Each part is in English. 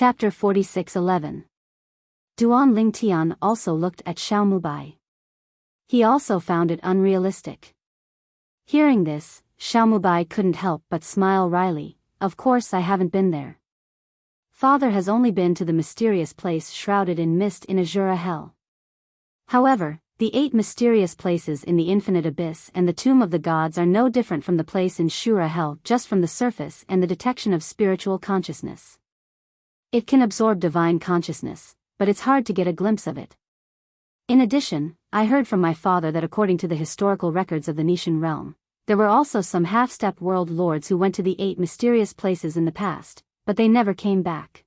Chapter 46:11. Duan Lingtian also looked at Xiao Mubai. He also found it unrealistic. Hearing this, Xiao Mubai couldn't help but smile wryly. Of course I haven't been there. Father has only been to the mysterious place shrouded in mist in Azura Hell. However, the 8 mysterious places in the infinite abyss and the tomb of the gods are no different from the place in Shura Hell just from the surface and the detection of spiritual consciousness. It can absorb divine consciousness, but it's hard to get a glimpse of it. In addition, I heard from my father that according to the historical records of the Nishan realm, there were also some half-step world lords who went to the 8 mysterious places in the past, but they never came back.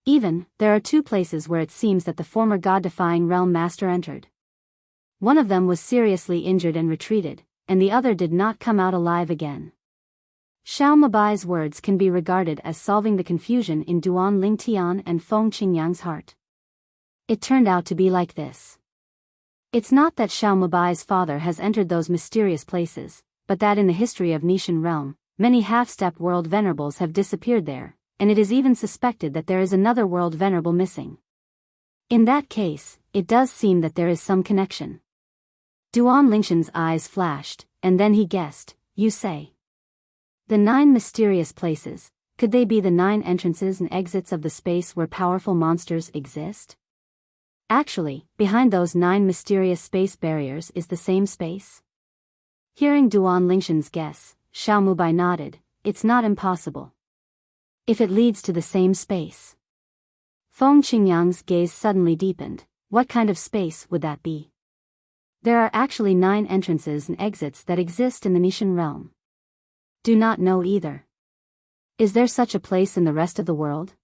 Even, there are 2 places where it seems that the former god-defying realm master entered. One of them was seriously injured and retreated, and the other did not come out alive again. Xiao Mubai's words can be regarded as solving the confusion in Duan Lingtian and Feng Qingyang's heart. It turned out to be like this. It's not that Xiao Mubai's father has entered those mysterious places, but that in the history of Nishan realm, many half-step world venerables have disappeared there, and it is even suspected that there is another world venerable missing. In that case, it does seem that there is some connection. Duan Lingshan's eyes flashed, and then he guessed, you say. The 9 mysterious places, could they be the 9 entrances and exits of the space where powerful monsters exist? Actually, behind those 9 mysterious space barriers is the same space? Hearing Duan Lingshan's guess, Xiao Mubai nodded. It's not impossible. If it leads to the same space. Feng Qingyang's gaze suddenly deepened. What kind of space would that be? There are actually 9 entrances and exits that exist in the Nishan realm. Do not know either. Is there such a place in the rest of the world?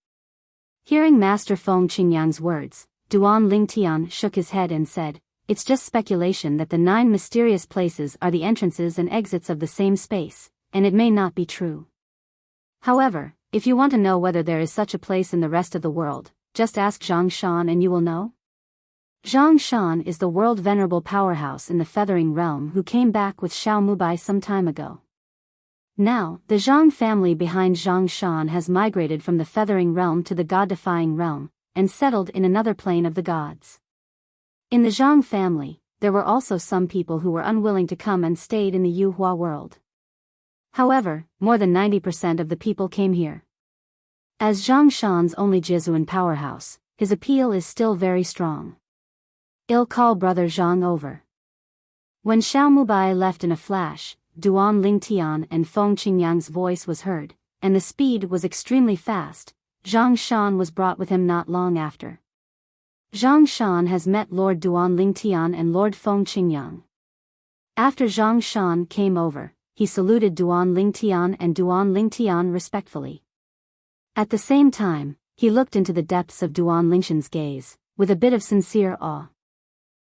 Hearing Master Feng Qingyang's words, Duan Lingtian shook his head and said, it's just speculation that the 9 mysterious places are the entrances and exits of the same space, and it may not be true. However, if you want to know whether there is such a place in the rest of the world, just ask Zhang Shan and you will know. Zhang Shan is the world venerable powerhouse in the Feathering realm who came back with Xiao Mubai some time ago. Now, the Zhang family behind Zhang Shan has migrated from the Feathering realm to the God-defying realm, and settled in another plane of the gods. In the Zhang family, there were also some people who were unwilling to come and stayed in the Yuhua world. However, more than 90% of the people came here. As Zhang Shan's only Jizuan powerhouse, his appeal is still very strong. I'll call brother Zhang over. When Xiao Mubai left in a flash, Duan Lingtian and Feng Qingyang's voice was heard, and the speed was extremely fast. Zhang Shan was brought with him not long after. Zhang Shan has met Lord Duan Lingtian and Lord Feng Qingyang. After Zhang Shan came over, he saluted Duan Lingtian and Duan Lingtian respectfully. At the same time, he looked into the depths of Duan Lingshan's gaze, with a bit of sincere awe.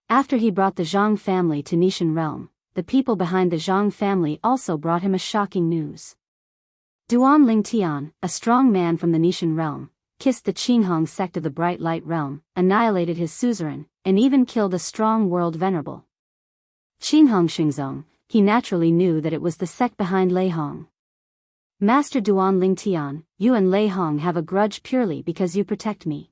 After he brought the Zhang family to Nishan realm, the people behind the Zhang family also brought him a shocking news. Duan Lingtian, a strong man from the Nishan realm, kissed the Qinghong sect of the Bright Light realm, annihilated his suzerain, and even killed a strong world venerable. Qinghong Xingzong, he naturally knew that it was the sect behind Lei Hong. Master Duan Lingtian, you and Lei Hong have a grudge purely because you protect me.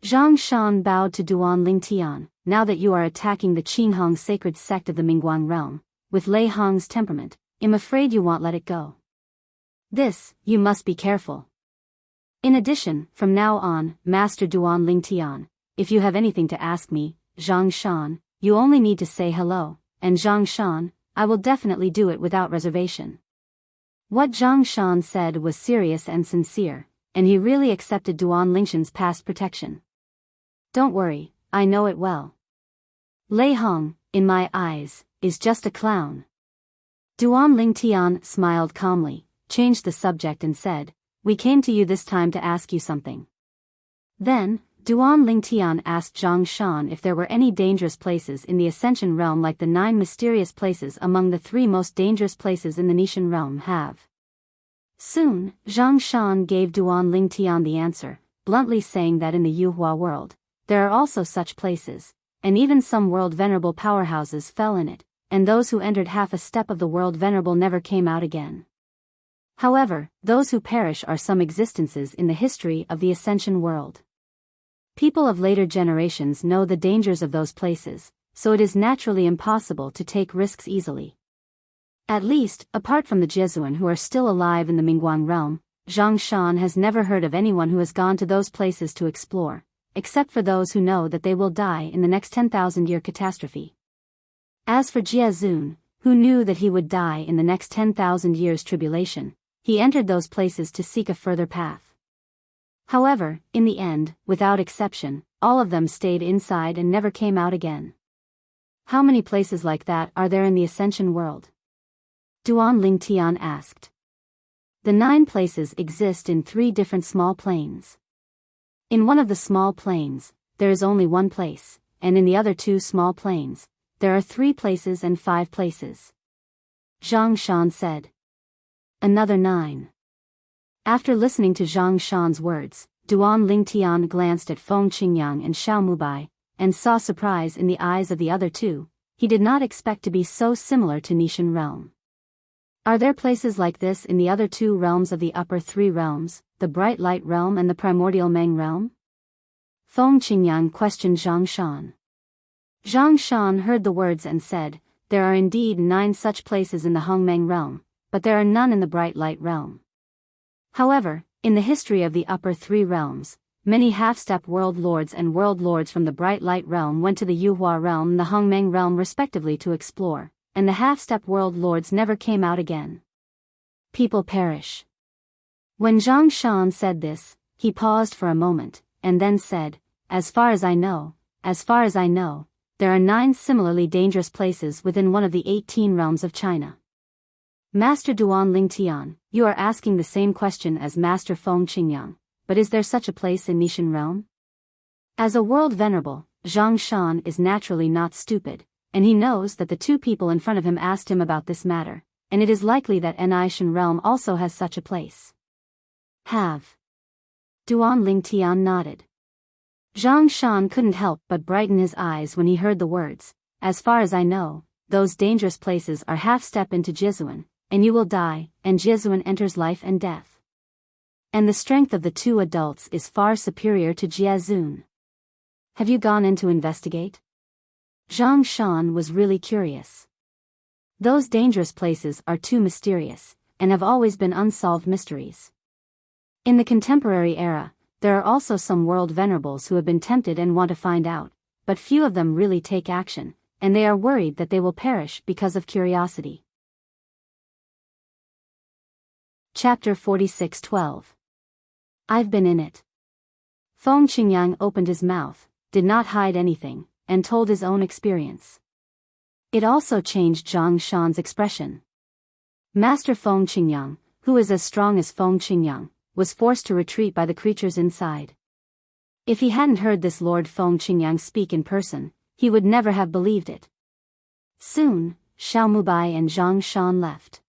Zhang Shan bowed to Duan Lingtian. Now that you are attacking the Qinghong sacred sect of the Mingguang realm, with Lei Hong's temperament, I'm afraid you won't let it go. This, you must be careful. In addition, from now on, Master Duan Lingtian, if you have anything to ask me, Zhang Shan, you only need to say hello, and Zhang Shan, I will definitely do it without reservation. What Zhang Shan said was serious and sincere, and he really accepted Duan Lingshan's past protection. Don't worry, I know it well. Lei Hong, in my eyes, is just a clown. Duan Lingtian smiled calmly, changed the subject and said, we came to you this time to ask you something. Then, Duan Lingtian asked Zhang Shan if there were any dangerous places in the Ascension realm like the 9 mysterious places among the 3 most dangerous places in the Nishan realm have. Soon, Zhang Shan gave Duan Lingtian the answer, bluntly saying that in the Yuhua world, there are also such places, and even some world venerable powerhouses fell in it, and those who entered half a step of the world venerable never came out again. However, those who perish are some existences in the history of the Ascension world. People of later generations know the dangers of those places, so it is naturally impossible to take risks easily. At least, apart from the Jesuan who are still alive in the Mingguang realm, Zhang Shan has never heard of anyone who has gone to those places to explore, except for those who know that they will die in the next 10,000-year catastrophe. As for Jie Zun, who knew that he would die in the next 10,000 years tribulation, he entered those places to seek a further path. However, in the end, without exception, all of them stayed inside and never came out again. How many places like that are there in the Ascension world? Duan Lingtian asked. The 9 places exist in 3 different small plains. In one of the small plains, there is only 1 place, and in the other 2 small plains, there are 3 places and 5 places. Zhang Shan said. Another 9. After listening to Zhang Shan's words, Duan Lingtian glanced at Feng Qingyang and Xiao Mubai, and saw surprise in the eyes of the other 2. He did not expect to be so similar to Nishan realm. Are there places like this in the other 2 realms of the upper 3 realms, the Bright Light realm and the Primordial Meng realm? Feng Qingyang questioned Zhang Shan. Zhang Shan heard the words and said, there are indeed 9 such places in the Hongmeng realm, but there are none in the Bright Light realm. However, in the history of the upper 3 realms, many half-step world lords and world lords from the Bright Light realm went to the Yuhua realm and the Hongmeng realm respectively to explore, and the half-step world lords never came out again. People perish. When Zhang Shan said this, he paused for a moment, and then said, as far as I know, there are 9 similarly dangerous places within one of the 18 realms of China. Master Duan Lingtian, you are asking the same question as Master Feng Qingyang, but is there such a place in Nishan realm? As a world venerable, Zhang Shan is naturally not stupid, and he knows that the 2 people in front of him asked him about this matter, and it is likely that Nishan realm also has such a place. Have. Duan Lingtian nodded. Zhang Shan couldn't help but brighten his eyes when he heard the words, as far as I know, those dangerous places are half-step into Jizuan, and you will die, and Jizuan enters life and death. And the strength of the 2 adults is far superior to Jie Zun. Have you gone in to investigate? Zhang Shan was really curious. Those dangerous places are too mysterious, and have always been unsolved mysteries. In the contemporary era, there are also some world venerables who have been tempted and want to find out, but few of them really take action, and they are worried that they will perish because of curiosity. Chapter 46:12. I've been in it. Feng Qingyang opened his mouth, did not hide anything, and told his own experience. It also changed Zhang Shan's expression. Master Feng Qingyang, who is as strong as Feng Qingyang, was forced to retreat by the creatures inside. If he hadn't heard this Lord Feng Qingyang speak in person, he would never have believed it. Soon, Xiao Mubai and Zhang Shan left.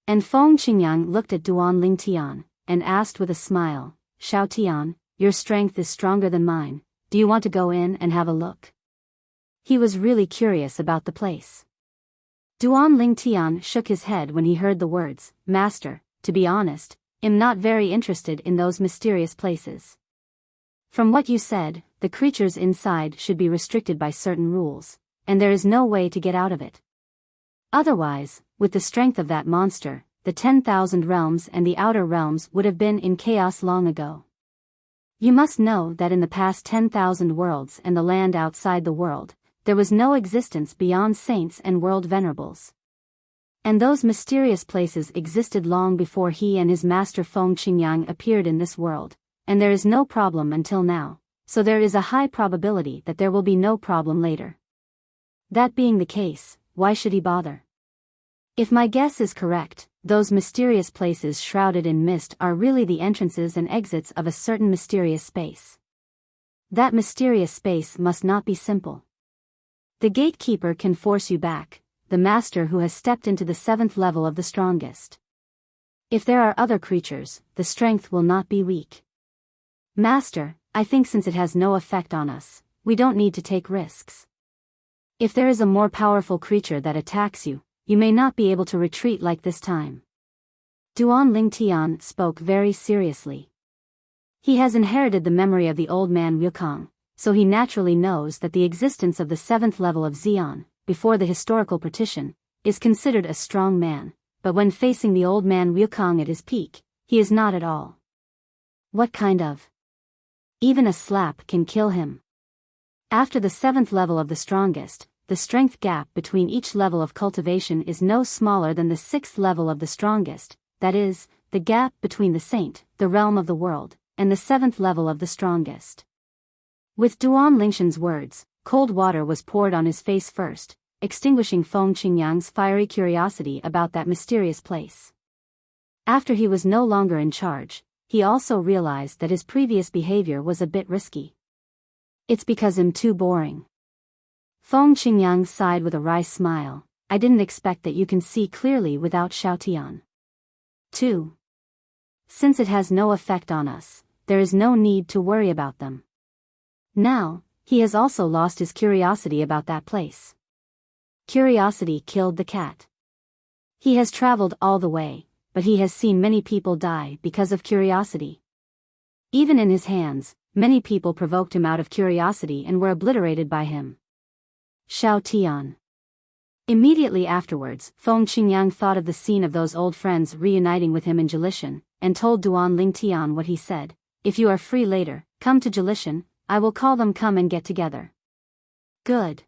And Feng Qingyang looked at Duan Lingtian, and asked with a smile, Xiao Tian, your strength is stronger than mine, do you want to go in and have a look? He was really curious about the place. Duan Lingtian shook his head when he heard the words, Master, to be honest, I'm not very interested in those mysterious places. From what you said, the creatures inside should be restricted by certain rules, and there is no way to get out of it. Otherwise, with the strength of that monster, the 10,000 realms and the outer realms would have been in chaos long ago. You must know that in the past 10,000 worlds and the land outside the world, there was no existence beyond saints and world venerables. And those mysterious places existed long before he and his master Feng Qingyang appeared in this world, and there is no problem until now, so there is a high probability that there will be no problem later. That being the case, why should he bother? If my guess is correct, those mysterious places shrouded in mist are really the entrances and exits of a certain mysterious space. That mysterious space must not be simple. The gatekeeper can force you back, the master who has stepped into the 7th level of the strongest. If there are other creatures, the strength will not be weak. Master, I think since it has no effect on us, we don't need to take risks. If there is a more powerful creature that attacks you, you may not be able to retreat like this time. Duan Lingtian spoke very seriously. He has inherited the memory of the old man Wukong, so he naturally knows that the existence of the 7th level of Xian, before the historical partition, is considered a strong man, but when facing the old man Wukong at his peak, he is not at all. What kind of? Even a slap can kill him. After the 7th level of the strongest, the strength gap between each level of cultivation is no smaller than the 6th level of the strongest, that is, the gap between the saint, the realm of the world, and the 7th level of the strongest. With Duan Lingshan's words, cold water was poured on his face first, extinguishing Feng Qingyang's fiery curiosity about that mysterious place. After he was no longer in charge, he also realized that his previous behavior was a bit risky. It's because I'm too boring. Feng Qingyang sighed with a wry smile. I didn't expect that you can see clearly without Xiaotian. 2. Since it has no effect on us, there is no need to worry about them. Now, he has also lost his curiosity about that place. Curiosity killed the cat. He has traveled all the way, but he has seen many people die because of curiosity. Even in his hands, many people provoked him out of curiosity and were obliterated by him. Xiaotian. Immediately afterwards, Feng Qingyang thought of the scene of those old friends reuniting with him in Jilishan, and told Duan Lingtian what he said. If you are free later, come to Jilishan, I will call them come and get together. Good.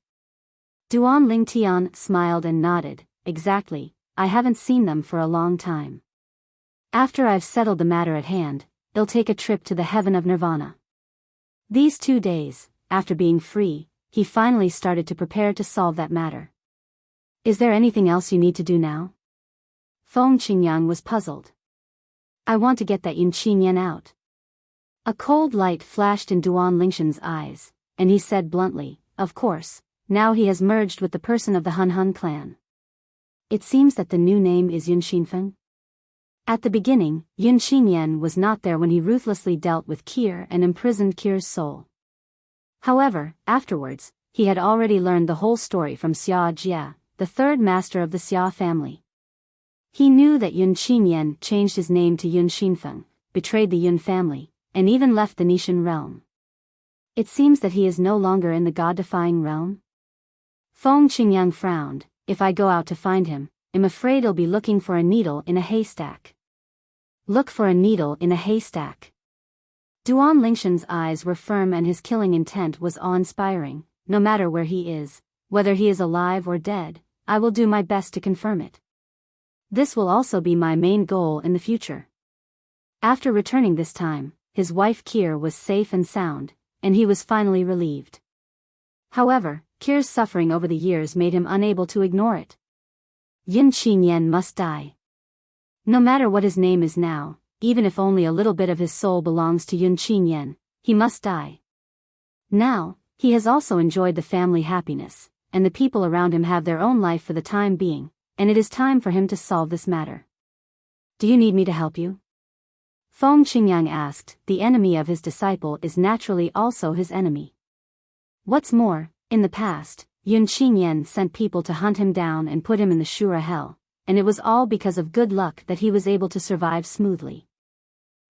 Duan Lingtian smiled and nodded. Exactly, I haven't seen them for a long time. After I've settled the matter at hand, they'll take a trip to the heaven of Nirvana. These 2 days, after being free, he finally started to prepare to solve that matter. Is there anything else you need to do now? Feng Qingyang was puzzled. I want to get that Yun Qinyan out. A cold light flashed in Duan Lingshan's eyes, and he said bluntly, of course, now he has merged with the person of the Hun Hun clan. It seems that the new name is Yun Xinfeng. At the beginning, Yun Qinyan was not there when he ruthlessly dealt with Kir and imprisoned Kir's soul. However, afterwards, he had already learned the whole story from Xia Jia, the 3rd master of the Xia family. He knew that Yun Qinyan changed his name to Yun Xinfeng, betrayed the Yun family, and even left the Nishan realm. It seems that he is no longer in the god-defying realm. Feng Qingyang frowned. If I go out to find him, I'm afraid he'll be looking for a needle in a haystack. Look for a needle in a haystack. Duan Lingshan's eyes were firm and his killing intent was awe-inspiring. No matter where he is, whether he is alive or dead, I will do my best to confirm it. This will also be my main goal in the future. After returning this time, his wife Kir was safe and sound, and he was finally relieved. However, Kir's suffering over the years made him unable to ignore it. Yun Qinyan must die. No matter what his name is now, even if only a little bit of his soul belongs to Yun Qinyan, he must die. Now, he has also enjoyed the family happiness, and the people around him have their own life for the time being, and it is time for him to solve this matter. Do you need me to help you? Feng Qingyang asked. The enemy of his disciple is naturally also his enemy. What's more, in the past, Yun Qinyan sent people to hunt him down and put him in the Shura hell, and it was all because of good luck that he was able to survive smoothly.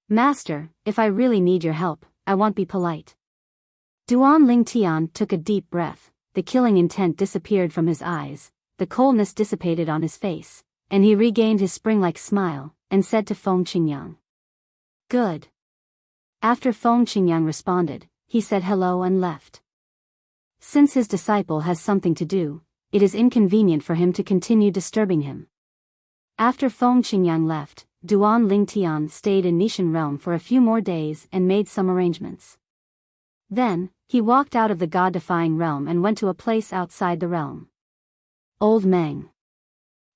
Master, if I really need your help, I won't be polite. Duan Lingtian took a deep breath, the killing intent disappeared from his eyes, the coldness dissipated on his face, and he regained his spring-like smile, and said to Feng Qingyang. Good. After Feng Qingyang responded, he said hello and left. Since his disciple has something to do, it is inconvenient for him to continue disturbing him. After Feng Qingyang left, Duan Lingtian stayed in Nishan realm for a few more days and made some arrangements. Then, he walked out of the god-defying realm and went to a place outside the realm. Old Meng.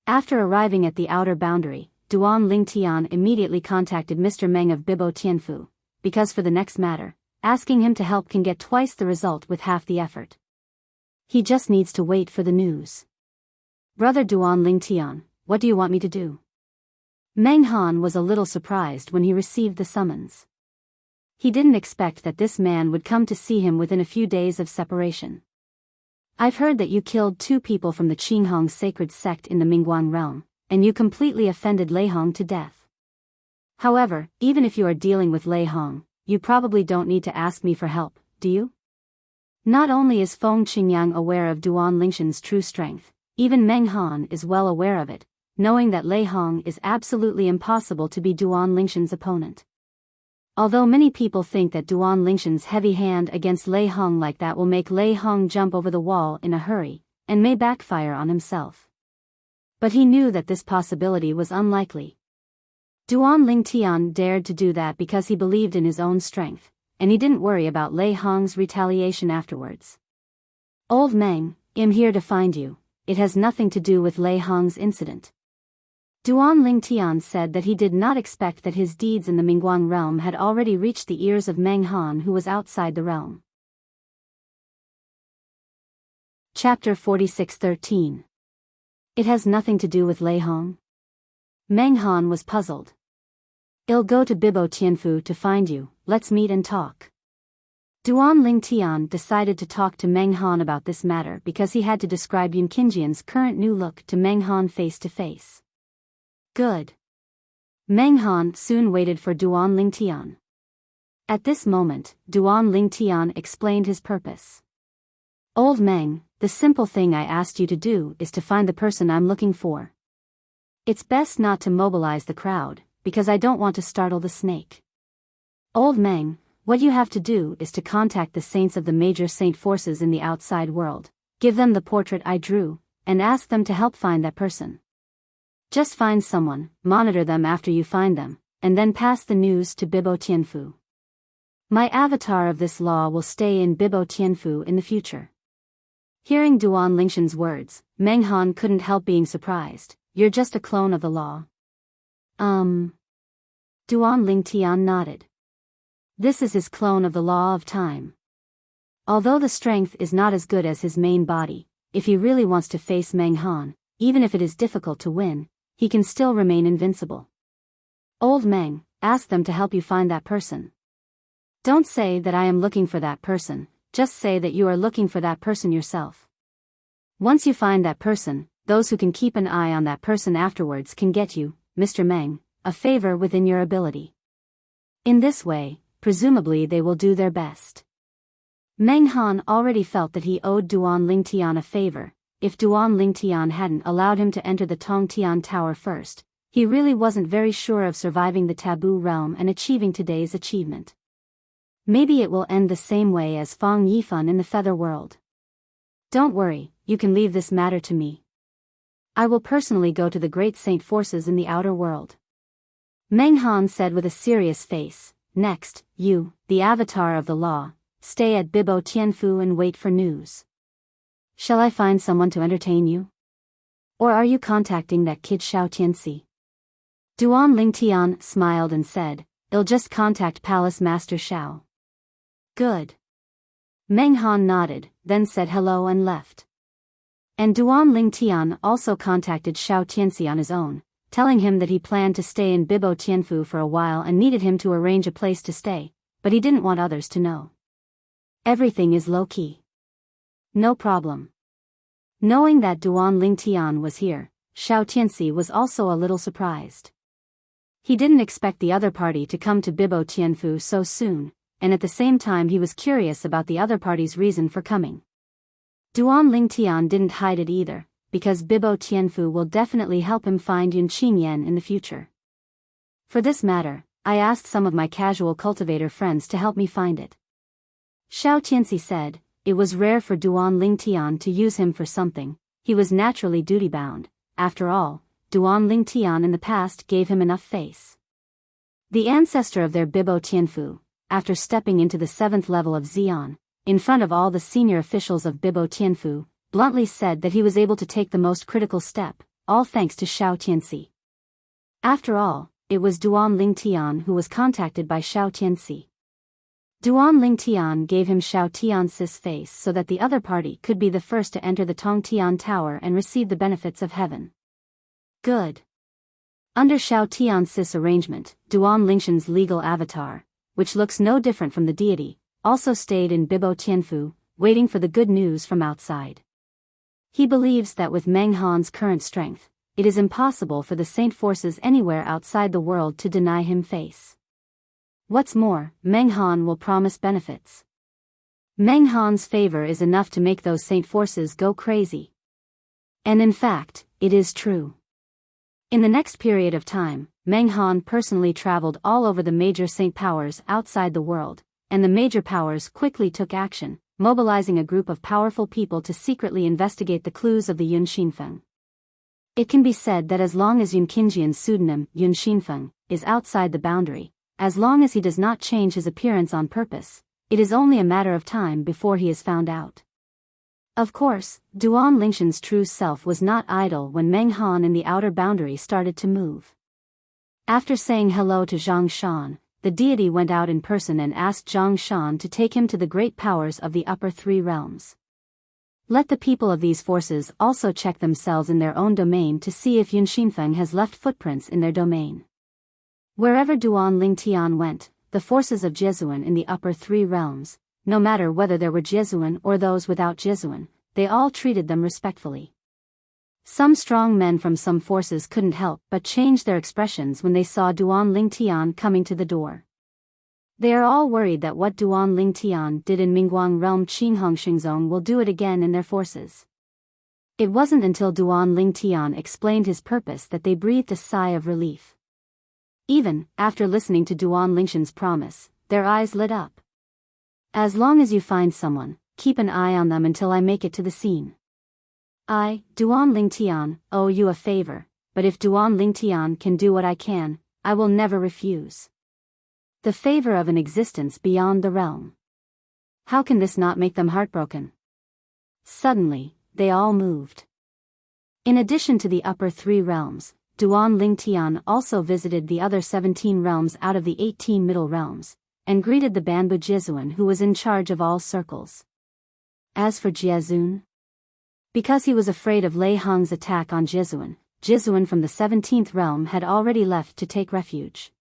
After arriving at the outer boundary, Duan Lingtian immediately contacted Mr. Meng of Bibo Tianfu, because for the next matter, asking him to help can get twice the result with half the effort. He just needs to wait for the news. Brother Duan Lingtian, what do you want me to do? Meng Han was a little surprised when he received the summons. He didn't expect that this man would come to see him within a few days of separation. I've heard that you killed 2 people from the Qinghong sacred sect in the Mingguan realm, and you completely offended Lei Hong to death. However, even if you are dealing with Lei Hong, you probably don't need to ask me for help, do you? Not only is Feng Qingyang aware of Duan Lingshan's true strength, even Meng Han is well aware of it, knowing that Lei Hong is absolutely impossible to be Duan Lingshan's opponent. Although many people think that Duan Lingshan's heavy hand against Lei Hong like that will make Lei Hong jump over the wall in a hurry, and may backfire on himself. But he knew that this possibility was unlikely. Duan Lingtian dared to do that because he believed in his own strength, and he didn't worry about Lei Hong's retaliation afterwards. Old Meng, I'm here to find you. It has nothing to do with Lei Hong's incident. Duan Lingtian said that he did not expect that his deeds in the Mingguang realm had already reached the ears of Meng Han, who was outside the realm. Chapter 46:13. It has nothing to do with Lei Hong? Meng Han was puzzled. I'll go to Bibo Tianfu to find you, let's meet and talk. Duan Lingtian decided to talk to Meng Han about this matter because he had to describe Yun Qingjian's current new look to Meng Han face to face. Good. Meng Han soon waited for Duan Lingtian. At this moment, Duan Lingtian explained his purpose. Old Meng, the simple thing I asked you to do is to find the person I'm looking for. It's best not to mobilize the crowd, because I don't want to startle the snake. Old Meng, what you have to do is to contact the saints of the major saint forces in the outside world, give them the portrait I drew, and ask them to help find that person. Just find someone, monitor them after you find them, and then pass the news to Bibo Tianfu. My avatar of this law will stay in Bibo Tianfu in the future. Hearing Duan Lingshan's words, Meng Han couldn't help being surprised. You're just a clone of the law. Duan Lingtian nodded. This is his clone of the law of time. Although the strength is not as good as his main body, if he really wants to face Meng Han, even if it is difficult to win, he can still remain invincible. Old Meng, ask them to help you find that person. Don't say that I am looking for that person, just say that you are looking for that person yourself. Once you find that person, those who can keep an eye on that person afterwards can get you, Mr. Meng, a favor within your ability. In this way, presumably they will do their best. Meng Han already felt that he owed Duan Lingtian a favor. If Duan Lingtian hadn't allowed him to enter the Tongtian Tower first, he really wasn't very sure of surviving the taboo realm and achieving today's achievement. Maybe it will end the same way as Fang Yifan in the Feather World. Don't worry, you can leave this matter to me. I will personally go to the great saint forces in the outer world. Meng Han said with a serious face. Next, you, the avatar of the law, stay at Bibo Tianfu and wait for news. Shall I find someone to entertain you? Or are you contacting that kid Xiao Tianxi? Duan Lingtian smiled and said, I'll just contact Palace Master Xiao. Good. Meng Han nodded, then said hello and left. And Duan Lingtian also contacted Xiao Tianxi on his own, telling him that he planned to stay in Bibo Tianfu for a while and needed him to arrange a place to stay, but he didn't want others to know. Everything is low-key. No problem. Knowing that Duan Lingtian was here, Xiao Tianxi was also a little surprised. He didn't expect the other party to come to Bibo Tianfu so soon, and at the same time he was curious about the other party's reason for coming. Duan Lingtian didn't hide it either, because Bibo Tianfu will definitely help him find Yun Qingyan in the future. For this matter, I asked some of my casual cultivator friends to help me find it. Xiao Tianxi said, it was rare for Duan Lingtian to use him for something, he was naturally duty-bound. After all, Duan Lingtian in the past gave him enough face. The ancestor of their Bibo Tianfu, after stepping into the 7th level of Xian, in front of all the senior officials of Bibo Tianfu, bluntly said that he was able to take the most critical step, all thanks to Xiao Tianxi. After all, it was Duan Lingtian who was contacted by Xiao Tianxi. Duan Lingtian gave him Xiao Tianxi's face so that the other party could be the first to enter the Tongtian Tower and receive the benefits of heaven. Good. Under Xiao Tianxi's arrangement, Duan Lingshan's legal avatar, which looks no different from the deity, also stayed in Bibo Tianfu, waiting for the good news from outside. He believes that with Meng Han's current strength, it is impossible for the Saint forces anywhere outside the world to deny him face. What's more, Meng Han will promise benefits. Meng Han's favor is enough to make those Saint forces go crazy. And in fact, it is true. In the next period of time, Meng Han personally traveled all over the major Saint powers outside the world, and the major powers quickly took action, mobilizing a group of powerful people to secretly investigate the clues of the Yun Xinfeng. It can be said that as long as Yun Qingjian's pseudonym, Yun Xinfeng, is outside the boundary, as long as he does not change his appearance on purpose, it is only a matter of time before he is found out. Of course, Duan Lingshan's true self was not idle when Meng Han in the outer boundary started to move. After saying hello to Zhang Shan, the deity went out in person and asked Zhang Shan to take him to the great powers of the upper three realms. Let the people of these forces also check themselves in their own domain to see if Yun Xinfeng has left footprints in their domain. Wherever Duan Lingtian went, the forces of Jesuan in the upper three realms, no matter whether there were Jesuan or those without Jesuan, they all treated them respectfully. Some strong men from some forces couldn't help but change their expressions when they saw Duan Lingtian coming to the door. They are all worried that what Duan Lingtian did in Mingguang realm Qinghong Zone will do it again in their forces. It wasn't until Duan Lingtian explained his purpose that they breathed a sigh of relief. Even after listening to Duan Lingshan's promise, their eyes lit up. As long as you find someone, keep an eye on them until I make it to the scene. I, Duan Lingtian, owe you a favor, but if Duan Lingtian can do what I can, I will never refuse. The favor of an existence beyond the realm. How can this not make them heartbroken? Suddenly, they all moved. In addition to the upper three realms, Duan Lingtian also visited the other 17 realms out of the 18 middle realms, and greeted the Banbu Jesuan who was in charge of all circles. As for Jiezun, because he was afraid of Lei Hong's attack on Jesuan, Jesuan from the 17th realm had already left to take refuge.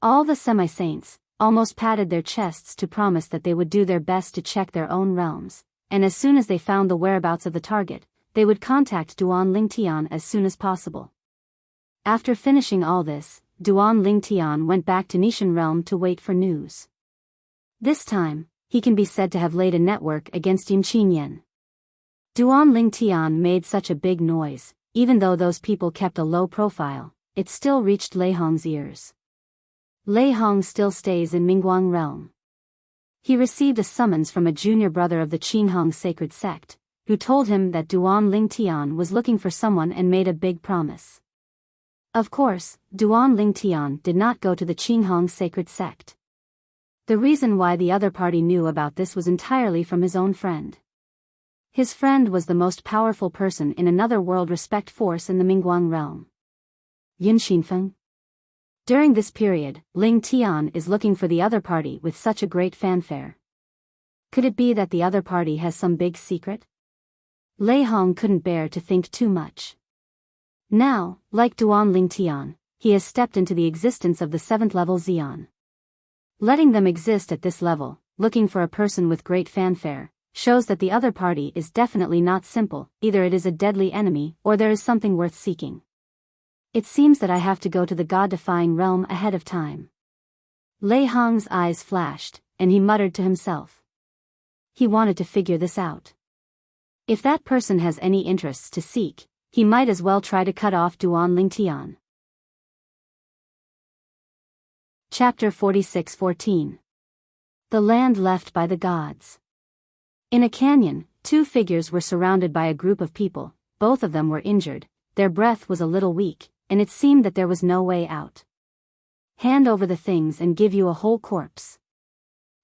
All the semi-saints almost patted their chests to promise that they would do their best to check their own realms, and as soon as they found the whereabouts of the target, they would contact Duan Lingtian as soon as possible. After finishing all this, Duan Lingtian went back to Nishan realm to wait for news. This time, he can be said to have laid a network against Yin Qinyan. Duan Lingtian made such a big noise, even though those people kept a low profile, it still reached Lei Hong's ears. Lei Hong still stays in Mingguang realm. He received a summons from a junior brother of the Qinghong sacred sect, who told him that Duan Lingtian was looking for someone and made a big promise. Of course, Duan Lingtian did not go to the Qinghong sacred sect. The reason why the other party knew about this was entirely from his own friend. His friend was the most powerful person in another world respect force in the Mingguang realm. Yun Xinfeng. During this period, Ling Tian is looking for the other party with such a great fanfare. Could it be that the other party has some big secret? Lei Hong couldn't bear to think too much. Now, like Duan Lingtian, he has stepped into the existence of the 7th level Xian. Letting them exist at this level, looking for a person with great fanfare, shows that the other party is definitely not simple, either it is a deadly enemy or there is something worth seeking. It seems that I have to go to the god-defying realm ahead of time. Lei Hong's eyes flashed, and he muttered to himself. He wanted to figure this out. If that person has any interests to seek, he might as well try to cut off Duan Lingtian. Chapter 46-14. The Land Left by the Gods. In a canyon, two figures were surrounded by a group of people, both of them were injured, their breath was a little weak, and it seemed that there was no way out. Hand over the things and give you a whole corpse.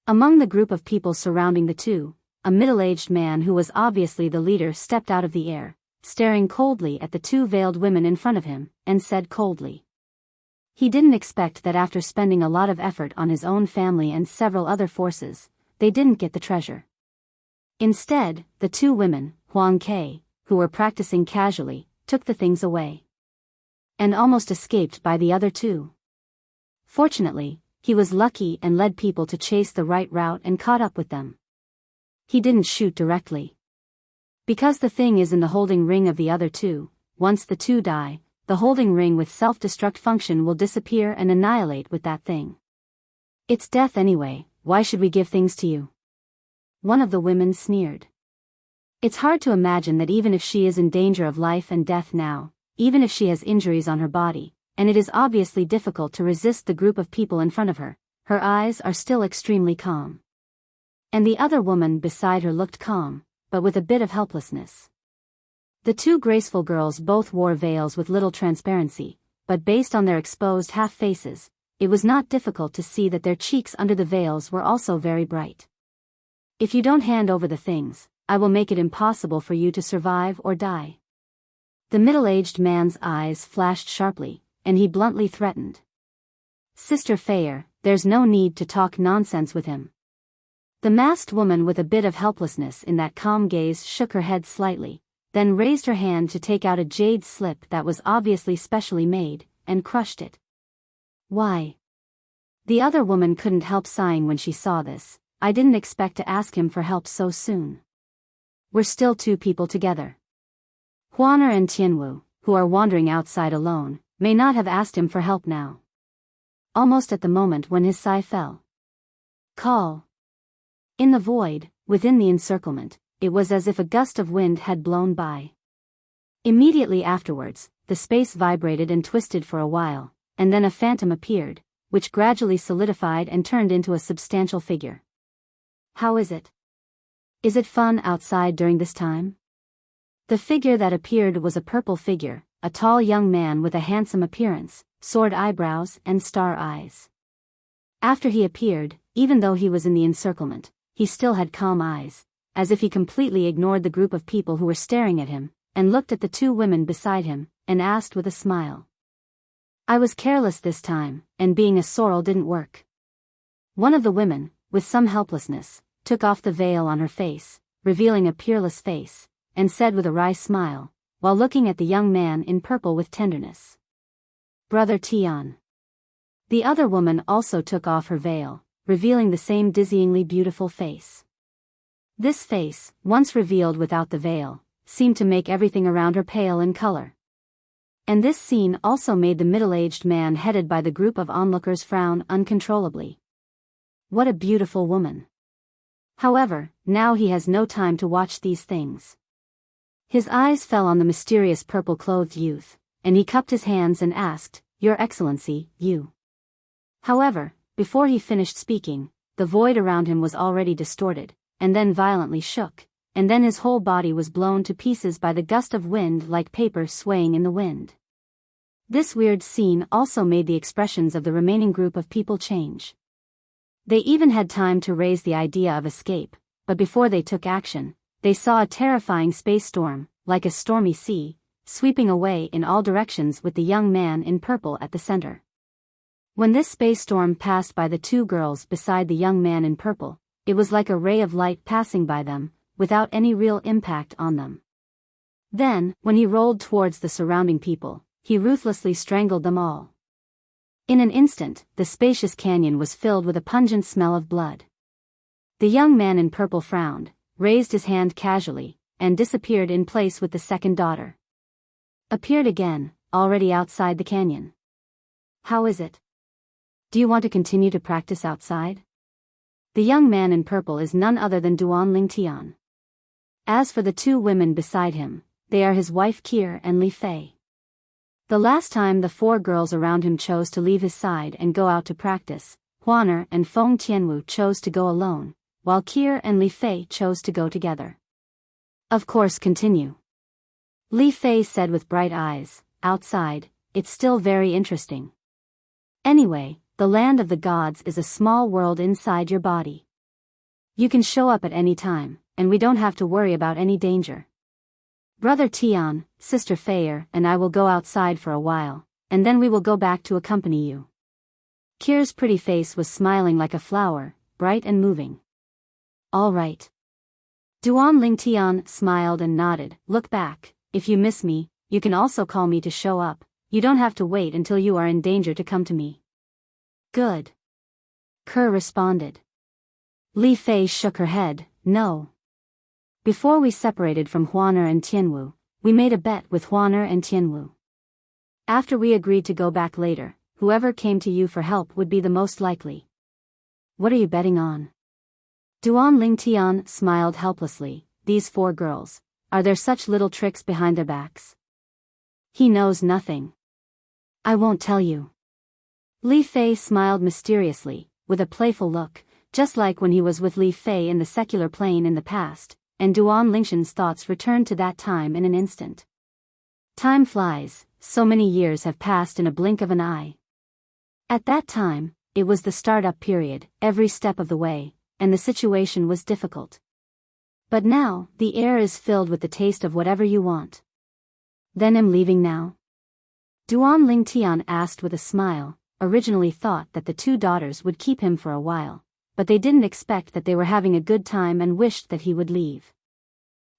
Among the group of people surrounding the two, a middle-aged man who was obviously the leader stepped out of the air, staring coldly at the two veiled women in front of him, and said coldly. He didn't expect that after spending a lot of effort on his own family and several other forces, they didn't get the treasure. Instead, the two women, Huang Ke, who were practicing casually, took the things away. And almost escaped by the other two. Fortunately, he was lucky and led people to chase the right route and caught up with them. He didn't shoot directly. Because the thing is in the holding ring of the other two, once the two die, the holding ring with self-destruct function will disappear and annihilate with that thing. It's death anyway, why should we give things to you? One of the women sneered. It's hard to imagine that even if she is in danger of life and death now, even if she has injuries on her body, and it is obviously difficult to resist the group of people in front of her, her eyes are still extremely calm. And the other woman beside her looked calm, but with a bit of helplessness. The two graceful girls both wore veils with little transparency, but based on their exposed half-faces, it was not difficult to see that their cheeks under the veils were also very bright. If you don't hand over the things, I will make it impossible for you to survive or die. The middle-aged man's eyes flashed sharply, and he bluntly threatened. Sister Fayer, there's no need to talk nonsense with him. The masked woman with a bit of helplessness in that calm gaze shook her head slightly, then raised her hand to take out a jade slip that was obviously specially made, and crushed it. Why? The other woman couldn't help sighing when she saw this. I didn't expect to ask him for help so soon. We're still two people together. Huaner and Tianwu, who are wandering outside alone, may not have asked him for help now. Almost at the moment when his sigh fell. Call. In the void, within the encirclement, it was as if a gust of wind had blown by. Immediately afterwards, the space vibrated and twisted for a while, and then a phantom appeared, which gradually solidified and turned into a substantial figure. How is it? Is it fun outside during this time? The figure that appeared was a purple figure, a tall young man with a handsome appearance, sword eyebrows and star eyes. After he appeared, even though he was in the encirclement, he still had calm eyes, as if he completely ignored the group of people who were staring at him, and looked at the two women beside him, and asked with a smile. I was careless this time, and being a sorrel didn't work. One of the women, with some helplessness, took off the veil on her face, revealing a peerless face, and said with a wry smile, while looking at the young man in purple with tenderness. Brother Tian. The other woman also took off her veil, revealing the same dizzyingly beautiful face. This face, once revealed without the veil, seemed to make everything around her pale in color. And this scene also made the middle-aged man headed by the group of onlookers frown uncontrollably. What a beautiful woman. However, now he has no time to watch these things. His eyes fell on the mysterious purple-clothed youth, and he cupped his hands and asked, Your Excellency, you. However, before he finished speaking, the void around him was already distorted, and then violently shook, and then his whole body was blown to pieces by the gust of wind like paper swaying in the wind. This weird scene also made the expressions of the remaining group of people change. They even had time to raise the idea of escape, but before they took action, they saw a terrifying space storm, like a stormy sea, sweeping away in all directions with the young man in purple at the center. When this space storm passed by the two girls beside the young man in purple, it was like a ray of light passing by them, without any real impact on them. Then, when he rolled towards the surrounding people, he ruthlessly strangled them all. In an instant, the spacious canyon was filled with a pungent smell of blood. The young man in purple frowned, raised his hand casually, and disappeared in place with the second daughter. Appeared again, already outside the canyon. How is it? Do you want to continue to practice outside? The young man in purple is none other than Duan Lingtian. As for the two women beside him, they are his wife Kier and Li Fei. The last time the four girls around him chose to leave his side and go out to practice, Huaner and Feng Tianwu chose to go alone, while Kier and Li Fei chose to go together. Of course, continue. Li Fei said with bright eyes, outside, it's still very interesting. Anyway, the land of the gods is a small world inside your body. You can show up at any time, and we don't have to worry about any danger. Brother Tian, Sister Fayer and I will go outside for a while, and then we will go back to accompany you. Kier's pretty face was smiling like a flower, bright and moving. All right. Duan Lingtian smiled and nodded. Look back, if you miss me, you can also call me to show up, you don't have to wait until you are in danger to come to me. Good. Kerr responded. Li Fei shook her head, no. Before we separated from Huaner and Tianwu, We made a bet with Huaner and Tianwu. After we agreed to go back later, whoever came to you for help would be the most likely. What are you betting on? Duan Lingtian smiled helplessly. These 4 girls. Are there such little tricks behind their backs? He knows nothing. I won't tell you. Li Fei smiled mysteriously, with a playful look, just like when he was with Li Fei in the secular plane in the past, and Duan Lingshan's thoughts returned to that time in an instant. Time flies, so many years have passed in a blink of an eye. At that time, it was the start-up period, every step of the way, and the situation was difficult. But now, the air is filled with the taste of whatever you want. Then I'm leaving now? Duan Lingtian asked with a smile, originally thought that the 2 daughters would keep him for a while, but they didn't expect that they were having a good time and wished that he would leave.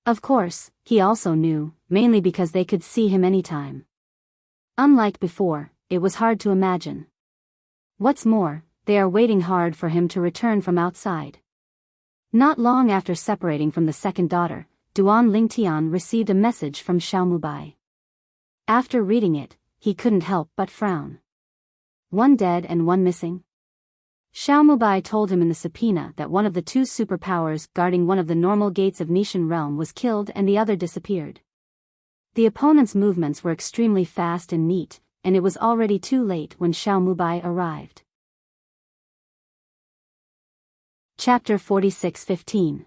Of course, he also knew, mainly because they could see him anytime. Unlike before, it was hard to imagine. What's more, they are waiting hard for him to return from outside. Not long after separating from the second daughter, Duan Lingtian received a message from Xiaomubai. After reading it, he couldn't help but frown. 1 dead and 1 missing? Xiaomubai told him in the subpoena that one of the 2 superpowers guarding one of the normal gates of Nishan realm was killed and the other disappeared. The opponent's movements were extremely fast and neat, and it was already too late when Xiaomubai arrived. Chapter 46-15.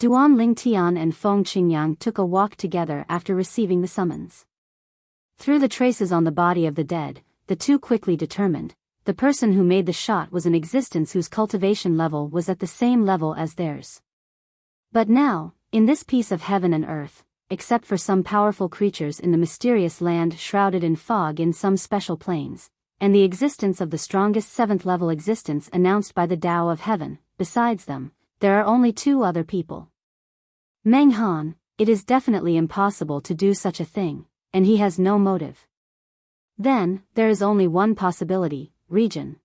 Duan Lingtian and Feng Qingyang took a walk together after receiving the summons. Through the traces on the body of the dead, the 2 quickly determined, the person who made the shot was an existence whose cultivation level was at the same level as theirs. But now, in this piece of heaven and earth, except for some powerful creatures in the mysterious land shrouded in fog in some special planes, and the existence of the strongest 7th-level existence announced by the Tao of Heaven, besides them, there are only 2 other people. Meng Han, it is definitely impossible to do such a thing, and he has no motive. Then, there is only one possibility, region.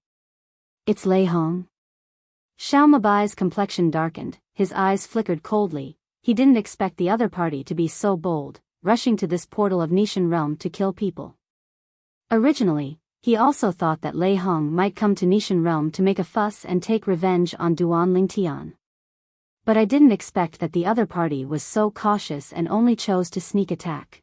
It's Lei Hong. Xiaomubai's complexion darkened, his eyes flickered coldly. He didn't expect the other party to be so bold, rushing to this portal of Nishan realm to kill people. Originally, he also thought that Lei Hong might come to Nishan realm to make a fuss and take revenge on Duan Lingtian. But I didn't expect that the other party was so cautious and only chose to sneak attack.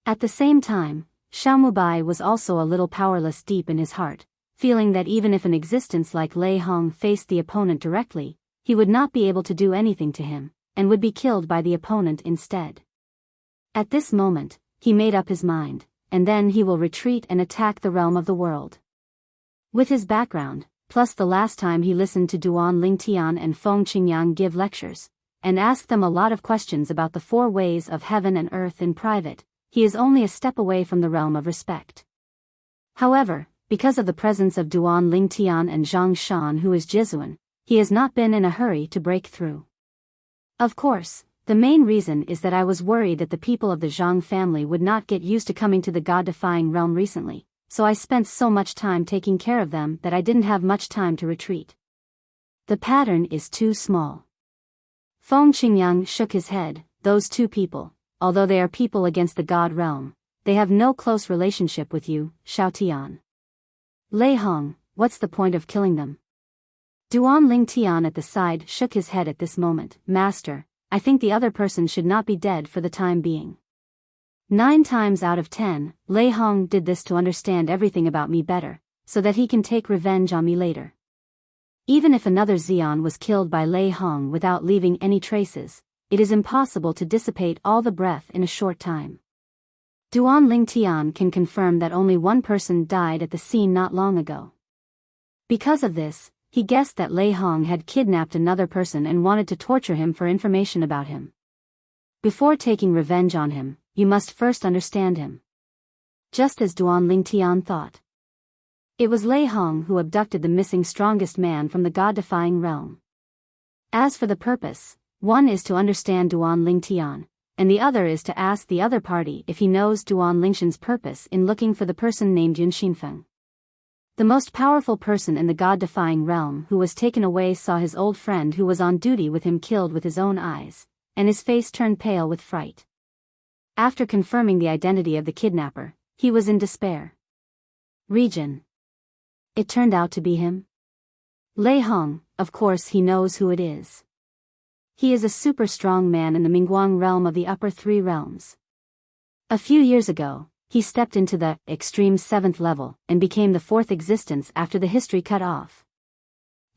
At the same time, Xiaomubai was also a little powerless deep in his heart, feeling that even if an existence like Lei Hong faced the opponent directly, he would not be able to do anything to him, and would be killed by the opponent instead. At this moment, he made up his mind, and then he will retreat and attack the realm of the world. With his background, plus the last time he listened to Duan Lingtian and Feng Qingyang give lectures, and asked them a lot of questions about the 4 ways of heaven and earth in private, he is only a step away from the realm of respect. However, because of the presence of Duan Lingtian and Zhang Shan who is Jizuan, he has not been in a hurry to break through. Of course, the main reason is that I was worried that the people of the Zhang family would not get used to coming to the God-defying realm recently, so I spent so much time taking care of them that I didn't have much time to retreat. The pattern is too small. Feng Qingyang shook his head. Those 2 people, although they are people against the God realm, they have no close relationship with you, Xiaotian. Lei Hong, what's the point of killing them? Duan Lingtian at the side shook his head at this moment. Master, I think the other person should not be dead for the time being. 9 times out of 10, Lei Hong did this to understand everything about me better, so that he can take revenge on me later. Even if another Xian was killed by Lei Hong without leaving any traces, it is impossible to dissipate all the breath in a short time. Duan Lingtian can confirm that only 1 person died at the scene not long ago. Because of this, he guessed that Lei Hong had kidnapped another person and wanted to torture him for information about him. Before taking revenge on him, you must first understand him. Just as Duan Lingtian thought. It was Lei Hong who abducted the missing strongest man from the God-defying realm. As for the purpose, one is to understand Duan Lingtian, and the other is to ask the other party if he knows Duan Lingshan's purpose in looking for the person named Yun Xinfeng. The most powerful person in the God-defying realm who was taken away saw his old friend who was on duty with him killed with his own eyes, and his face turned pale with fright. After confirming the identity of the kidnapper, he was in despair. Region. It turned out to be him. Lei Hong, of course he knows who it is. He is a super strong man in the Mingguang realm of the upper three realms. A few years ago, he stepped into the extreme 7th level and became the 4th existence after the history cut off.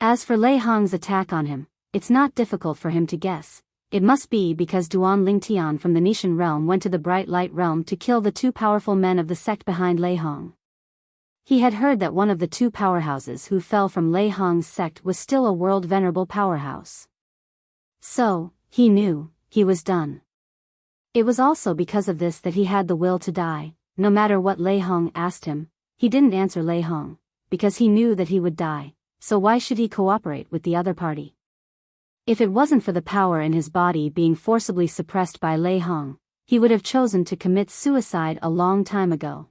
As for Lei Hong's attack on him, it's not difficult for him to guess. It must be because Duan Lingtian from the Nishan realm went to the Bright Light realm to kill the two powerful men of the sect behind Lei Hong. He had heard that one of the two powerhouses who fell from Lei Hong's sect was still a world venerable powerhouse. So, he knew, he was done. It was also because of this that he had the will to die. No matter what Lei Hong asked him, he didn't answer Lei Hong, because he knew that he would die, so why should he cooperate with the other party? If it wasn't for the power in his body being forcibly suppressed by Lei Hong, he would have chosen to commit suicide a long time ago.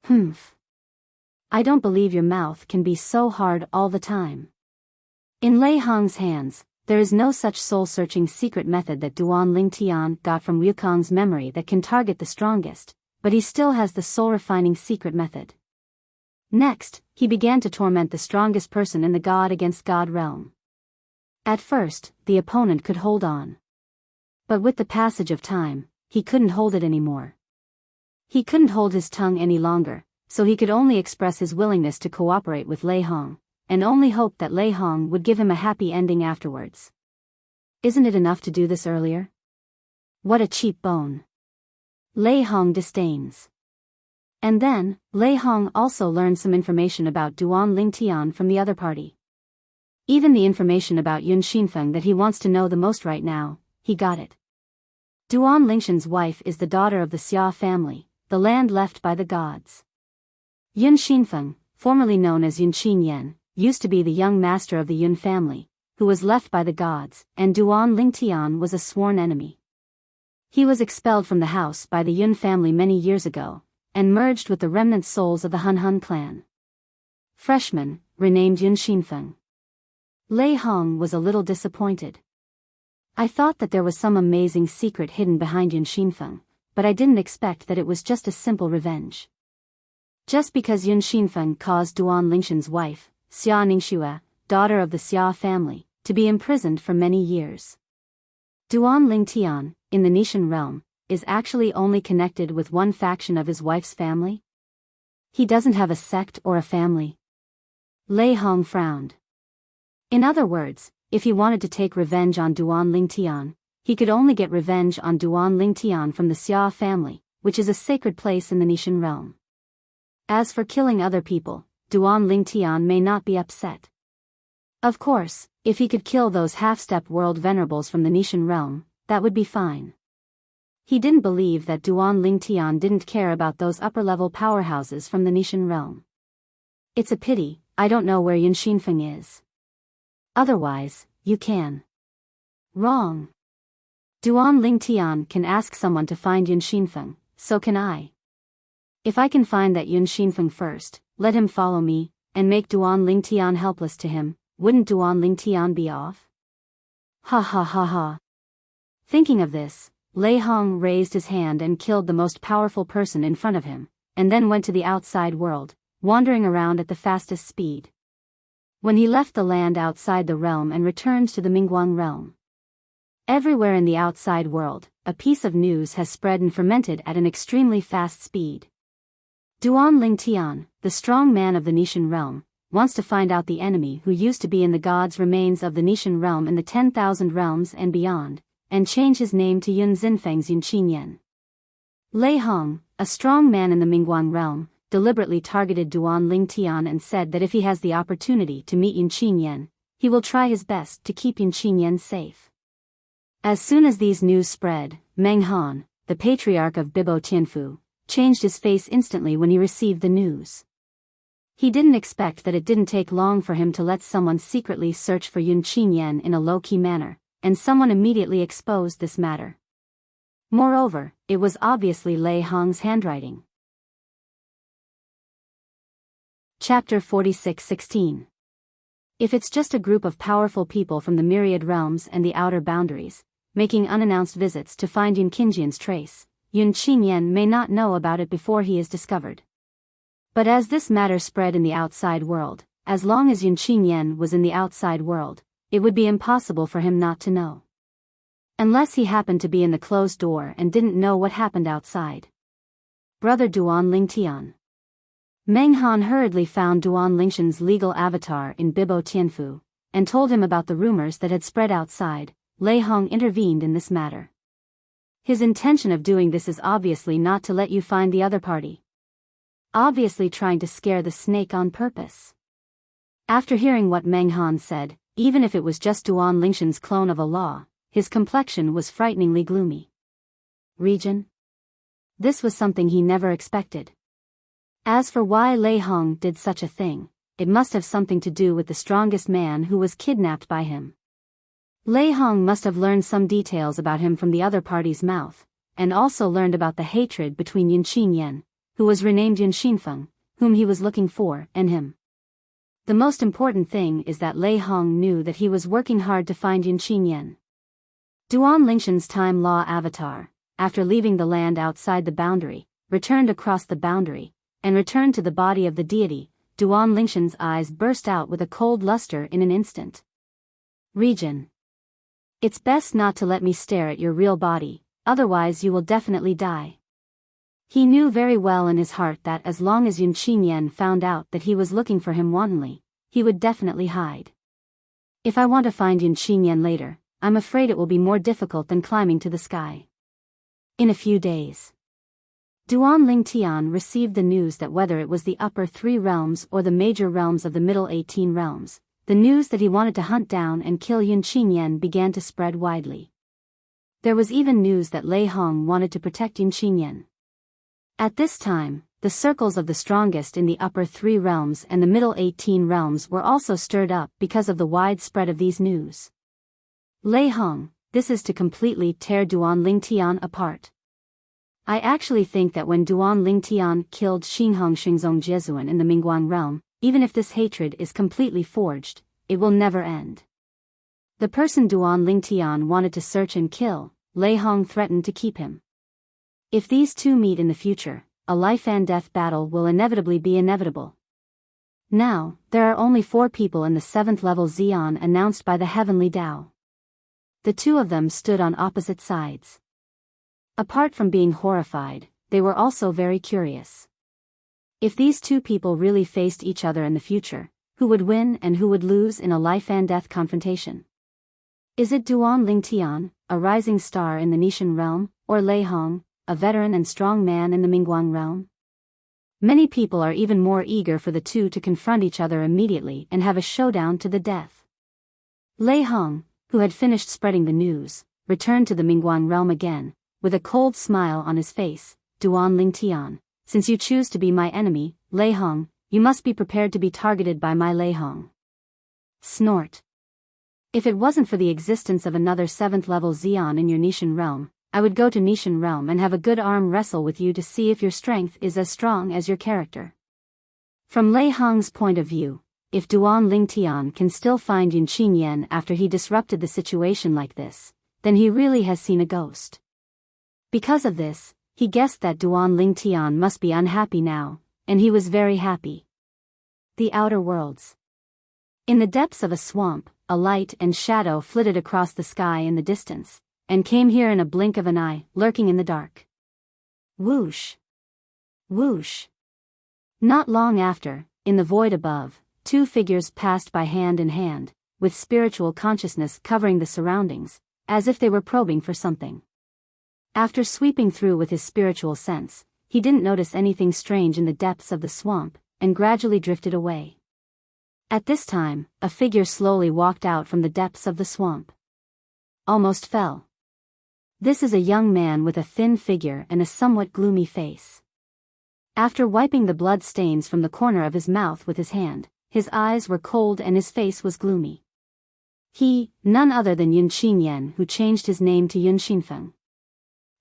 Humph. I don't believe your mouth can be so hard all the time. In Lei Hong's hands, there is no such soul-searching secret method that Duan Lingtian got from Wukong's memory that can target the strongest, but he still has the soul-refining secret method. Next, he began to torment the strongest person in the God against God realm. At first, the opponent could hold on. But with the passage of time, he couldn't hold it anymore. He couldn't hold his tongue any longer, so he could only express his willingness to cooperate with Lei Hong, and only hope that Lei Hong would give him a happy ending afterwards. Isn't it enough to do this earlier? What a cheap bone. Lei Hong disdains. And then, Lei Hong also learned some information about Duan Lingtian from the other party. Even the information about Yun Xinfeng that he wants to know the most right now, he got it. Duan Lingshan's wife is the daughter of the Xia family, the land left by the gods. Yun Xinfeng, formerly known as Yun Qinyan, used to be the young master of the Yun family, who was left by the gods, and Duan Lingtian was a sworn enemy. He was expelled from the house by the Yun family many years ago, and merged with the remnant souls of the Hun clan. Freshman, renamed Yun Xinfeng. Lei Hong was a little disappointed. I thought that there was some amazing secret hidden behind Yun Xinfeng, but I didn't expect that it was just a simple revenge. Just because Yun Xinfeng caused Duan Lingshan's wife, Xia Ningxue, daughter of the Xia family, to be imprisoned for many years. Duan Lingtian, in the Nishan realm, is actually only connected with one faction of his wife's family? He doesn't have a sect or a family. Lei Hong frowned. In other words, if he wanted to take revenge on Duan Lingtian, he could only get revenge on Duan Lingtian from the Xia family, which is a sacred place in the Nishan realm. As for killing other people, Duan Lingtian may not be upset. Of course, if he could kill those half-step world venerables from the Nishan realm, that would be fine. He didn't believe that Duan Lingtian didn't care about those upper-level powerhouses from the Nishan realm. It's a pity, I don't know where Yun Xinfeng is. Otherwise, you can. Wrong. Duan Lingtian can ask someone to find Yun Xinfeng, so can I. If I can find that Yun Xinfeng first, let him follow me, and make Duan Lingtian helpless to him, wouldn't Duan Lingtian be off? Ha ha ha ha. Thinking of this, Lei Hong raised his hand and killed the most powerful person in front of him, and then went to the outside world, wandering around at the fastest speed. When he left the land outside the realm and returned to the Mingguang realm. Everywhere in the outside world, a piece of news has spread and fermented at an extremely fast speed. Duan Lingtian, the strong man of the Nishan realm, wants to find out the enemy who used to be in the gods' remains of the Nishan realm in the 10,000 realms and beyond, and change his name to Yun Xinfeng's Yun Qinyan. Lei Hong, a strong man in the Mingguang realm, deliberately targeted Duan Lingtian and said that if he has the opportunity to meet Yun Qinyan, he will try his best to keep Yun Qinyan safe. As soon as these news spread, Meng Han, the patriarch of Bibo Tianfu, changed his face instantly when he received the news. He didn't expect that it didn't take long for him to let someone secretly search for Yun Qinyan in a low-key manner, and someone immediately exposed this matter. Moreover, it was obviously Lei Hong's handwriting. Chapter 46:16. If it's just a group of powerful people from the myriad realms and the outer boundaries, making unannounced visits to find Yun Qinyan's trace, Yun Qinyan may not know about it before he is discovered. But as this matter spread in the outside world, as long as Yun Qinyan was in the outside world, it would be impossible for him not to know. Unless he happened to be in the closed door and didn't know what happened outside. Brother Duan Lingtian. Meng Han hurriedly found Duan Lingshan's legal avatar in Bibo Tianfu, and told him about the rumors that had spread outside. Lei Hong intervened in this matter. His intention of doing this is obviously not to let you find the other party. Obviously trying to scare the snake on purpose. After hearing what Meng Han said, even if it was just Duan Lingshan's clone of a law, his complexion was frighteningly gloomy. Region? This was something he never expected. As for why Lei Hong did such a thing, it must have something to do with the strongest man who was kidnapped by him. Lei Hong must have learned some details about him from the other party's mouth, and also learned about the hatred between Yun Qinyan, who was renamed Yun Xinfeng, whom he was looking for, and him. The most important thing is that Lei Hong knew that he was working hard to find Yun Qinyan. Duan Lingshan's time law avatar, after leaving the land outside the boundary, returned across the boundary, and returned to the body of the deity. Duan Lingshan's eyes burst out with a cold luster in an instant. Region. It's best not to let me stare at your real body, otherwise you will definitely die. He knew very well in his heart that as long as Yun Qinyan found out that he was looking for him wantonly, he would definitely hide. If I want to find Yun Qinyan later, I'm afraid it will be more difficult than climbing to the sky. In a few days. Duan Lingtian received the news that whether it was the upper 3 realms or the major realms of the middle 18 realms, the news that he wanted to hunt down and kill Yun Qinyan began to spread widely. There was even news that Lei Hong wanted to protect Yun Qinyan. At this time, the circles of the strongest in the upper 3 realms and the middle 18 realms were also stirred up because of the wide spread of these news. Lei Hong, this is to completely tear Duan Lingtian apart. I actually think that when Duan Lingtian killed Xinhong Xingzong Jesuan in the Mingguang realm, even if this hatred is completely forged, it will never end. The person Duan Lingtian wanted to search and kill, Lei Hong threatened to keep him. If these two meet in the future, a life and death battle will inevitably be inevitable. Now, there are only 4 people in the 7th level Xian announced by the Heavenly Tao. The 2 of them stood on opposite sides. Apart from being horrified, they were also very curious. If these 2 people really faced each other in the future, who would win and who would lose in a life and death confrontation? Is it Duan Lingtian, a rising star in the Nishan realm, or Lei Hong, a veteran and strong man in the Mingguang realm? Many people are even more eager for the 2 to confront each other immediately and have a showdown to the death. Lei Hong, who had finished spreading the news, returned to the Mingguang realm again, with a cold smile on his face. Duan Lingtian, since you choose to be my enemy, Lei Hong, you must be prepared to be targeted by my Lei Hong. Snort. If it wasn't for the existence of another 7th level Xian in your Nishan realm, I would go to Nishan realm and have a good arm wrestle with you to see if your strength is as strong as your character. From Lei Hong's point of view, if Duan Lingtian can still find Yun Qinyan after he disrupted the situation like this, then he really has seen a ghost. Because of this, he guessed that Duan Lingtian must be unhappy now, and he was very happy. The Outer Worlds. In the depths of a swamp, a light and shadow flitted across the sky in the distance, and came here in a blink of an eye, lurking in the dark. Whoosh! Whoosh! Not long after, in the void above, 2 figures passed by hand in hand, with spiritual consciousness covering the surroundings, as if they were probing for something. After sweeping through with his spiritual sense, he didn't notice anything strange in the depths of the swamp, and gradually drifted away. At this time, a figure slowly walked out from the depths of the swamp. Almost fell. This is a young man with a thin figure and a somewhat gloomy face. After wiping the blood stains from the corner of his mouth with his hand, his eyes were cold and his face was gloomy. He, none other than Yun Qinyan, who changed his name to Yun Xinfeng.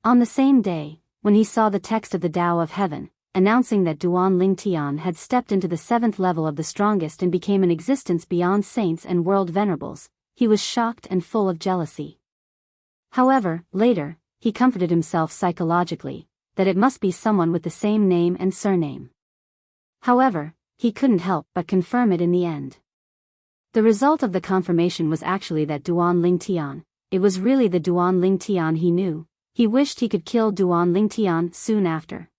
On the same day, when he saw the text of the Tao of Heaven, announcing that Duan Lingtian had stepped into the 7th level of the strongest and became an existence beyond saints and world venerables, he was shocked and full of jealousy. However, later, he comforted himself psychologically, that it must be someone with the same name and surname. However, he couldn't help but confirm it in the end. The result of the confirmation was actually that Duan Lingtian. It was really the Duan Lingtian he knew. He wished he could kill Duan Lingtian soon after.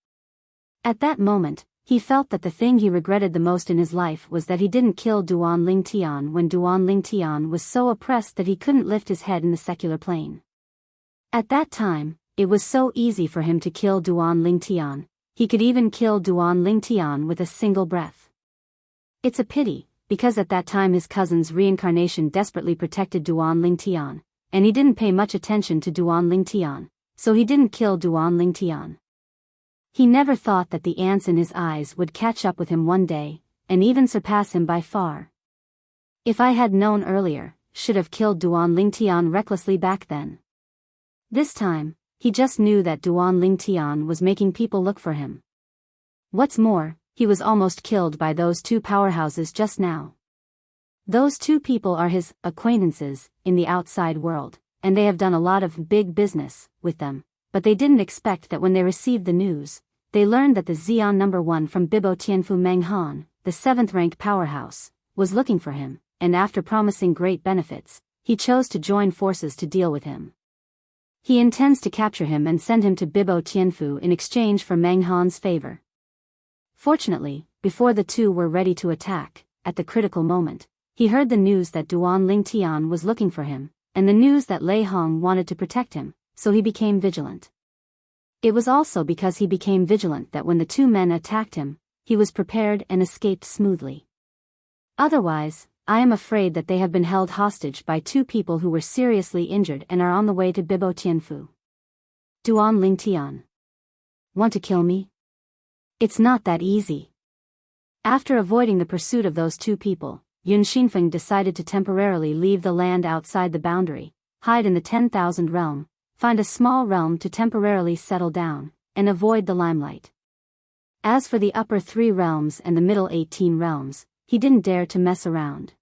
At that moment, he felt that the thing he regretted the most in his life was that he didn't kill Duan Lingtian when Duan Lingtian was so oppressed that he couldn't lift his head in the secular plane. At that time, it was so easy for him to kill Duan Lingtian. He could even kill Duan Lingtian with a single breath. It's a pity, because at that time his cousin's reincarnation desperately protected Duan Lingtian, and he didn't pay much attention to Duan Lingtian, so he didn't kill Duan Lingtian. He never thought that the ants in his eyes would catch up with him one day, and even surpass him by far. If I had known earlier, should have killed Duan Lingtian recklessly back then. This time, he just knew that Duan Lingtian was making people look for him. What's more, he was almost killed by those two powerhouses just now. Those two people are his acquaintances in the outside world, and they have done a lot of big business with them, but they didn't expect that when they received the news, they learned that the Xian #1 from Bibo Tianfu Menghan, the 7th-rank powerhouse, was looking for him, and after promising great benefits, he chose to join forces to deal with him. He intends to capture him and send him to Bibo Tianfu in exchange for Menghan's favor. Fortunately, before the two were ready to attack, at the critical moment, he heard the news that Duan Lingtian was looking for him, and the news that Lei Hong wanted to protect him, so he became vigilant. It was also because he became vigilant that when the two men attacked him, he was prepared and escaped smoothly. Otherwise, I am afraid that they have been held hostage by two people who were seriously injured and are on the way to Bibo Tianfu. Duan Lingtian. Want to kill me? It's not that easy. After avoiding the pursuit of those two people, Yun Xinfeng decided to temporarily leave the land outside the boundary, hide in the 10,000 realm, find a small realm to temporarily settle down, and avoid the limelight. As for the upper 3 realms and the middle 18 realms, he didn't dare to mess around.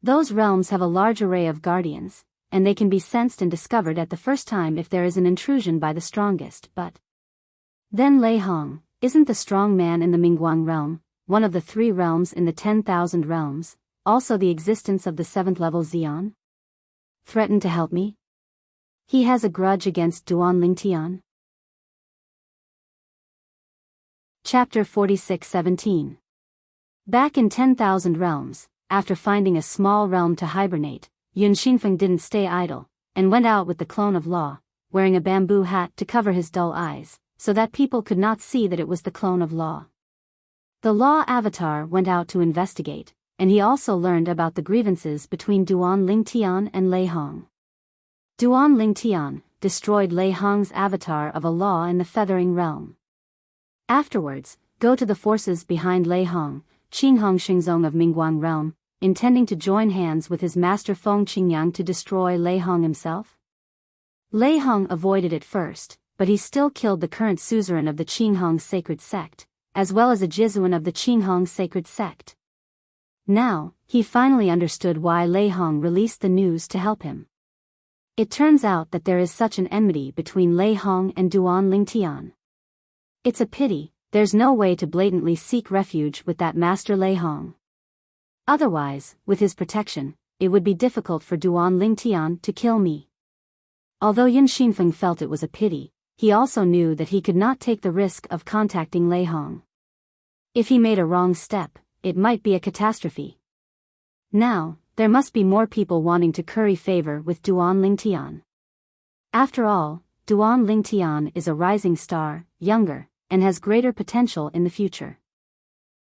Those realms have a large array of guardians, and they can be sensed and discovered at the first time if there is an intrusion by the strongest, but then Lei Hong isn't the strong man in the Mingguang realm, one of the 3 realms in the 10,000 realms, also the existence of the 7th level Xian? Threaten to help me? He has a grudge against Duan Lingtian? Chapter 46-17. Back in 10,000 realms, after finding a small realm to hibernate, Yun Xinfeng didn't stay idle, and went out with the clone of Law, wearing a bamboo hat to cover his dull eyes, so that people could not see that it was the clone of Law. The Law avatar went out to investigate, and he also learned about the grievances between Duan Lingtian and Lei Hong. Duan Lingtian destroyed Lei Hong's avatar of a Law in the Feathering Realm. Afterwards, go to the forces behind Lei Hong, Qinghong Xingzong of Mingguang Realm, intending to join hands with his master Feng Qingyang to destroy Lei Hong himself? Lei Hong avoided it first, but he still killed the current suzerain of the Qinghong sacred sect, as well as a Jizuan of the Qinghong sacred sect. Now, he finally understood why Lei Hong released the news to help him. It turns out that there is such an enmity between Lei Hong and Duan Lingtian. It's a pity, there's no way to blatantly seek refuge with that master Lei Hong. Otherwise, with his protection, it would be difficult for Duan Lingtian to kill me. Although Yun Xinfeng felt it was a pity, he also knew that he could not take the risk of contacting Lei Hong. If he made a wrong step, it might be a catastrophe. Now, there must be more people wanting to curry favor with Duan Lingtian. After all, Duan Lingtian is a rising star, younger, and has greater potential in the future.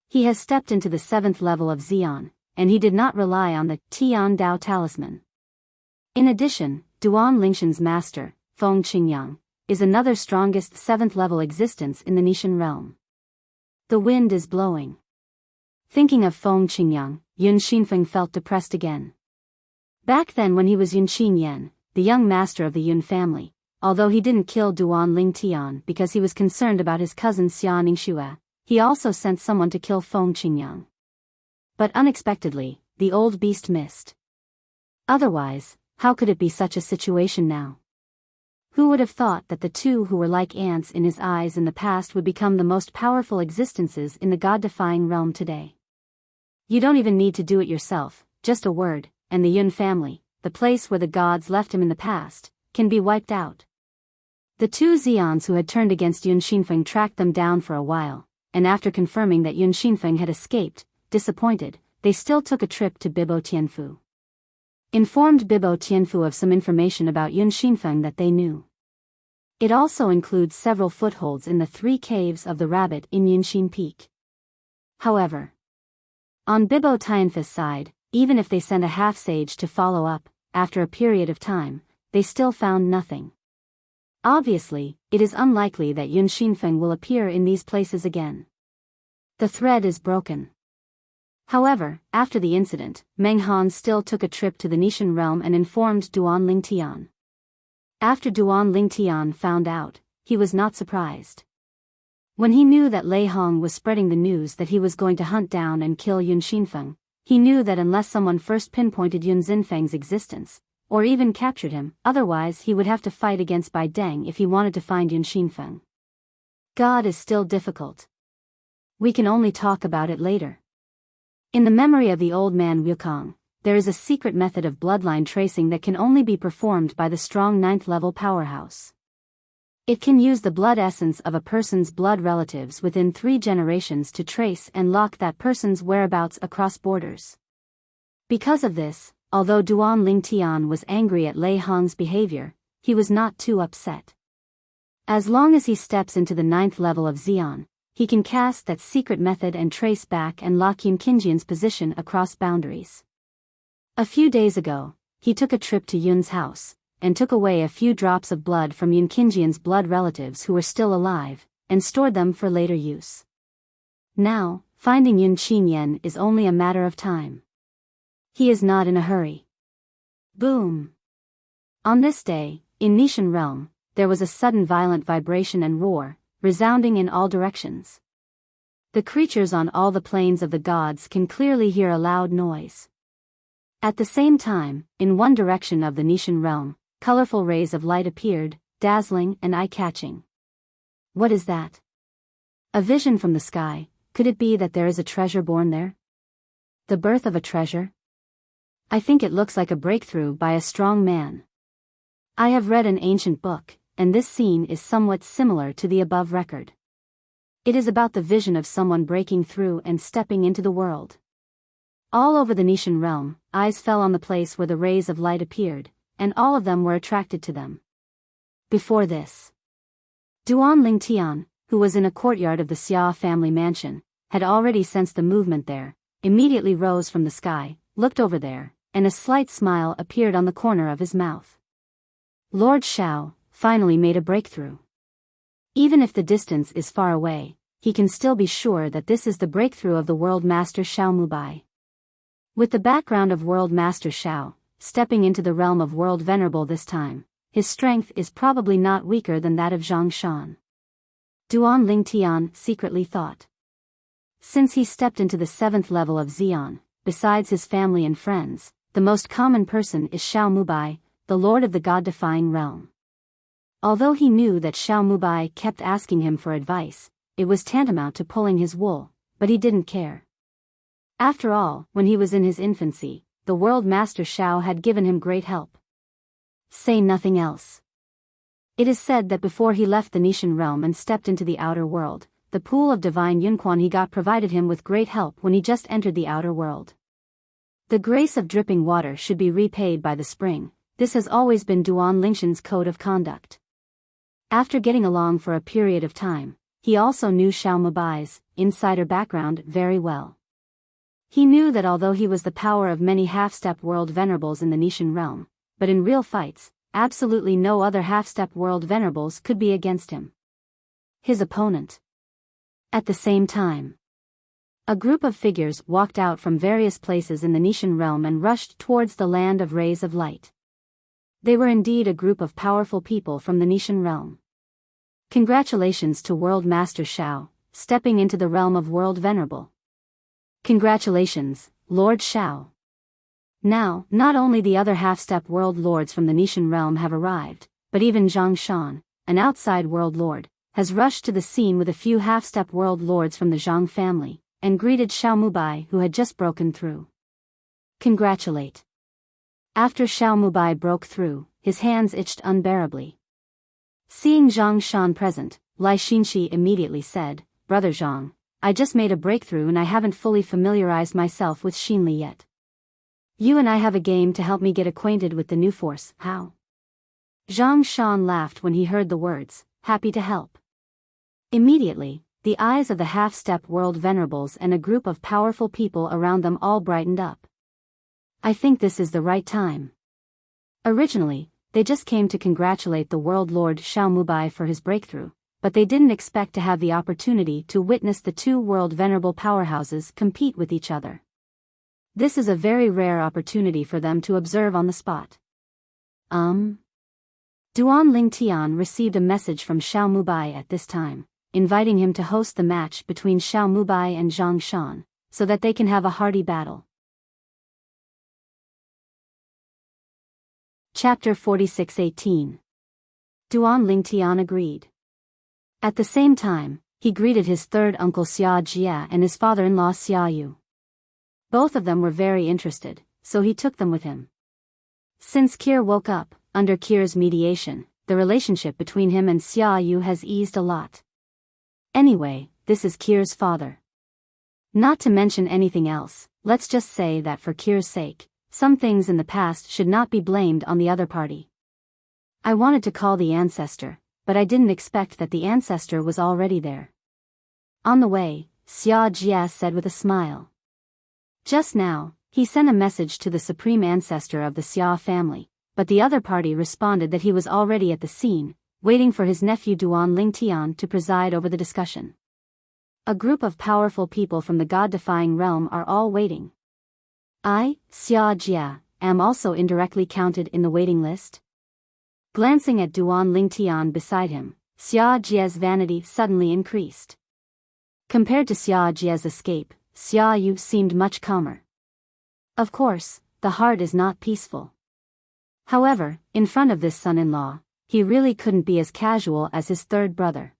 He has stepped into the 7th level of Xian, and he did not rely on the Tian Dao talisman. In addition, Duan Lingshan's master, Feng Qingyang, is another strongest 7th level existence in the Nishan realm. The wind is blowing. Thinking of Feng Qingyang, Yun Xinfeng felt depressed again. Back then when he was Yun Qinyan, the young master of the Yun family, although he didn't kill Duan Lingtian because he was concerned about his cousin Xia Ningxue, he also sent someone to kill Feng Qingyang. But unexpectedly, the old beast missed. Otherwise, how could it be such a situation now? Who would have thought that the two who were like ants in his eyes in the past would become the most powerful existences in the god-defying realm today? You don't even need to do it yourself, just a word, and the Yun family, the place where the gods left him in the past, can be wiped out. The two Xians who had turned against Yun Xinfeng tracked them down for a while, and after confirming that Yun Xinfeng had escaped, disappointed, they still took a trip to Bibo Tianfu. Informed Bibo Tianfu of some information about Yun Xinfeng that they knew. It also includes several footholds in the 3 caves of the rabbit in Yunxin Peak. However, on Bibo Tianfu's side, even if they sent a half-sage to follow up, after a period of time, they still found nothing. Obviously, it is unlikely that Yun Xinfeng will appear in these places again. The thread is broken. However, after the incident, Meng Han still took a trip to the Nishan realm and informed Duan Lingtian. After Duan Lingtian found out, he was not surprised. When he knew that Lei Hong was spreading the news that he was going to hunt down and kill Yun Xinfeng, he knew that unless someone first pinpointed Yun Xinfeng's existence, or even captured him, otherwise he would have to fight against Bai Deng if he wanted to find Yun Xinfeng. God is still difficult. We can only talk about it later. In the memory of the old man Wukong, there is a secret method of bloodline tracing that can only be performed by the strong 9th-level powerhouse. It can use the blood essence of a person's blood relatives within 3 generations to trace and lock that person's whereabouts across borders. Because of this, although Duan Lingtian was angry at Lei Hong's behavior, he was not too upset. As long as he steps into the 9th level of Xian, he can cast that secret method and trace back and lock Yun Qinjian's position across boundaries. A few days ago, he took a trip to Yun's house, and took away a few drops of blood from Yun Qinjian's blood relatives who were still alive, and stored them for later use. Now, finding Yun Qinyan is only a matter of time. He is not in a hurry. Boom! On this day, in Nishan realm, there was a sudden violent vibration and roar, resounding in all directions. The creatures on all the planes of the gods can clearly hear a loud noise. At the same time, in one direction of the Nishan realm, colorful rays of light appeared, dazzling and eye-catching. What is that? A vision from the sky. Could it be that there is a treasure born there? The birth of a treasure? I think it looks like a breakthrough by a strong man. I have read an ancient book, and this scene is somewhat similar to the above record. It is about the vision of someone breaking through and stepping into the world. All over the Nishan realm, eyes fell on the place where the rays of light appeared, and all of them were attracted to them. Before this, Duan Lingtian, who was in a courtyard of the Xia family mansion, had already sensed the movement there, immediately rose from the sky, looked over there, and a slight smile appeared on the corner of his mouth. Lord Shao finally made a breakthrough. Even if the distance is far away, he can still be sure that this is the breakthrough of the World Master Shao Mubai. With the background of World Master Shao, stepping into the realm of World Venerable this time, his strength is probably not weaker than that of Zhang Shan. Duan Lingtian secretly thought. Since he stepped into the 7th level of Xian, besides his family and friends, the most common person is Shao Mubai, the lord of the god-defying realm. Although he knew that Shao Mubai kept asking him for advice, it was tantamount to pulling his wool, but he didn't care. After all, when he was in his infancy, the World Master Shao had given him great help. Say nothing else. It is said that before he left the Nishan realm and stepped into the outer world, the pool of divine Yunquan he got provided him with great help when he just entered the outer world. The grace of dripping water should be repaid by the spring. This has always been Duan Lingshan's code of conduct. After getting along for a period of time, he also knew Shao Mubai's insider background very well. He knew that although he was the power of many half-step world venerables in the Nishan realm, but in real fights, absolutely no other half-step world venerables could be against him. His opponent. At the same time, a group of figures walked out from various places in the Nishan realm and rushed towards the land of rays of light. They were indeed a group of powerful people from the Nishan realm. Congratulations to World Master Shao, stepping into the realm of World Venerable. Congratulations, Lord Shao. Now, not only the other half-step world lords from the Nishan realm have arrived, but even Zhang Shan, an outside world lord, has rushed to the scene with a few half-step world lords from the Zhang family, and greeted Xiao Mubai, who had just broken through. Congratulate. After Xiao Mubai broke through, his hands itched unbearably. Seeing Zhang Shan present, Lai Xinxi immediately said, "Brother Zhang, I just made a breakthrough and I haven't fully familiarized myself with Xinli yet. You and I have a game to help me get acquainted with the new force, how?" Zhang Shan laughed when he heard the words, "Happy to help." Immediately, the eyes of the half-step world venerables and a group of powerful people around them all brightened up. I think this is the right time. Originally, they just came to congratulate the world lord Xiao Mubai for his breakthrough, but they didn't expect to have the opportunity to witness the two world venerable powerhouses compete with each other. This is a very rare opportunity for them to observe on the spot. Duan Lingtian received a message from Xiao Mubai at this time, inviting him to host the match between Xiao Mubai and Zhang Shan, so that they can have a hearty battle. Chapter 46:18. Duan Lingtian agreed. At the same time, he greeted his third uncle Xia Jia and his father-in-law Xia Yu. Both of them were very interested, so he took them with him. Since Kir woke up, under Kir's mediation, the relationship between him and Xia Yu has eased a lot. Anyway, this is Kir's father. Not to mention anything else, let's just say that for Kir's sake, some things in the past should not be blamed on the other party. I wanted to call the ancestor, but I didn't expect that the ancestor was already there. On the way, Xia Jia said with a smile. Just now, he sent a message to the supreme ancestor of the Xia family, but the other party responded that he was already at the scene, waiting for his nephew Duan Lingtian to preside over the discussion. A group of powerful people from the god-defying realm are all waiting. I, Xia Jia, am also indirectly counted in the waiting list? Glancing at Duan Lingtian beside him, Xia Jia's vanity suddenly increased. Compared to Xia Jia's escape, Xia Yu seemed much calmer. Of course, the heart is not peaceful. However, in front of this son-in-law, he really couldn't be as casual as his third brother.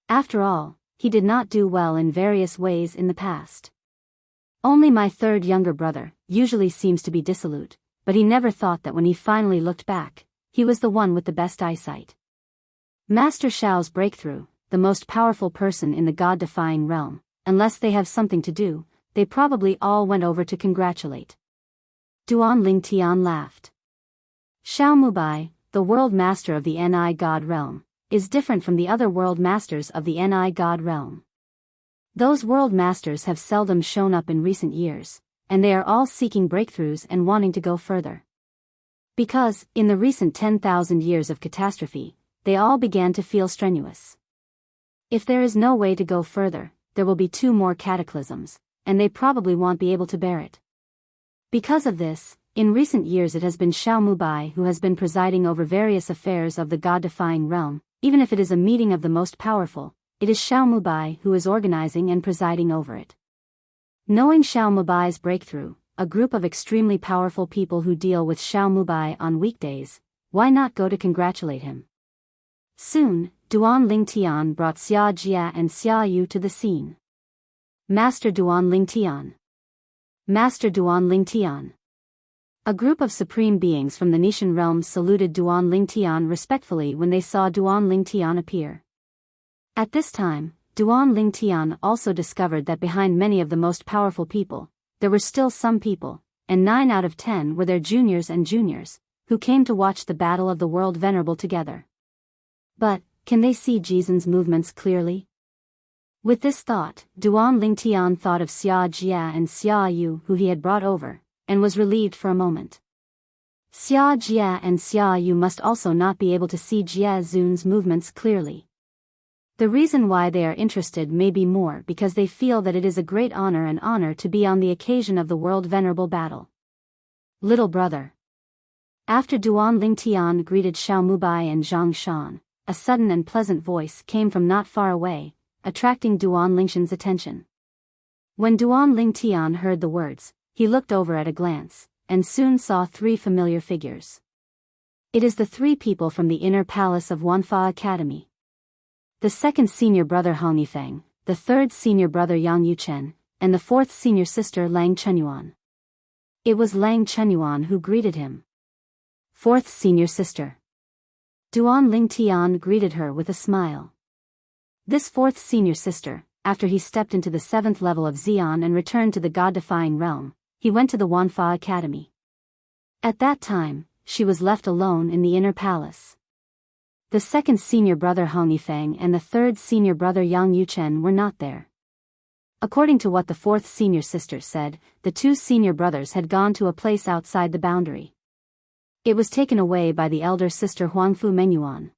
After all, he did not do well in various ways in the past. Only my third younger brother usually seems to be dissolute, but he never thought that when he finally looked back, he was the one with the best eyesight. Master Xiao's breakthrough, the most powerful person in the god-defying realm, unless they have something to do, they probably all went over to congratulate. Duan Lingtian laughed. Xiao Mubai, the world master of the Ni god realm, is different from the other world masters of the Ni god realm. Those world masters have seldom shown up in recent years, and they are all seeking breakthroughs and wanting to go further. Because, in the recent 10,000 years of catastrophe, they all began to feel strenuous. If there is no way to go further, there will be 2 more cataclysms, and they probably won't be able to bear it. Because of this, in recent years it has been Xiao Mubai who has been presiding over various affairs of the god-defying realm. Even if it is a meeting of the most powerful, it is Xiao Mubai who is organizing and presiding over it. Knowing Xiao Mubai's breakthrough, a group of extremely powerful people who deal with Xiao Mubai on weekdays, why not go to congratulate him? Soon, Duan Lingtian brought Xia Jia and Xia Yu to the scene. Master Duan Lingtian. Master Duan Lingtian. A group of supreme beings from the Nishan realm saluted Duan Lingtian respectfully when they saw Duan Lingtian appear. At this time, Duan Lingtian also discovered that behind many of the most powerful people, there were still some people, and 9 out of 10 were their juniors and juniors, who came to watch the battle of the world venerable together. But, can they see Jizen's movements clearly? With this thought, Duan Lingtian thought of Xia Jia and Xia Yu who he had brought over, and was relieved for a moment. Xia Jia and Xia Yu must also not be able to see Jia Zun's movements clearly. The reason why they are interested may be more because they feel that it is a great honor to be on the occasion of the world venerable battle. Little brother. After Duan Lingtian greeted Xiao Mubai and Zhang Shan, a sudden and pleasant voice came from not far away, attracting Duan Lingshan's attention. When Duan Lingtian heard the words, he looked over at a glance, and soon saw 3 familiar figures. It is the three people from the inner palace of Wanfa Academy. The second senior brother Hong Yifeng, the third senior brother Yang Yuchen, and the fourth senior sister Lang Chenyuan. It was Lang Chenyuan who greeted him. Fourth senior sister. Duan Lingtian greeted her with a smile. This fourth senior sister, after he stepped into the 7th level of Xian and returned to the God-defying realm, he went to the Wanfa Academy. At that time, she was left alone in the inner palace. The second senior brother Hong Yifeng and the third senior brother Yang Yuchen were not there. According to what the fourth senior sister said, the two senior brothers had gone to a place outside the boundary. It was taken away by the elder sister Huangfu Menyuan.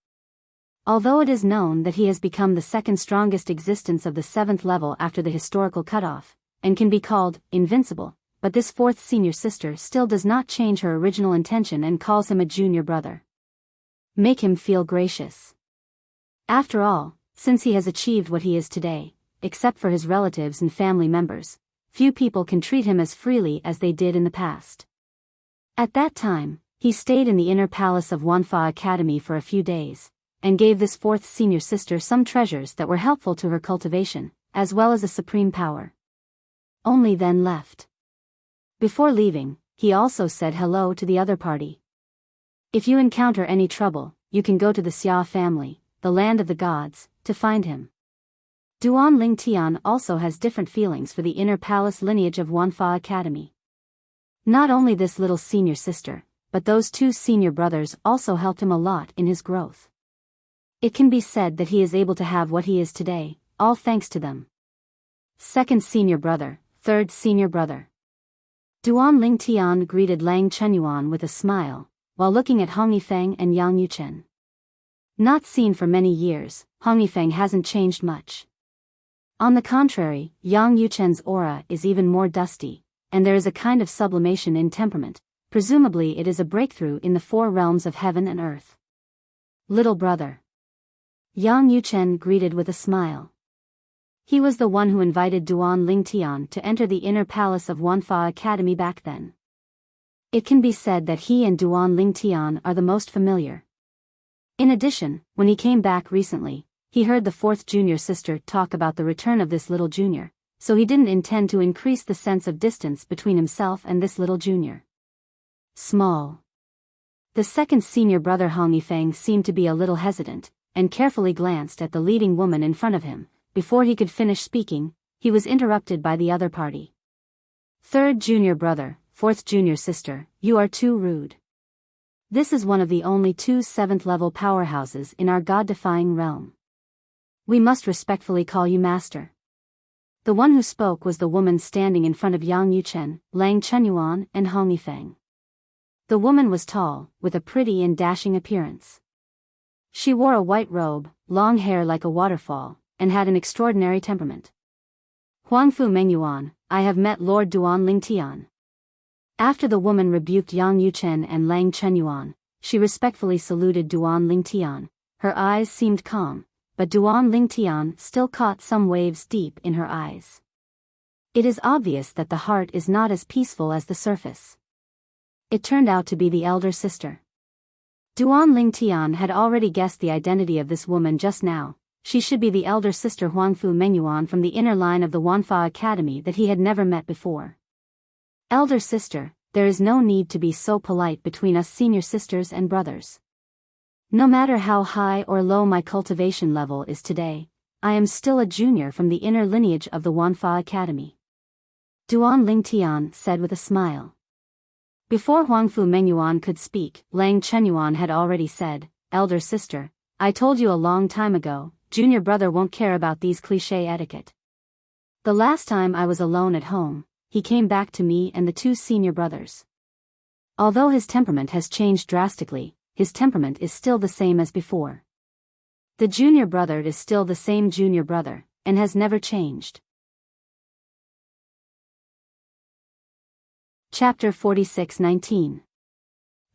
Although it is known that he has become the second strongest existence of the 7th level after the historical cutoff, and can be called invincible, but this fourth senior sister still does not change her original intention and calls him a junior brother. Make him feel gracious. After all, since he has achieved what he is today, except for his relatives and family members, few people can treat him as freely as they did in the past. At that time, he stayed in the inner palace of Wanfa Academy for a few days, and gave this fourth senior sister some treasures that were helpful to her cultivation, as well as a supreme power. Only then left. Before leaving, he also said hello to the other party. If you encounter any trouble, you can go to the Xia family, the land of the gods, to find him. Duan Lingtian also has different feelings for the inner palace lineage of Wanfa Academy. Not only this little senior sister, but those two senior brothers also helped him a lot in his growth. It can be said that he is able to have what he is today, all thanks to them. Second senior brother, third senior brother. Duan Lingtian greeted Lang Chenyuan with a smile, while looking at Hong Yifeng and Yang Yuchen. Not seen for many years, Hong Yifeng hasn't changed much. On the contrary, Yang Yuchen's aura is even more dusty, and there is a kind of sublimation in temperament. Presumably it is a breakthrough in the 4 realms of heaven and earth. Little brother. Yang Yuchen greeted with a smile. He was the one who invited Duan Lingtian to enter the inner palace of Wanfa Academy back then. It can be said that he and Duan Lingtian are the most familiar. In addition, when he came back recently, he heard the fourth junior sister talk about the return of this little junior, so he didn't intend to increase the sense of distance between himself and this little junior. Small. The second senior brother Hong Yifeng seemed to be a little hesitant, and carefully glanced at the leading woman in front of him. Before he could finish speaking, he was interrupted by the other party. Third junior brother, fourth junior sister, you are too rude. This is one of the only 2 7th-level powerhouses in our God-defying realm. We must respectfully call you master. The one who spoke was the woman standing in front of Yang Yuchen, Lang Chenyuan, and Hong Yifeng. The woman was tall, with a pretty and dashing appearance. She wore a white robe, long hair like a waterfall, and had an extraordinary temperament. Huangfu Menyuan, I have met Lord Duan Lingtian. After the woman rebuked Yang Yuchen and Lang Chenyuan, she respectfully saluted Duan Lingtian. Her eyes seemed calm, but Duan Lingtian still caught some waves deep in her eyes. It is obvious that the heart is not as peaceful as the surface. It turned out to be the elder sister. Duan Lingtian had already guessed the identity of this woman just now. She should be the elder sister Huangfu Menyuan from the inner line of the Wanfa Academy that he had never met before. Elder sister, there is no need to be so polite between us senior sisters and brothers. No matter how high or low my cultivation level is today, I am still a junior from the inner lineage of the Wanfa Academy. Duan Lingtian said with a smile. Before Huangfu Menyuan could speak, Lang Chenyuan had already said, Elder sister, I told you a long time ago, junior brother won't care about these cliché etiquette. The last time I was alone at home, he came back to me and the 2 senior brothers. Although his temperament has changed drastically, his temperament is still the same as before. The junior brother is still the same junior brother, and has never changed. Chapter 46:19.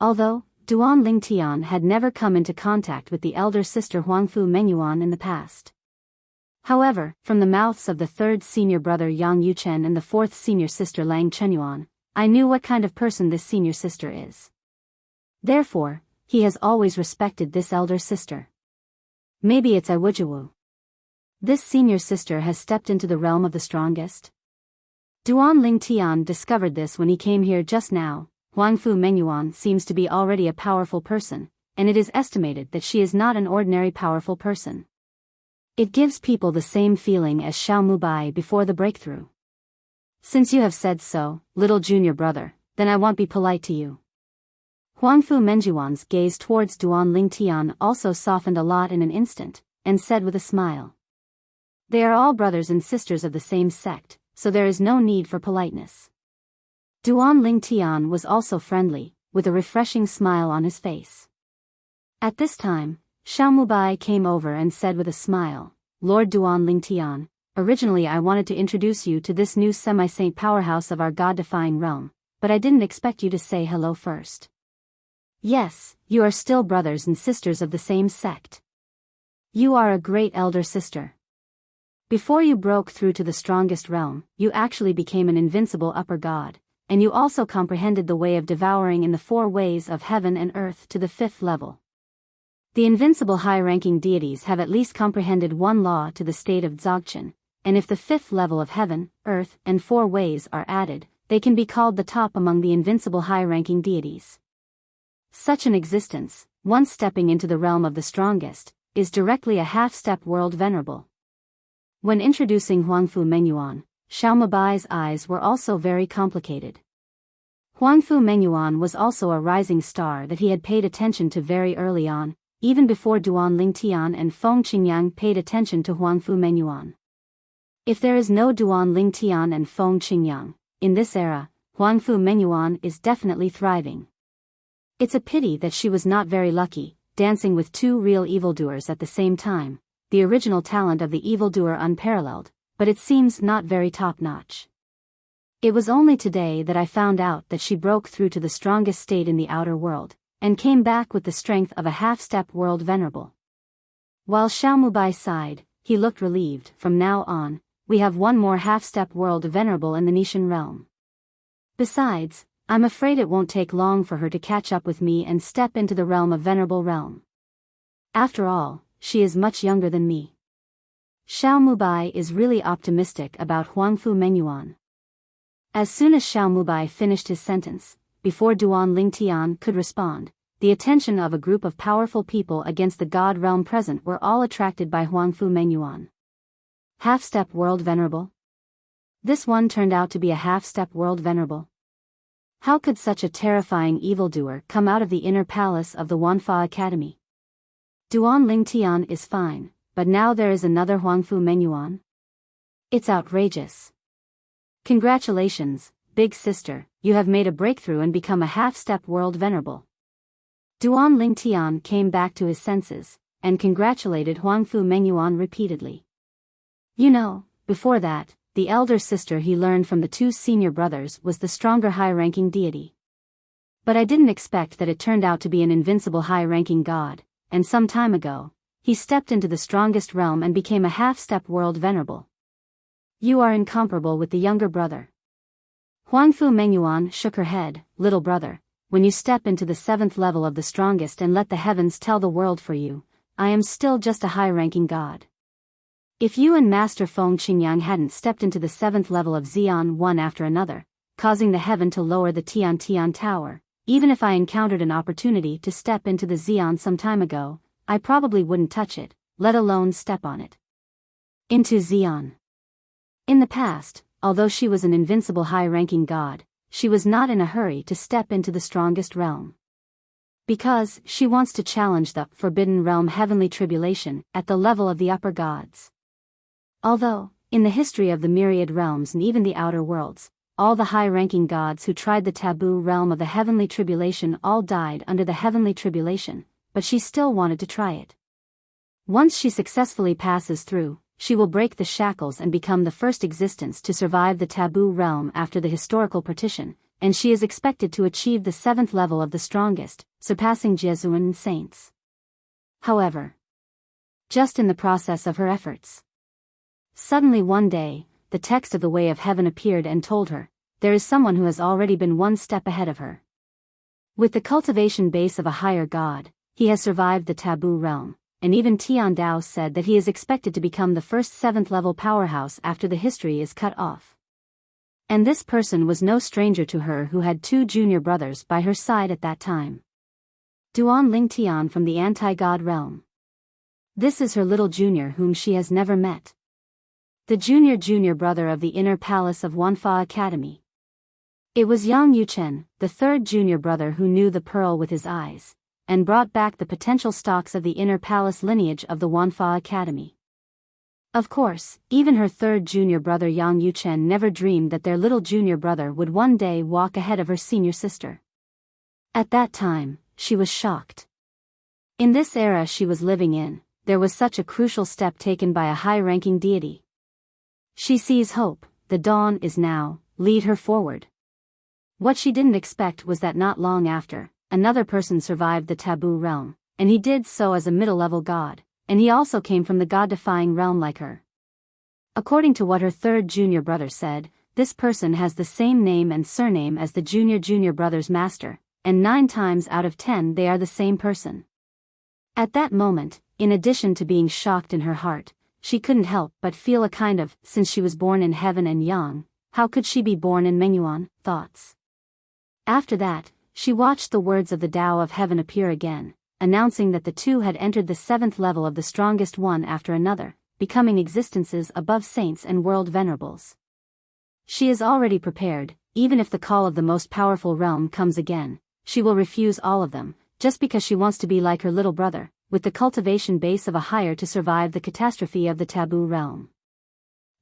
Although Duan Lingtian had never come into contact with the elder sister Huangfu Menyuan in the past. However, from the mouths of the third senior brother Yang Yuchen and the fourth senior sister Lang Chenyuan, I knew what kind of person this senior sister is. Therefore, he has always respected this elder sister. Maybe it's Iwujiwu. This senior sister has stepped into the realm of the strongest? Duan Lingtian discovered this when he came here just now. Huangfu Menyuan seems to be already a powerful person, and it is estimated that she is not an ordinary powerful person. It gives people the same feeling as Xiao Mubai before the breakthrough. Since you have said so, little junior brother, then I won't be polite to you. Huangfu Menjuan's gaze towards Duan Lingtian also softened a lot in an instant, and said with a smile. They are all brothers and sisters of the same sect, so there is no need for politeness. Duan Lingtian was also friendly, with a refreshing smile on his face. At this time, Xiao Mubai came over and said with a smile, Lord Duan Lingtian, originally I wanted to introduce you to this new semi-saint powerhouse of our god-defying realm, but I didn't expect you to say hello first. Yes, you are still brothers and sisters of the same sect. You are a great elder sister. Before you broke through to the strongest realm, you actually became an invincible upper god, and you also comprehended the way of devouring in the 4 ways of heaven and earth to the 5th level. The invincible high-ranking deities have at least comprehended one law to the state of Dzogchen, and if the 5th level of heaven, earth, and 4 ways are added, they can be called the top among the invincible high-ranking deities. Such an existence, once stepping into the realm of the strongest, is directly a half-step world venerable. When introducing Huangfu Menyuan, Xiao Mubai's eyes were also very complicated. Huangfu Menyuan was also a rising star that he had paid attention to very early on, even before Duan Lingtian and Feng Qingyang paid attention to Huangfu Menyuan. If there is no Duan Lingtian and Feng Qingyang, in this era, Huangfu Menyuan is definitely thriving. It's a pity that she was not very lucky, dancing with 2 real evildoers at the same time, the original talent of the evildoer unparalleled, but it seems not very top-notch. It was only today that I found out that she broke through to the strongest state in the outer world, and came back with the strength of a half-step world venerable. While Xiao Mubai sighed, he looked relieved. From now on, we have one more half-step world venerable in the Nishan realm. Besides, I'm afraid it won't take long for her to catch up with me and step into the realm of venerable realm. After all, she is much younger than me. Xiao Mubai is really optimistic about Huangfu Menyuan. As soon as Xiao Mubai finished his sentence, before Duan Lingtian could respond, the attention of a group of powerful people against the god realm present were all attracted by Huangfu Menyuan. Half-step world venerable? This one turned out to be a half-step world venerable. How could such a terrifying evildoer come out of the inner palace of the Wanfa Academy? Duan Lingtian is fine, but now there is another Huangfu Menyuan? It's outrageous. Congratulations, big sister, you have made a breakthrough and become a half-step world venerable. Duan Lingtian came back to his senses, and congratulated Huangfu Menyuan repeatedly. You know, before that, the elder sister he learned from the 2 senior brothers was the stronger high-ranking deity. But I didn't expect that it turned out to be an invincible high-ranking god, and some time ago, he stepped into the strongest realm and became a half-step world venerable. You are incomparable with the younger brother. Huangfu Menyuan shook her head. Little brother, when you step into the 7th level of the strongest and let the heavens tell the world for you, I am still just a high-ranking god. If you and Master Feng Qingyang hadn't stepped into the 7th level of Xian one after another, causing the heaven to lower the Tian Tian Tower, even if I encountered an opportunity to step into the Xian some time ago, I probably wouldn't touch it, let alone step on it. Into Xian. In the past, although she was an invincible high-ranking god, she was not in a hurry to step into the strongest realm. Because she wants to challenge the forbidden realm heavenly tribulation at the level of the upper gods. Although, in the history of the myriad realms and even the outer worlds, all the high-ranking gods who tried the taboo realm of the heavenly tribulation all died under the heavenly tribulation, but she still wanted to try it. Once she successfully passes through, she will break the shackles and become the first existence to survive the taboo realm after the historical partition, and she is expected to achieve the 7th level of the strongest, surpassing Jesuan saints. However, just in the process of her efforts, suddenly one day, the text of the Way of Heaven appeared and told her, there is someone who has already been one step ahead of her. With the cultivation base of a higher god, he has survived the taboo realm, and even Tian Dao said that he is expected to become the first 7th level powerhouse after the history is cut off. And this person was no stranger to her, who had 2 junior brothers by her side at that time. Duan Lingtian from the anti-god realm. This is her little junior whom she has never met. The junior brother of the inner palace of Wanfa Academy. It was Yang Yuchen, the 3rd junior brother, who knew the pearl with his eyes, and brought back the potential stocks of the inner palace lineage of the Wanfa Academy. Of course, even her 3rd junior brother Yang Yuchen never dreamed that their little junior brother would one day walk ahead of her senior sister. At that time, she was shocked. In this era she was living in, there was such a crucial step taken by a high-ranking deity. She sees hope, the dawn is now, lead her forward. What she didn't expect was that not long after, another person survived the taboo realm, and he did so as a middle-level god, and he also came from the god-defying realm like her. According to what her 3rd junior brother said, this person has the same name and surname as the junior brother's master, and 9 times out of 10 they are the same person. At that moment, in addition to being shocked in her heart, she couldn't help but feel a kind of, since she was born in heaven and yang, how could she be born in Mengyuan, thoughts. After that, she watched the words of the Tao of Heaven appear again, announcing that the 2 had entered the 7th level of the strongest one after another, becoming existences above saints and world venerables. She is already prepared, even if the call of the most powerful realm comes again, she will refuse all of them, just because she wants to be like her little brother, with the cultivation base of a higher to survive the catastrophe of the taboo realm.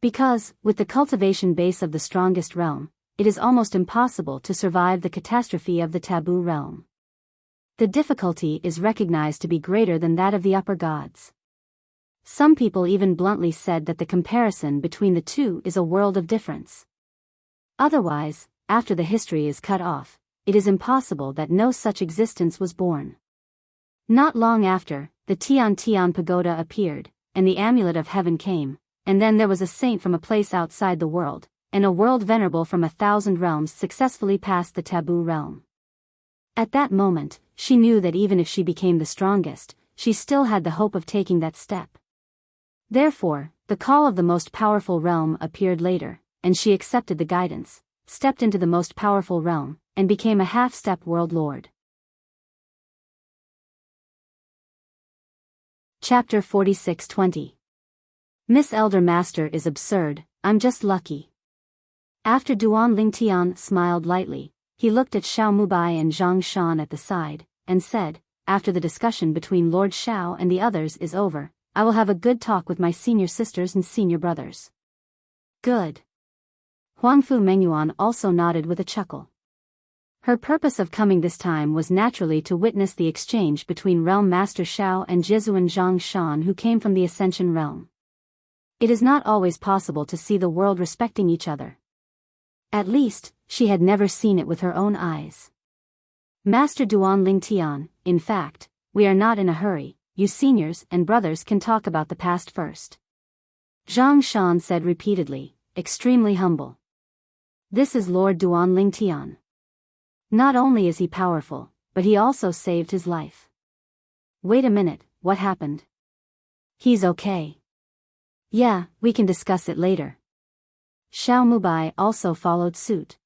Because, with the cultivation base of the strongest realm, it is almost impossible to survive the catastrophe of the taboo realm. The difficulty is recognized to be greater than that of the upper gods. Some people even bluntly said that the comparison between the 2 is a world of difference. Otherwise, after the history is cut off, it is impossible that no such existence was born. Not long after, the Tian Pagoda appeared, and the amulet of heaven came, and then there was a saint from a place outside the world, and a world venerable from 1,000 realms successfully passed the taboo realm. At that moment, she knew that even if she became the strongest, she still had the hope of taking that step. Therefore, the call of the most powerful realm appeared later, and she accepted the guidance, stepped into the most powerful realm, and became a half-step world lord. Chapter 46:20. Miss Elder Master is absurd, I'm just lucky. After Duan Lingtian smiled lightly, he looked at Xiao Mubai and Zhang Shan at the side, and said, after the discussion between Lord Xiao and the others is over, I will have a good talk with my senior sisters and senior brothers. Good. Huangfu Mengyuan also nodded with a chuckle. Her purpose of coming this time was naturally to witness the exchange between Realm Master Xiao and Jesuan Zhang Shan, who came from the Ascension Realm. It is not always possible to see the world respecting each other. At least, she had never seen it with her own eyes. Master Duan Lingtian, in fact, we are not in a hurry, you seniors and brothers can talk about the past first. Zhang Shan said repeatedly, extremely humble. This is Lord Duan Lingtian. Not only is he powerful, but he also saved his life. Wait a minute, what happened? He's okay. Yeah, we can discuss it later. Xiao Mubai also followed suit.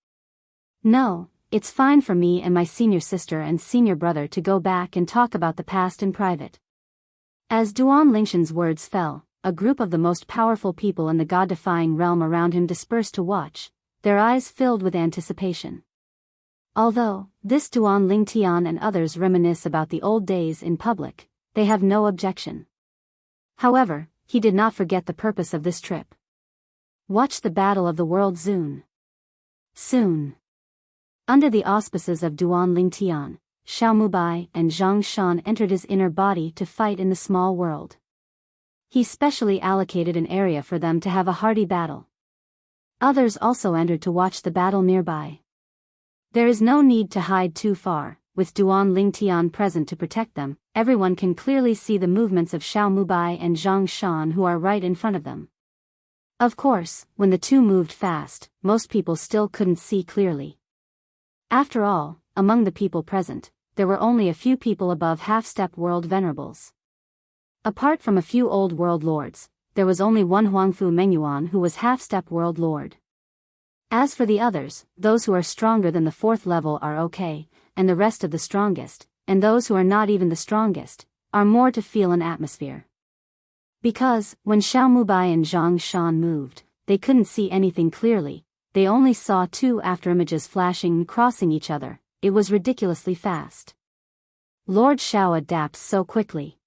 No, it's fine for me and my senior sister and senior brother to go back and talk about the past in private. As Duan Lingshan's words fell, a group of the most powerful people in the god-defying realm around him dispersed to watch, their eyes filled with anticipation. Although, this Duan Lingtian and others reminisce about the old days in public, they have no objection. However, he did not forget the purpose of this trip. Watch the battle of the world soon. Under the auspices of Duan Lingtian, Xiao Mubai and Zhang Shan entered his inner body to fight in the small world. He specially allocated an area for them to have a hearty battle. Others also entered to watch the battle nearby. There is no need to hide too far, with Duan Lingtian present to protect them, everyone can clearly see the movements of Xiao Mubai and Zhang Shan who are right in front of them. Of course, when the two moved fast, most people still couldn't see clearly. After all, among the people present, there were only a few people above half-step world venerables. Apart from a few old world lords, there was only one Huangfu Mengyuan who was half-step world lord. As for the others, those who are stronger than the 4th level are okay, and the rest of the strongest, and those who are not even the strongest, are more to feel an atmosphere. Because, when Xiao Mubai and Zhang Shan moved, they couldn't see anything clearly, they only saw 2 afterimages flashing and crossing each other. It was ridiculously fast. Lord Xiao adapts so quickly.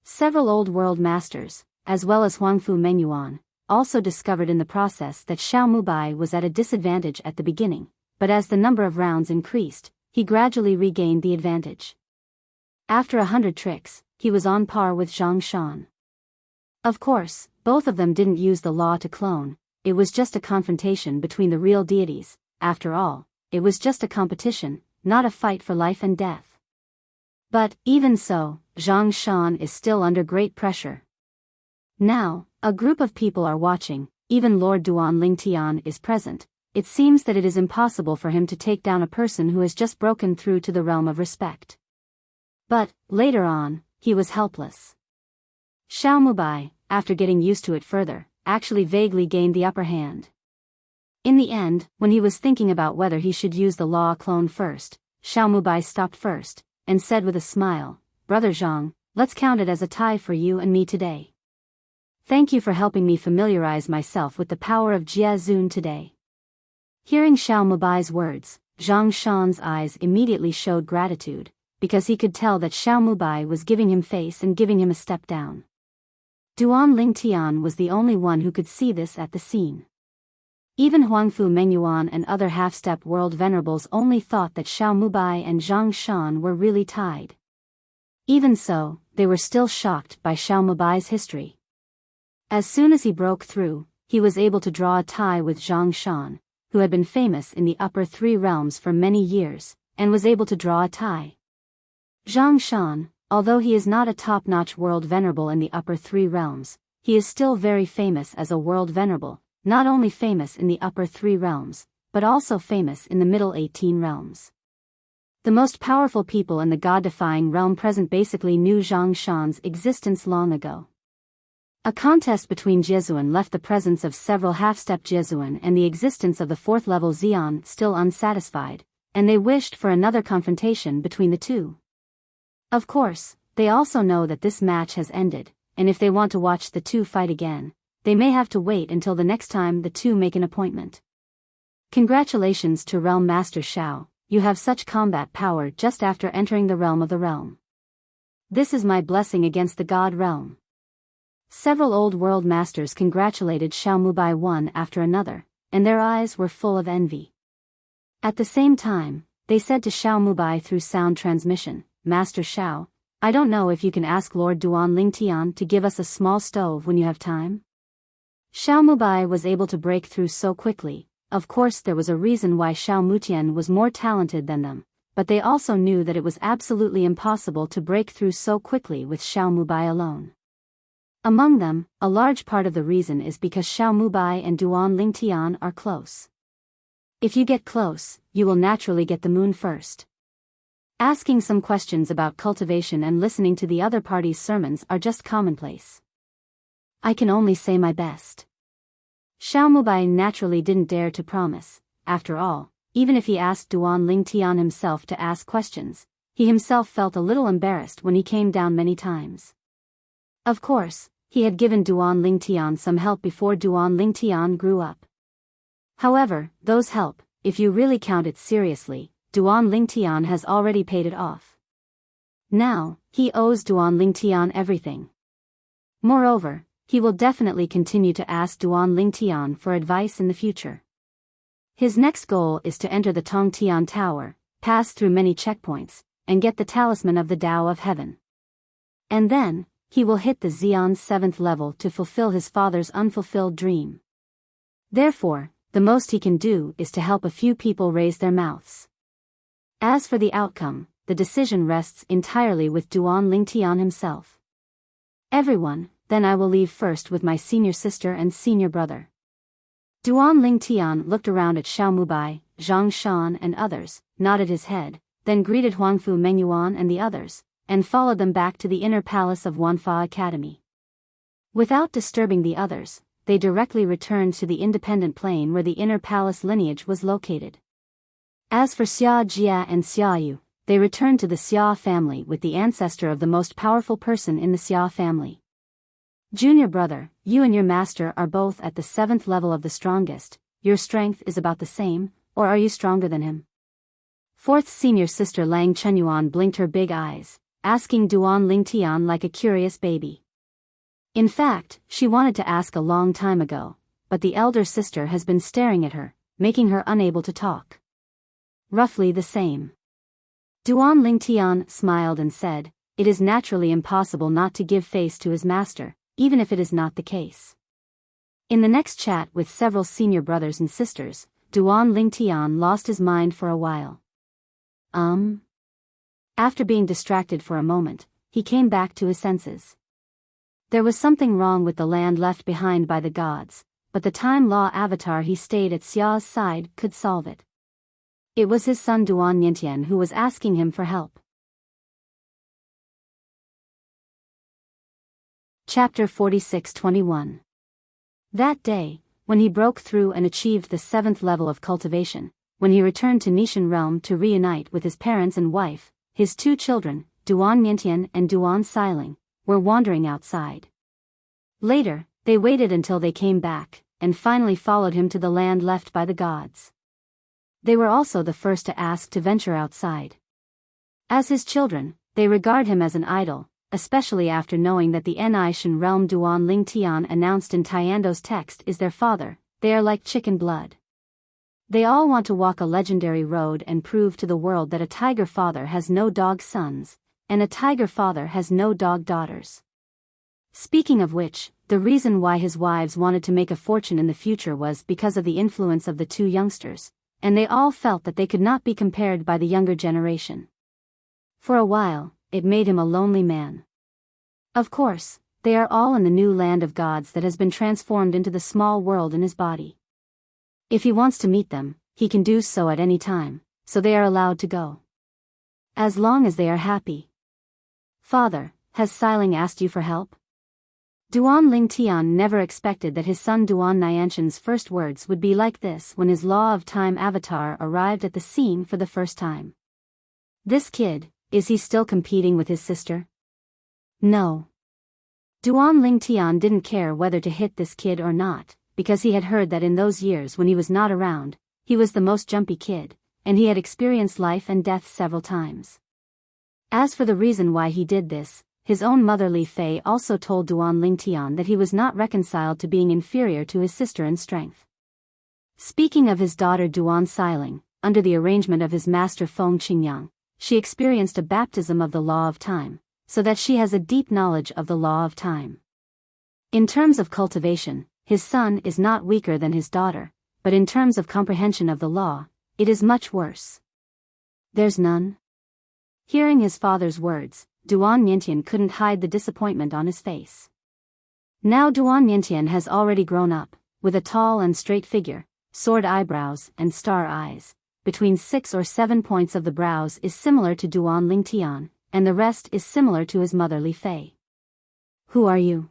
Several old world masters, as well as Huangfu Mengyuan, also discovered in the process that Xiao Mubai was at a disadvantage at the beginning, but as the number of rounds increased, he gradually regained the advantage. After 100 tricks, he was on par with Zhang Shan. Of course, both of them didn't use the law to clone, it was just a confrontation between the real deities. After all, it was just a competition, not a fight for life and death. But, even so, Zhang Shan is still under great pressure. Now, a group of people are watching, even Lord Duan Lingtian is present. It seems that it is impossible for him to take down a person who has just broken through to the realm of respect. But, later on, he was helpless. Xiao Mubai, after getting used to it further, actually vaguely gained the upper hand. In the end, when he was thinking about whether he should use the law clone first, Xiao Mubai stopped first, and said with a smile, "Brother Zhang, let's count it as a tie for you and me today. Thank you for helping me familiarize myself with the power of Jia Zun today." Hearing Xiao Mubai's words, Zhang Shan's eyes immediately showed gratitude, because he could tell that Xiao Mubai was giving him face and giving him a step down. Duan Lingtian was the only one who could see this at the scene. Even Huangfu Mengyuan and other half-step world venerables only thought that Xiao Mubai and Zhang Shan were really tied. Even so, they were still shocked by Xiao Mubai's history. As soon as he broke through, he was able to draw a tie with Zhang Shan, who had been famous in the upper 3 realms for many years, and was able to draw a tie. Zhang Shan, although he is not a top-notch world venerable in the upper 3 realms, he is still very famous as a world venerable, not only famous in the upper 3 realms, but also famous in the middle 18 realms. The most powerful people in the god-defying realm present basically knew Zhang Shan's existence long ago. A contest between Jiezuan left the presence of several half-step Jiezuan and the existence of the 4th level Xian still unsatisfied, and they wished for another confrontation between the two. Of course, they also know that this match has ended, and if they want to watch the two fight again, they may have to wait until the next time the two make an appointment. Congratulations to Realm Master Xiao, you have such combat power just after entering the realm of the realm. This is my blessing against the god realm. Several old world masters congratulated Xiao Mubai one after another, and their eyes were full of envy. At the same time, they said to Xiao Mubai through sound transmission, "Master Xiao, I don't know if you can ask Lord Duan Lingtian to give us a small stove when you have time?" Xiao Mubai was able to break through so quickly. Of course there was a reason why Xiao Mutian was more talented than them, but they also knew that it was absolutely impossible to break through so quickly with Xiao Mubai alone. Among them, a large part of the reason is because Xiao Mubai and Duan Lingtian are close. If you get close, you will naturally get the moon first. Asking some questions about cultivation and listening to the other party's sermons are just commonplace. I can only say my best. Xiao Mubai naturally didn't dare to promise. After all, even if he asked Duan Lingtian himself to ask questions, he himself felt a little embarrassed when he came down many times. Of course, he had given Duan Lingtian some help before Duan Lingtian grew up. However, those help, if you really count it seriously, Duan Lingtian has already paid it off. Now, he owes Duan Lingtian everything. Moreover, he will definitely continue to ask Duan Lingtian for advice in the future. His next goal is to enter the Tongtian Tower, pass through many checkpoints, and get the talisman of the Tao of Heaven. And then, he will hit the Xian's 7th level to fulfill his father's unfulfilled dream. Therefore, the most he can do is to help a few people raise their mouths. As for the outcome, the decision rests entirely with Duan Lingtian himself. Everyone, then I will leave first with my senior sister and senior brother. Duan Lingtian looked around at Xiao Mubai, Zhang Shan and others, nodded his head, then greeted Huangfu Mengyuan and the others, and followed them back to the inner palace of Wanfa Academy. Without disturbing the others, they directly returned to the independent plain where the inner palace lineage was located. As for Xia Jia and Xia Yu, they returned to the Xia family with the ancestor of the most powerful person in the Xia family. Junior brother, you and your master are both at the 7th level of the strongest. Your strength is about the same, or are you stronger than him? 4th senior sister Lang Chenyuan blinked her big eyes, asking Duan Lingtian like a curious baby. In fact, she wanted to ask a long time ago, but the elder sister has been staring at her, making her unable to talk. Roughly the same. Duan Lingtian smiled and said, "It is naturally impossible not to give face to his master, even if it is not the case." In the next chat with several senior brothers and sisters, Duan Lingtian lost his mind for a while. After being distracted for a moment, he came back to his senses. There was something wrong with the land left behind by the gods, but the time law avatar he stayed at Xia's side could solve it. It was his son Duan Yintian who was asking him for help. Chapter 46-21. That day, when he broke through and achieved the 7th level of cultivation, when he returned to Nishan realm to reunite with his parents and wife, his 2 children, Duan Yintian and Duan Siling, were wandering outside. Later, they waited until they came back, and finally followed him to the land left by the gods. They were also the first to ask to venture outside. As his children, they regard him as an idol, especially after knowing that the Nishan realm Duan Lingtian announced in Tiando's text is their father. They are like chicken blood. They all want to walk a legendary road and prove to the world that a tiger father has no dog sons, and a tiger father has no dog daughters. Speaking of which, the reason why his wives wanted to make a fortune in the future was because of the influence of the 2 youngsters, and they all felt that they could not be compared by the younger generation. For a while, it made him a lonely man. Of course, they are all in the new land of gods that has been transformed into the small world in his body. If he wants to meet them, he can do so at any time, so they are allowed to go. As long as they are happy. "Father, has Siling asked you for help?" Duan Lingtian never expected that his son Duan Nianshan's first words would be like this when his Law of Time avatar arrived at the scene for the first time. This kid, is he still competing with his sister? No. Duan Lingtian didn't care whether to hit this kid or not, because he had heard that in those years when he was not around, he was the most jumpy kid, and he had experienced life and death several times. As for the reason why he did this, his own mother Li Fei also told Duan Lingtian that he was not reconciled to being inferior to his sister in strength. Speaking of his daughter Duan Siling, under the arrangement of his master Feng Qingyang, she experienced a baptism of the law of time, so that she has a deep knowledge of the law of time. In terms of cultivation, his son is not weaker than his daughter, but in terms of comprehension of the law, it is much worse. There's none? Hearing his father's words, Duan Yintian couldn't hide the disappointment on his face. Now Duan Yintian has already grown up, with a tall and straight figure, sword eyebrows and star eyes. Between 6 or 7 points of the brows is similar to Duan Lingtian, and the rest is similar to his mother Li Fei. "Who are you?"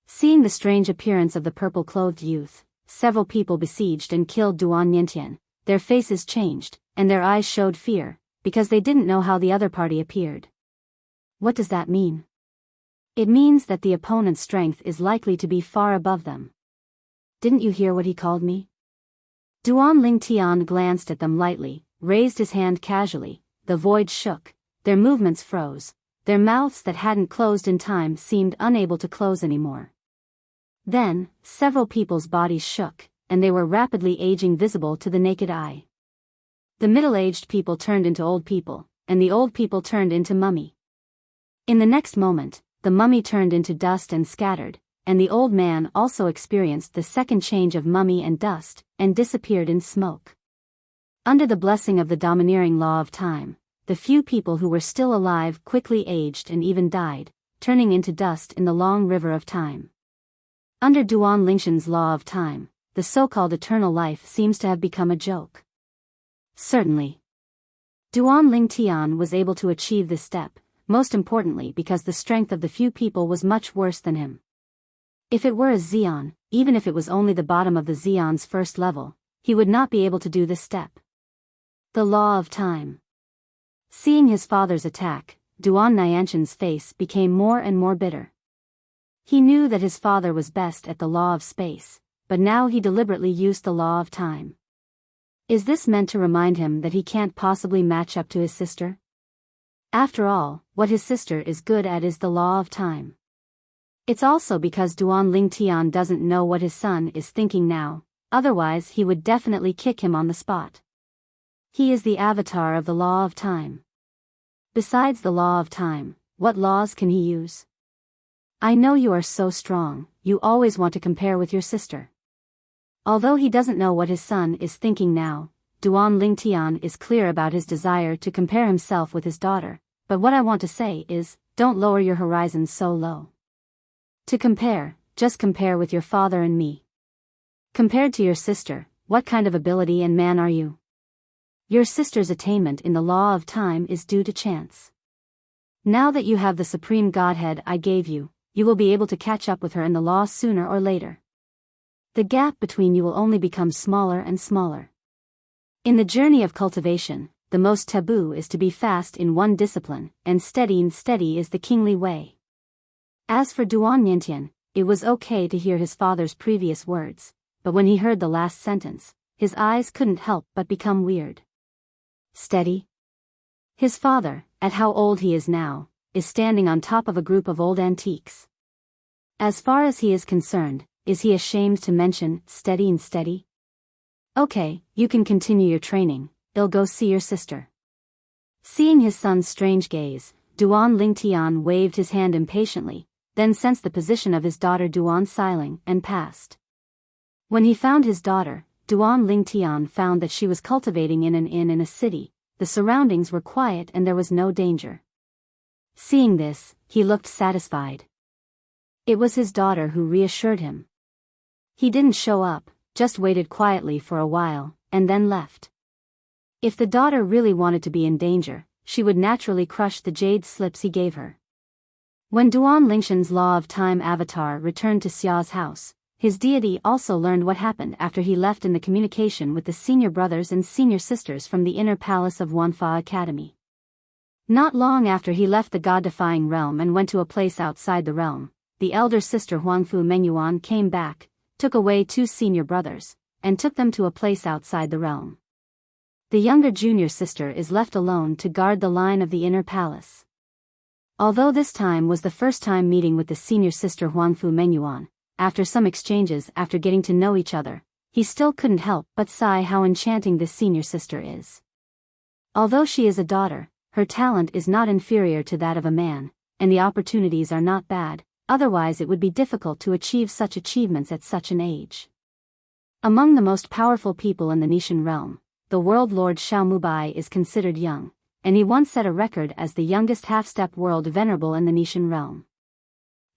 Seeing the strange appearance of the purple-clothed youth, several people besieged and killed Duan Yintian. Their faces changed, and their eyes showed fear, because they didn't know how the other party appeared. What does that mean? It means that the opponent's strength is likely to be far above them. Didn't you hear what he called me? Duan Lingtian glanced at them lightly, raised his hand casually, the void shook, their movements froze, their mouths that hadn't closed in time seemed unable to close anymore. Then, several people's bodies shook, and they were rapidly aging visible to the naked eye. The middle-aged people turned into old people, and the old people turned into mummy. In the next moment, the mummy turned into dust and scattered, and the old man also experienced the second change of mummy and dust, and disappeared in smoke. Under the blessing of the domineering law of time, the few people who were still alive quickly aged and even died, turning into dust in the long river of time. Under Duan Lingshan's law of time, the so-called eternal life seems to have become a joke. Certainly. Duan Ling Tian was able to achieve this step, most importantly because the strength of the few people was much worse than him. If it were a Xian, even if it was only the bottom of the Xian's first level, he would not be able to do this step. The law of time. Seeing his father's attack, Duan Nianshan's face became more and more bitter. He knew that his father was best at the law of space, but now he deliberately used the law of time. Is this meant to remind him that he can't possibly match up to his sister? After all, what his sister is good at is the law of time. It's also because Duan Ling Tian doesn't know what his son is thinking now, otherwise he would definitely kick him on the spot. He is the avatar of the law of time. Besides the law of time, what laws can he use? I know you are so strong, you always want to compare with your sister. Although he doesn't know what his son is thinking now, Duan Ling Tian is clear about his desire to compare himself with his daughter, but what I want to say is, don't lower your horizons so low. To compare, just compare with your father and me. Compared to your sister, what kind of ability and man are you? Your sister's attainment in the law of time is due to chance. Now that you have the supreme godhead I gave you, you will be able to catch up with her in the law sooner or later. The gap between you will only become smaller and smaller. In the journey of cultivation, the most taboo is to be fast in one discipline, and steady is the kingly way. As for Duan Niantian, it was okay to hear his father's previous words, but when he heard the last sentence, his eyes couldn't help but become weird. Steady? His father, at how old he is now, is standing on top of a group of old antiques. As far as he is concerned, is he ashamed to mention steady? Okay, you can continue your training, I'll go see your sister. Seeing his son's strange gaze, Duan Ling Tian waved his hand impatiently, then sensed the position of his daughter Duan Xiling and passed. When he found his daughter, Duan Ling Tian found that she was cultivating in an inn in a city. The surroundings were quiet and there was no danger. Seeing this, he looked satisfied. It was his daughter who reassured him. He didn't show up, just waited quietly for a while, and then left. If the daughter really wanted to be in danger, she would naturally crush the jade slips he gave her. When Duan Lingshan's law of time avatar returned to Xia's house, his deity also learned what happened after he left in the communication with the senior brothers and senior sisters from the inner palace of Wanfa Academy. Not long after he left the god-defying realm and went to a place outside the realm, the elder sister Huangfu Menyuan came back, took away 2 senior brothers, and took them to a place outside the realm. The younger junior sister is left alone to guard the line of the inner palace. Although this time was the first time meeting with the senior sister Huangfu Menyuan, after some exchanges after getting to know each other, he still couldn't help but sigh how enchanting this senior sister is. Although she is a daughter, her talent is not inferior to that of a man, and the opportunities are not bad, otherwise it would be difficult to achieve such achievements at such an age. Among the most powerful people in the Nishan realm, the world lord Xiaomubai is considered young, and he once set a record as the youngest half-step world venerable in the Nishan realm.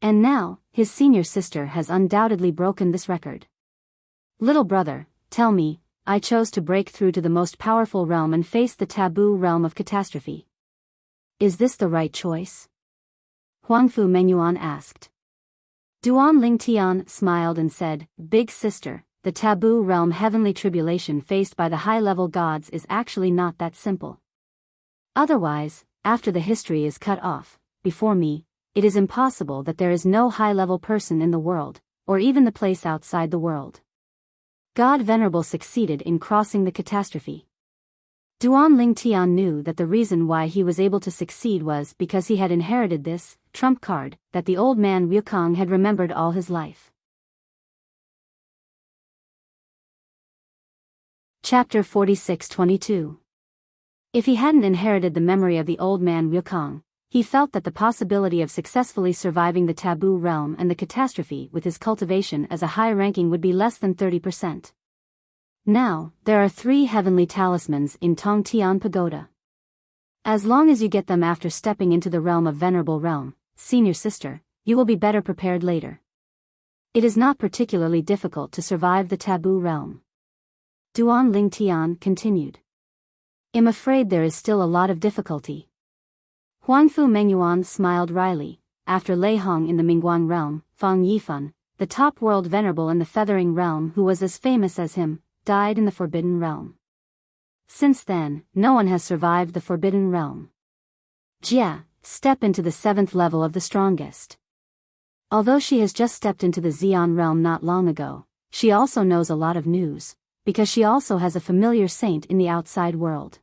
And now, his senior sister has undoubtedly broken this record. Little brother, tell me, I chose to break through to the most powerful realm and face the taboo realm of catastrophe. Is this the right choice? Huangfu Menyuan asked. Duan Ling Tian smiled and said, Big sister, the taboo realm heavenly tribulation faced by the high-level gods is actually not that simple. Otherwise, after the history is cut off, before me, it is impossible that there is no high-level person in the world, or even the place outside the world. God Venerable succeeded in crossing the catastrophe. Duan Ling Tian knew that the reason why he was able to succeed was because he had inherited this trump card that the old man Wukong had remembered all his life. Chapter 46-22. If he hadn't inherited the memory of the old man Wukong, he felt that the possibility of successfully surviving the taboo realm and the catastrophe with his cultivation as a high ranking would be less than 30%. Now, there are 3 heavenly talismans in Tongtian Pagoda. As long as you get them after stepping into the realm of Venerable Realm, senior sister, you will be better prepared later. It is not particularly difficult to survive the taboo realm. Duan Ling Tian continued. I'm afraid there is still a lot of difficulty. Huangfu Mengyuan smiled wryly. After Lei Hong in the Mingguang realm, Fang Yifan, the top world venerable in the Feathering realm who was as famous as him, died in the Forbidden Realm. Since then, no one has survived the Forbidden Realm. Jia, step into the 7th level of the strongest. Although she has just stepped into the Xian realm not long ago, she also knows a lot of news, because she also has a familiar saint in the outside world.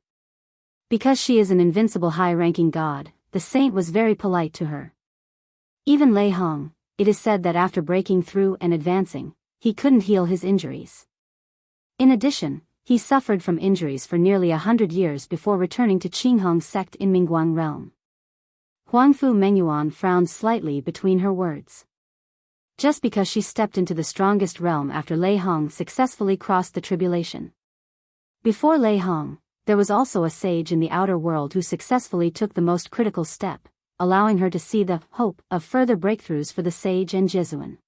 Because she is an invincible high-ranking god, the saint was very polite to her. Even Lei Hong, it is said that after breaking through and advancing, he couldn't heal his injuries. In addition, he suffered from injuries for nearly 100 years before returning to Qinghong sect in Mingguang realm. Huangfu Mengyuan frowned slightly between her words. Just because she stepped into the strongest realm after Lei Hong successfully crossed the tribulation. Before Lei Hong, there was also a sage in the outer world who successfully took the most critical step, allowing her to see the hope of further breakthroughs for the sage and Jesuan.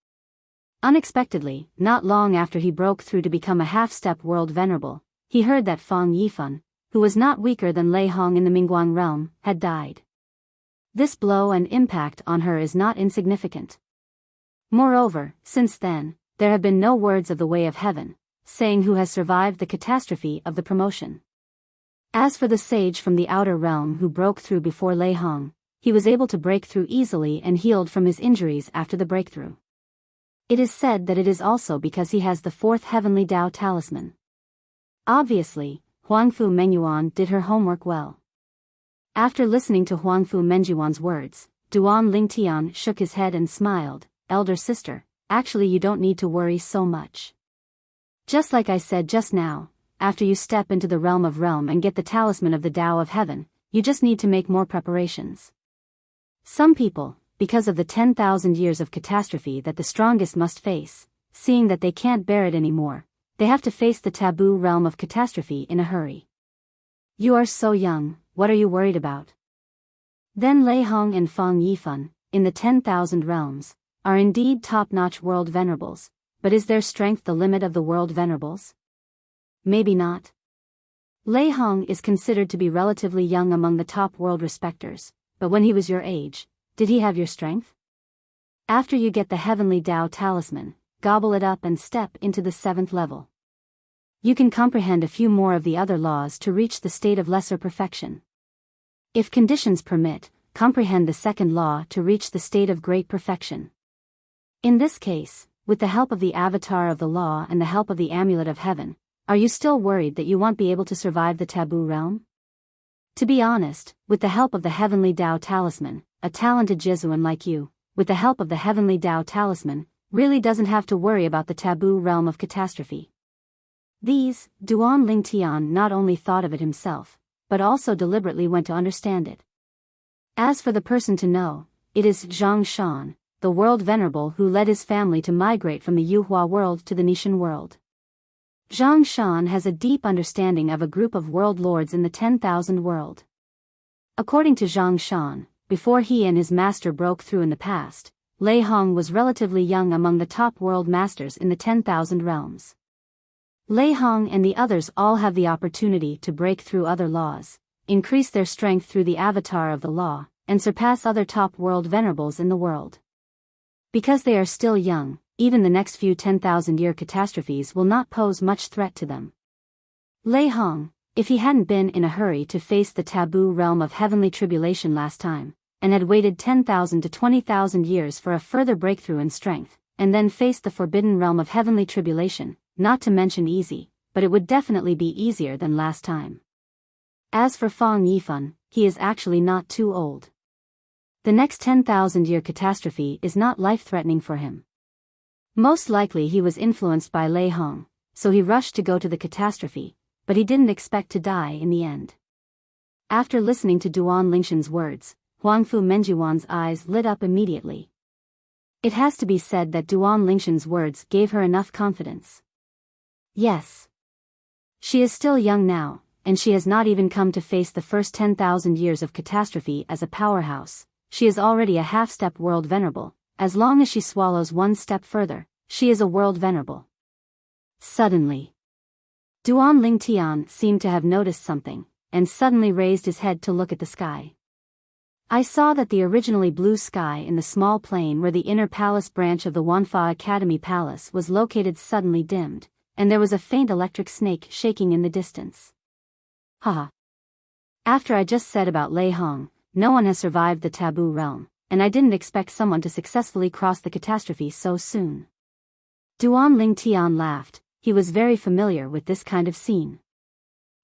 Unexpectedly, not long after he broke through to become a half-step world venerable, he heard that Fang Yifan, who was not weaker than Lei Hong in the Mingguang realm, had died. This blow and impact on her is not insignificant. Moreover, since then, there have been no words of the way of heaven, saying who has survived the catastrophe of the promotion. As for the sage from the outer realm who broke through before Lei Hong, he was able to break through easily and healed from his injuries after the breakthrough. It is said that it is also because he has the 4th heavenly Tao talisman. Obviously, Huangfu Mengyuan did her homework well. After listening to Huangfu Mengyuan's words, Duan Lingtian shook his head and smiled. Elder sister, actually you don't need to worry so much. Just like I said just now, after you step into the realm of realm and get the talisman of the Tao of heaven, you just need to make more preparations. Some people, because of the 10,000 years of catastrophe that the strongest must face, seeing that they can't bear it anymore, they have to face the taboo realm of catastrophe in a hurry. You are so young, what are you worried about? Then Lei Hong and Fang Yifan, in the 10,000 realms, are indeed top-notch world venerables, but is their strength the limit of the world venerables? Maybe not. Lei Hong is considered to be relatively young among the top world respecters, but when he was your age, did he have your strength? After you get the heavenly Tao talisman, gobble it up and step into the 7th level. You can comprehend a few more of the other laws to reach the state of lesser perfection. If conditions permit, comprehend the 2nd law to reach the state of great perfection. In this case, with the help of the avatar of the law and the help of the amulet of heaven, are you still worried that you won't be able to survive the taboo realm? To be honest, with the help of the heavenly Tao talisman, a talented Jesuan like you, with the help of the heavenly Tao talisman, really doesn't have to worry about the taboo realm of catastrophe. These, Duan Lingtian not only thought of it himself, but also deliberately went to understand it. As for the person to know, it is Zhang Shan, the world venerable who led his family to migrate from the Yuhua world to the Nishan world. Zhang Shan has a deep understanding of a group of world lords in the 10,000 world. According to Zhang Shan, before he and his master broke through in the past, Lei Hong was relatively young among the top world masters in the 10,000 realms. Lei Hong and the others all have the opportunity to break through other laws, increase their strength through the avatar of the law, and surpass other top world venerables in the world. Because they are still young, even the next few 10,000-year catastrophes will not pose much threat to them. Lei Hong, if he hadn't been in a hurry to face the taboo realm of heavenly tribulation last time, and had waited 10,000 to 20,000 years for a further breakthrough in strength, and then faced the forbidden realm of heavenly tribulation, not to mention easy, but it would definitely be easier than last time. As for Fang Yifan, he is actually not too old. The next 10,000-year catastrophe is not life-threatening for him. Most likely he was influenced by Lei Hong, so he rushed to go to the catastrophe, but he didn't expect to die in the end. After listening to Duan Lingshan's words, Huangfu Mengyuan's eyes lit up immediately. It has to be said that Duan Lingshan's words gave her enough confidence. Yes. She is still young now, and she has not even come to face the first 10,000 years of catastrophe as a powerhouse. She is already a half-step world venerable. As long as she swallows one step further, she is a world venerable. Suddenly, Duan Lingtian seemed to have noticed something. and suddenly raised his head to look at the sky. I saw that the originally blue sky in the small plain where the inner palace branch of the Wanfa Academy Palace was located suddenly dimmed, and there was a faint electric snake shaking in the distance. Haha. After I just said about Lei Hong, no one has survived the taboo realm, and I didn't expect someone to successfully cross the catastrophe so soon. Duan Lingtian laughed. He was very familiar with this kind of scene.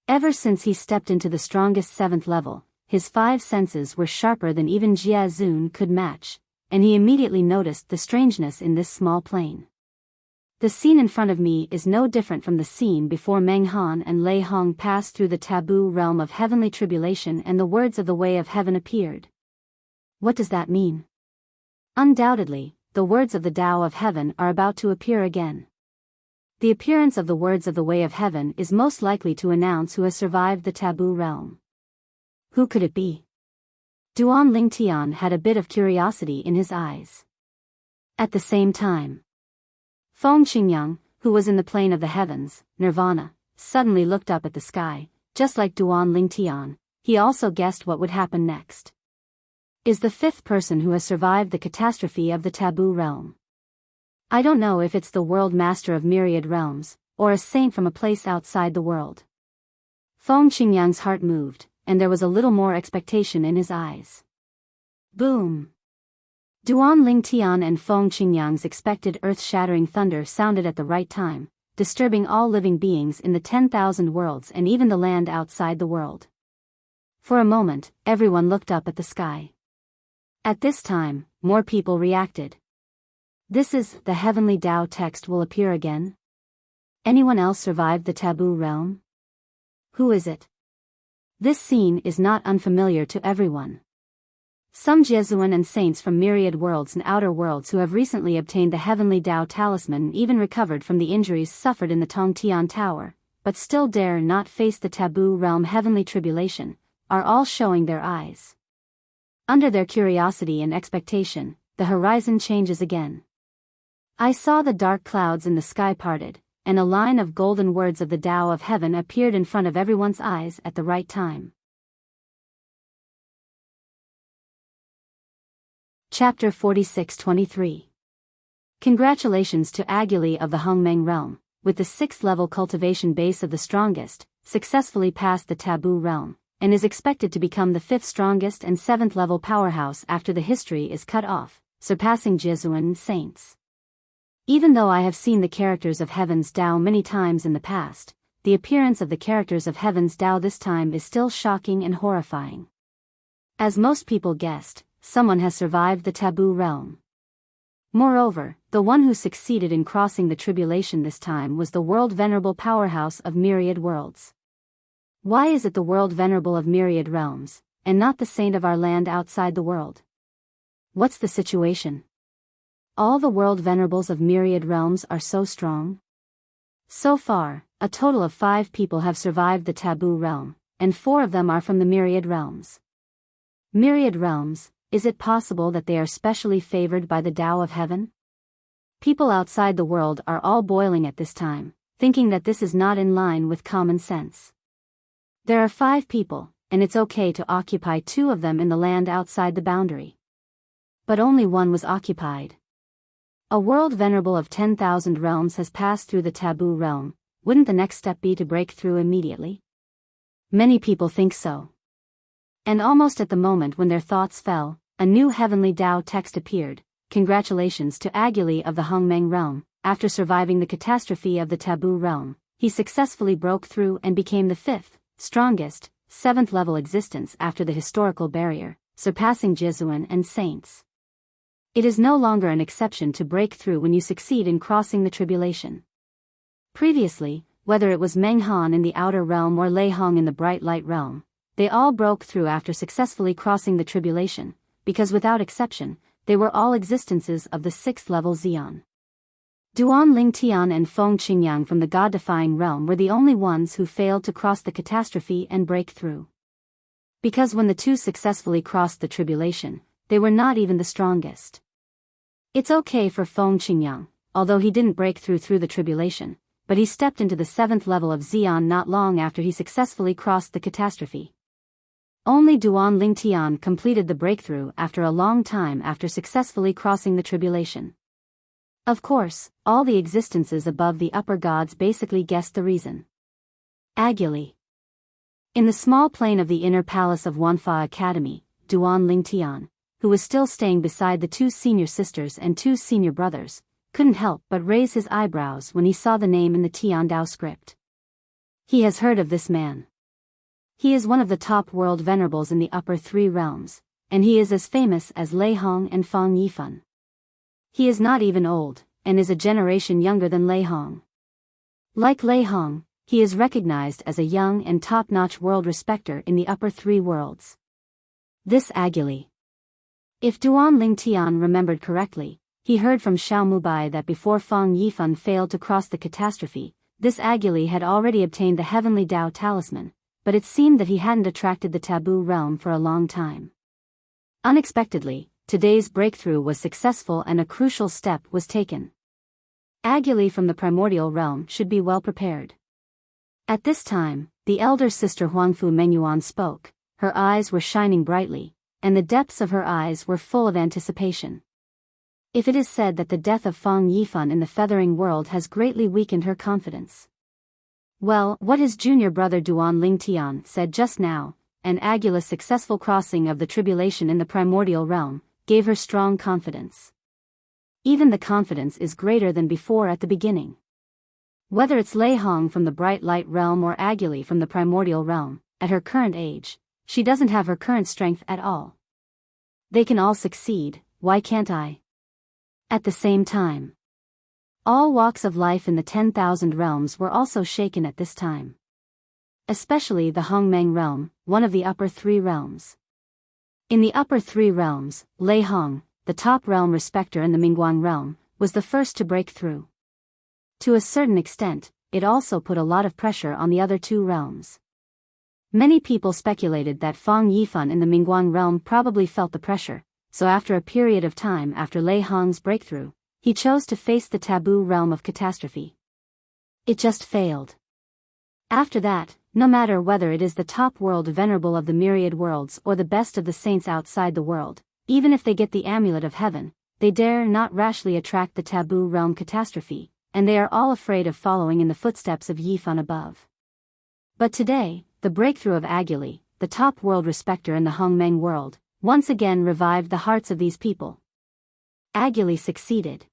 Ever since he stepped into the strongest 7th level, his 5 senses were sharper than even Jia Zun could match, and he immediately noticed the strangeness in this small plane. The scene in front of me is no different from the scene before Meng Han and Lei Hong passed through the taboo realm of heavenly tribulation and the words of the way of heaven appeared. What does that mean? Undoubtedly, the words of the Tao of heaven are about to appear again. The appearance of the words of the way of heaven is most likely to announce who has survived the taboo realm. Who could it be? Duan Lingtian had a bit of curiosity in his eyes. At the same time, Feng Qingyang, who was in the plane of the heavens, Nirvana, suddenly looked up at the sky. Just like Duan Lingtian, he also guessed what would happen next. Is the 5th person who has survived the catastrophe of the taboo realm. I don't know if it's the world master of myriad realms, or a saint from a place outside the world. Feng Qingyang's heart moved, and there was a little more expectation in his eyes. Boom! Duan Lingtian and Feng Qingyang's expected earth-shattering thunder sounded at the right time, disturbing all living beings in the 10,000 worlds and even the land outside the world. For a moment, everyone looked up at the sky. At this time, more people reacted. This is, the heavenly Tao text will appear again? Anyone else survived the taboo realm? Who is it? This scene is not unfamiliar to everyone. Some Jesuan and saints from myriad worlds and outer worlds who have recently obtained the heavenly Tao talisman and even recovered from the injuries suffered in the Tongtian Tower, but still dare not face the taboo realm heavenly tribulation, are all showing their eyes. Under their curiosity and expectation, the horizon changes again. I saw the dark clouds in the sky parted, and a line of golden words of the Tao of heaven appeared in front of everyone's eyes at the right time. Chapter 46-23. Congratulations to Aguli of the Hongmeng realm, with the 6th level cultivation base of the strongest, successfully passed the taboo realm, and is expected to become the 5th strongest and 7th level powerhouse after the history is cut off, surpassing Jesuan saints. Even though I have seen the characters of Heaven's Tao many times in the past, the appearance of the characters of Heaven's Tao this time is still shocking and horrifying. As most people guessed, someone has survived the taboo realm. Moreover, the one who succeeded in crossing the tribulation this time was the world venerable powerhouse of myriad worlds. Why is it the world venerable of myriad realms, and not the saint of our land outside the world? What's the situation? All the world venerables of myriad realms are so strong? So far, a total of 5 people have survived the taboo realm, and 4 of them are from the myriad realms. Myriad realms, is it possible that they are specially favored by the Tao of heaven? People outside the world are all boiling at this time, thinking that this is not in line with common sense. There are 5 people, and it's okay to occupy 2 of them in the land outside the boundary. But only 1 was occupied. A world venerable of 10,000 realms has passed through the taboo realm. Wouldn't the next step be to break through immediately? Many people think so. And almost at the moment when their thoughts fell, a new heavenly Tao text appeared. Congratulations to Aguli of the Hongmeng realm. After surviving the catastrophe of the taboo realm, he successfully broke through and became the 5th, strongest, 7th level existence after the historical barrier, surpassing Jesuan and saints. It is no longer an exception to break through when you succeed in crossing the tribulation. Previously, whether it was Meng Han in the outer realm or Lei Hong in the bright light realm, they all broke through after successfully crossing the tribulation, because without exception, they were all existences of the 6th level Xian. Duan Lingtian and Feng Qingyang from the God-defying realm were the only ones who failed to cross the catastrophe and break through. Because when the 2 successfully crossed the tribulation, they were not even the strongest. It's okay for Feng Qingyang, although he didn't break through the tribulation, but he stepped into the 7th level of Xian not long after he successfully crossed the catastrophe. Only Duan Lingtian completed the breakthrough after a long time after successfully crossing the tribulation. Of course, all the existences above the upper gods basically guessed the reason. Aguli. In the small plain of the inner palace of Wanfa Academy, Duan Lingtian, who was still staying beside the 2 senior sisters and 2 senior brothers, couldn't help but raise his eyebrows when he saw the name in the Tiandao script. He has heard of this man. He is one of the top world venerables in the upper 3 realms, and he is as famous as Lei Hong and Fang Yifan. He is not even old, and is a generation younger than Lei Hong. Like Lei Hong, he is recognized as a young and top-notch world respecter in the upper 3 worlds. This Aguli. If Duan Lingtian remembered correctly, he heard from Xiao Mubai that before Fang Yifan failed to cross the catastrophe, this Aguli had already obtained the heavenly Dao talisman, but it seemed that he hadn't attracted the taboo realm for a long time. Unexpectedly, today's breakthrough was successful and a crucial step was taken. Aguli from the primordial realm should be well prepared. At this time, the elder sister Huangfu Mengyuan spoke. Her eyes were shining brightly, and the depths of her eyes were full of anticipation. If it is said that the death of Fang Yifan in the feathering world has greatly weakened her confidence. Well, what his junior brother Duan Lingtian said just now, and Agula's successful crossing of the tribulation in the primordial realm, gave her strong confidence. Even the confidence is greater than before at the beginning. Whether it's Lei Hong from the bright light realm or Aguli from the primordial realm, at her current age, she doesn't have her current strength at all. They can all succeed, why can't I? At the same time, all walks of life in the 10,000 realms were also shaken at this time. Especially the Hongmeng realm, one of the upper 3 realms. In the upper 3 realms, Lei Hong, the top realm respecter in the Mingguang realm, was the first to break through. To a certain extent, it also put a lot of pressure on the other 2 realms. Many people speculated that Fang Yifan in the Mingguang realm probably felt the pressure, so after a period of time after Lei Hong's breakthrough, he chose to face the taboo realm of catastrophe. It just failed. After that, no matter whether it is the top world venerable of the myriad worlds or the best of the saints outside the world, even if they get the amulet of heaven, they dare not rashly attract the taboo realm catastrophe, and they are all afraid of following in the footsteps of Yifan above. But today, the breakthrough of Aguli, the top world respecter in the Hongmeng world, once again revived the hearts of these people. Aguli succeeded.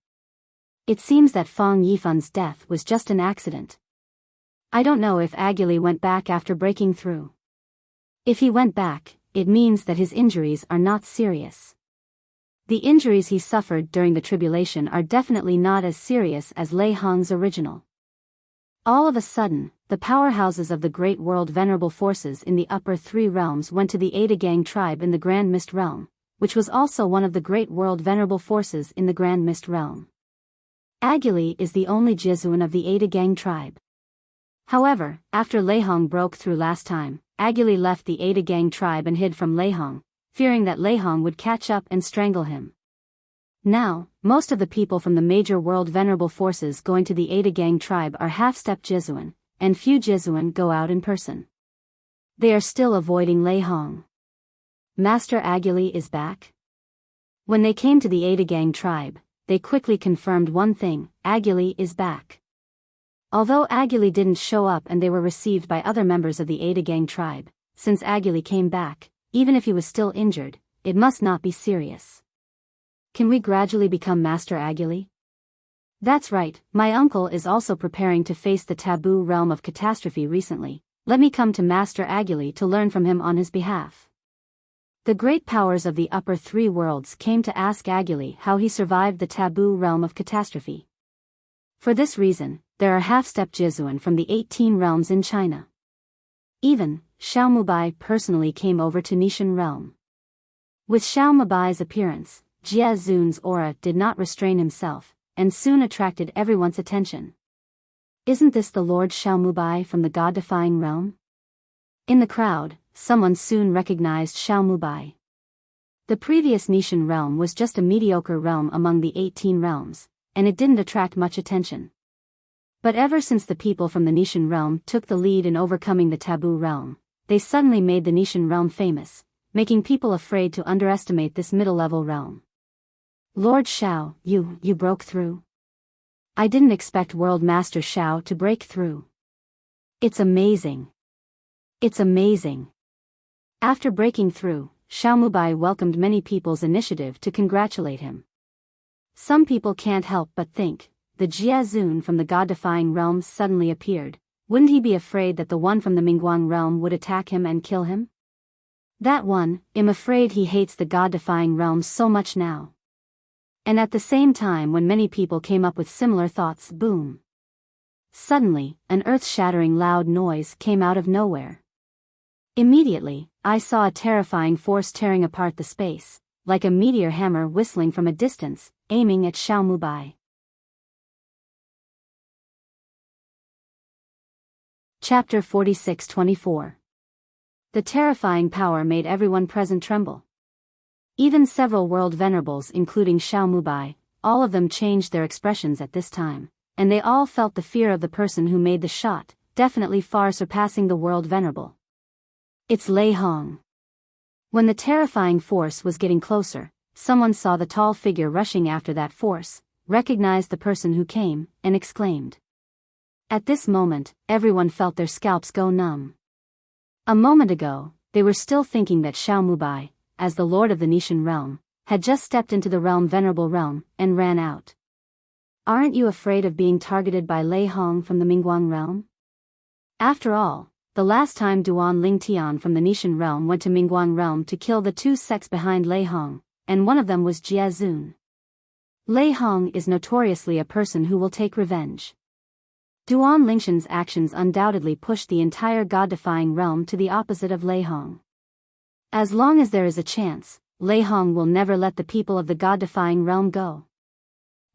It seems that Fang Yifan's death was just an accident. I don't know if Aguli went back after breaking through. If he went back, it means that his injuries are not serious. The injuries he suffered during the tribulation are definitely not as serious as Lei Hong's original. All of a sudden, the powerhouses of the great world venerable forces in the upper 3 realms went to the Ada Gang tribe in the Grand Mist realm, which was also one of the great world venerable forces in the Grand Mist realm. Aguli is the only Jesuan of the Ada Gang tribe. However, after Lei Hong broke through last time, Aguli left the Ada Gang tribe and hid from Lei Hong, fearing that Lei Hong would catch up and strangle him. Now, most of the people from the major world venerable forces going to the Ada Gang tribe are half-step Jesuan, and few Jesuan go out in person. They are still avoiding Lei Hong. Master Aguli is back? When they came to the Ada Gang tribe, they quickly confirmed one thing: Aguli is back. Although Aguli didn't show up and they were received by other members of the Ada Gang tribe, since Aguli came back, even if he was still injured, it must not be serious. Can we gradually become Master Aguli? That's right, my uncle is also preparing to face the taboo realm of catastrophe recently. Let me come to Master Aguli to learn from him on his behalf. The great powers of the upper 3 worlds came to ask Aguli how he survived the taboo realm of catastrophe. For this reason, there are half-step Jesuan from the 18 realms in China. Even, Xiao Mubai personally came over to Nishan realm. With Xiao Mubai's appearance, Jie Zun's aura did not restrain himself, and soon attracted everyone's attention. Isn't this the Lord Xiao Mubai from the God-defying realm? In the crowd, someone soon recognized Xiao Mubai. The previous Nishan realm was just a mediocre realm among the 18 realms, and it didn't attract much attention. But ever since the people from the Nishan realm took the lead in overcoming the taboo realm, they suddenly made the Nishan realm famous, making people afraid to underestimate this middle-level realm. Lord Shao, you broke through? I didn't expect World Master Shao to break through. It's amazing. It's amazing. After breaking through, Xiaomubai welcomed many people's initiative to congratulate him. Some people can't help but think, the Jiazun from the God-defying realm suddenly appeared. Wouldn't he be afraid that the one from the Mingguang realm would attack him and kill him? That one, I'm afraid he hates the God-defying realm so much now. And at the same time when many people came up with similar thoughts, boom. Suddenly, an earth-shattering loud noise came out of nowhere. Immediately, I saw a terrifying force tearing apart the space, like a meteor hammer whistling from a distance, aiming at Xiaomubai. Chapter 46-24. The terrifying power made everyone present tremble. Even several world venerables including Xiaomubai, all of them changed their expressions at this time, and they all felt the fear of the person who made the shot, definitely far surpassing the world venerable. It's Lei Hong. When the terrifying force was getting closer, someone saw the tall figure rushing after that force, recognized the person who came, and exclaimed. At this moment, everyone felt their scalps go numb. A moment ago, they were still thinking that Xiaomubai, as the lord of the Nishan realm, had just stepped into the venerable realm, and ran out. Aren't you afraid of being targeted by Lei Hong from the Mingguang realm? After all, the last time Duan Lingtian from the Nishan realm went to Mingguang realm to kill the two sects behind Lei Hong, and one of them was Jiazun. Lei Hong is notoriously a person who will take revenge. Duan Lingshan's actions undoubtedly pushed the entire god-defying realm to the opposite of Lei Hong. As long as there is a chance, Lei Hong will never let the people of the god-defying realm go.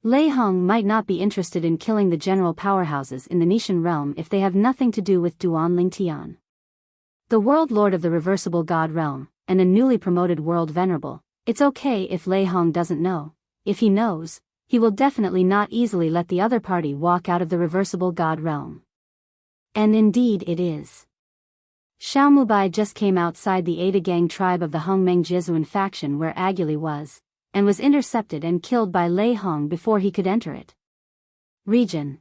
Lei Hong might not be interested in killing the general powerhouses in the Nishan realm if they have nothing to do with Duan Lingtian. The world lord of the reversible god realm, and a newly promoted world venerable, it's okay if Lei Hong doesn't know. If he knows, he will definitely not easily let the other party walk out of the reversible god realm. And indeed it is. Xiaomubai just came outside the Ada Gang tribe of the Hongmeng Jizuan faction where Aguli was, and was intercepted and killed by Lei Hong before he could enter it. Region.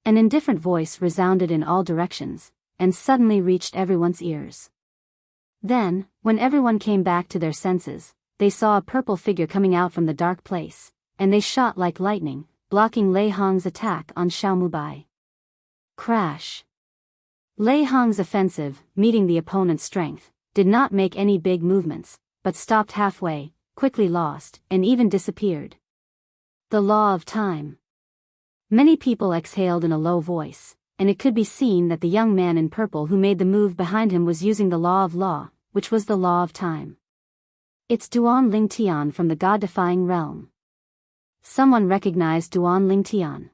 An indifferent voice resounded in all directions, and suddenly reached everyone's ears. Then, when everyone came back to their senses, they saw a purple figure coming out from the dark place, and they shot like lightning, blocking Lei Hong's attack on Xiaomubai. Crash. Lei Hong's offensive, meeting the opponent's strength, did not make any big movements, but stopped halfway, quickly lost, and even disappeared. The law of time. Many people exhaled in a low voice, and it could be seen that the young man in purple who made the move behind him was using the law of law, which was the law of time. It's Duan Lingtian from the god-defying realm. Someone recognized Duan Lingtian.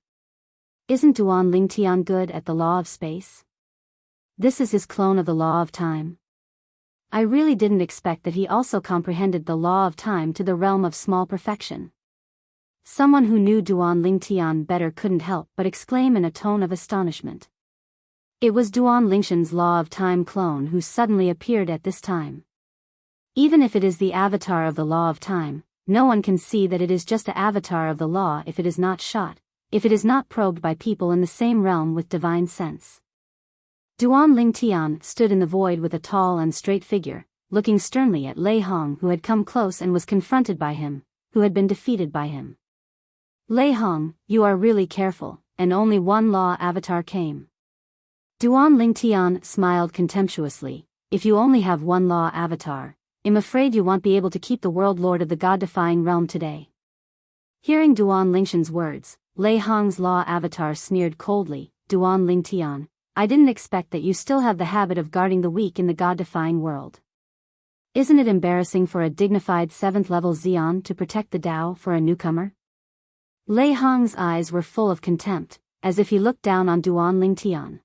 Isn't Duan Lingtian good at the law of space? This is his clone of the law of time. I really didn't expect that he also comprehended the law of time to the realm of small perfection. Someone who knew Duan Lingtian better couldn't help but exclaim in a tone of astonishment. It was Duan Lingshan's law of time clone who suddenly appeared at this time. Even if it is the avatar of the law of time, no one can see that it is just the avatar of the law if it is not shot, if it is not probed by people in the same realm with divine sense. Duan Lingtian stood in the void with a tall and straight figure, looking sternly at Lei Hong who had come close and was confronted by him, who had been defeated by him. Lei Hong, you are really careful, and only one law avatar came. Duan Lingtian smiled contemptuously. If you only have one law avatar, I'm afraid you won't be able to keep the world lord of the god-defying realm today. Hearing Duan Lingshan's words, Lei Hong's law avatar sneered coldly. Duan Lingtian, I didn't expect that you still have the habit of guarding the weak in the god-defying world. Isn't it embarrassing for a dignified 7th-level Xian to protect the Tao for a newcomer? Lei Hong's eyes were full of contempt, as if he looked down on Duan Lingtian.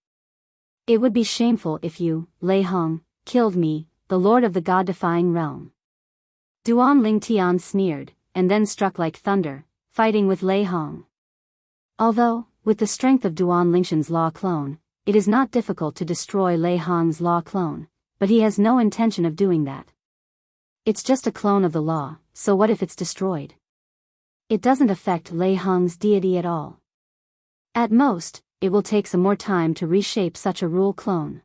It would be shameful if you, Lei Hong, killed me, the lord of the god-defying realm. Duan Lingtian sneered, and then struck like thunder, fighting with Lei Hong. Although, with the strength of Duan Lingshan's law clone, it is not difficult to destroy Lei Hong's law clone, but he has no intention of doing that. It's just a clone of the law, so what if it's destroyed? It doesn't affect Lei Hong's deity at all. At most, it will take some more time to reshape such a rule clone.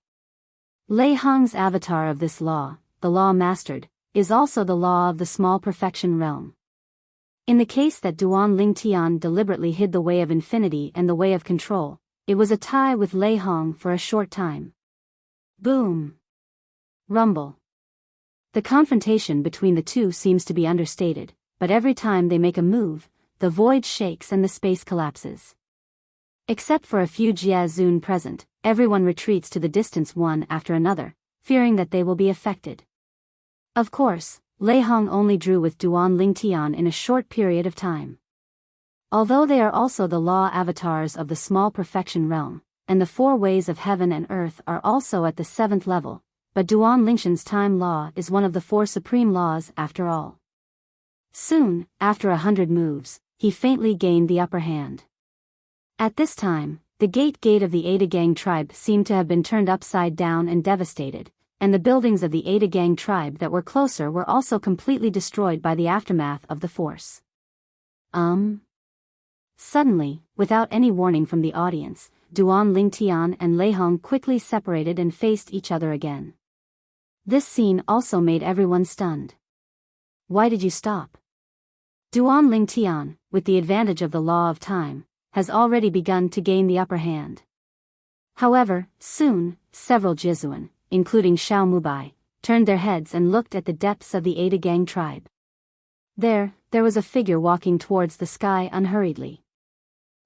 Lei Hong's avatar of this law, the law mastered, is also the law of the small perfection realm. In the case that Duan Lingtian deliberately hid the way of infinity and the way of control, it was a tie with Lei Hong for a short time. Boom! Rumble. The confrontation between the two seems to be understated, but every time they make a move, the void shakes and the space collapses. Except for a few Jiazun present, everyone retreats to the distance one after another, fearing that they will be affected. Of course, Lei Hong only drew with Duan Lingtian in a short period of time. Although they are also the law avatars of the small perfection realm, and the four ways of heaven and earth are also at the 7th level, but Duan Lingshan's time law is one of the 4 supreme laws after all. Soon, after 100 moves, he faintly gained the upper hand. At this time, the gate of the Ada Gang tribe seemed to have been turned upside down and devastated, and the buildings of the Ada Gang tribe that were closer were also completely destroyed by the aftermath of the force. Suddenly, without any warning from the audience, Duan Lingtian and Lei Hong quickly separated and faced each other again. This scene also made everyone stunned. Why did you stop? Duan Lingtian, with the advantage of the law of time, has already begun to gain the upper hand. However, soon, several Jizuan, including Xiao Mubai, turned their heads and looked at the depths of the Ada Gang tribe. There was a figure walking towards the sky unhurriedly.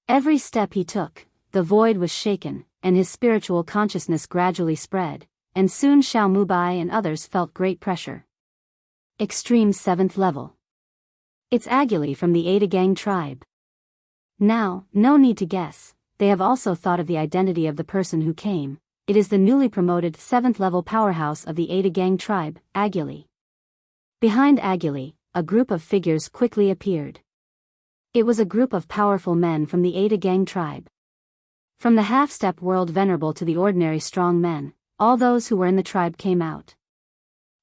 Every step he took, the void was shaken, and his spiritual consciousness gradually spread, and soon Xiao Mubai and others felt great pressure. Extreme 7th level. It's Agili from the Ada Gang tribe. Now, no need to guess, they have also thought of the identity of the person who came. It is the newly promoted 7th level powerhouse of the Ada Gang tribe, Agili. Behind Agili, a group of figures quickly appeared. It was a group of powerful men from the Ada Gang tribe. From the half-step world venerable to the ordinary strong men, all those who were in the tribe came out.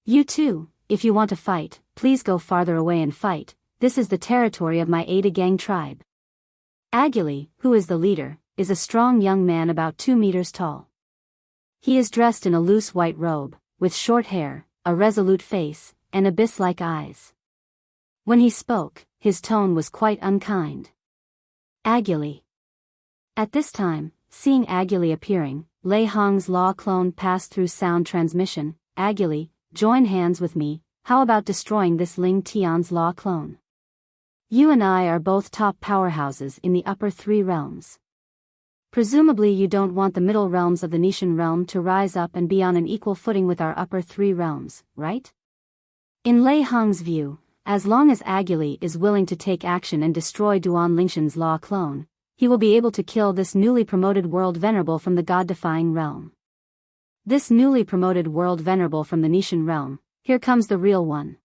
You too, if you want to fight, please go farther away and fight. This is the territory of my Ada Gang tribe. Agili, who is the leader, is a strong young man about 2 meters tall. He is dressed in a loose white robe, with short hair, a resolute face, and abyss-like eyes. When he spoke, his tone was quite unkind. Agili. At this time, seeing Agili appearing, Lei Hong's law clone passed through sound transmission. Agili, join hands with me, how about destroying this Ling Tian's law clone? You and I are both top powerhouses in the upper 3 realms. Presumably you don't want the middle realms of the Nishan realm to rise up and be on an equal footing with our upper 3 realms, right? In Lei Hong's view, as long as Agili is willing to take action and destroy Duan Lingshan's law clone, he will be able to kill this newly promoted world venerable from the god-defying realm. This newly promoted world venerable from the Nishan realm, here comes the real one.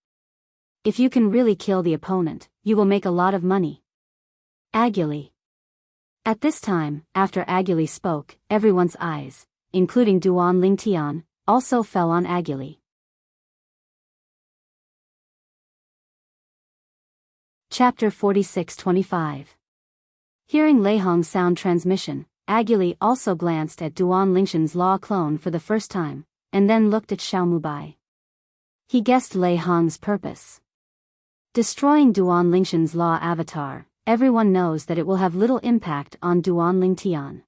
If you can really kill the opponent, you will make a lot of money. Agili. At this time, after Agili spoke, everyone's eyes, including Duan Lingtian, also fell on Agili. Chapter 46-25. Hearing Lei Hong's sound transmission, Agili also glanced at Duan Lingshan's law clone for the first time, and then looked at Xiao Mubai. He guessed Lei Hong's purpose. Destroying Duan Lingshan's law avatar, everyone knows that it will have little impact on Duan Lingtian.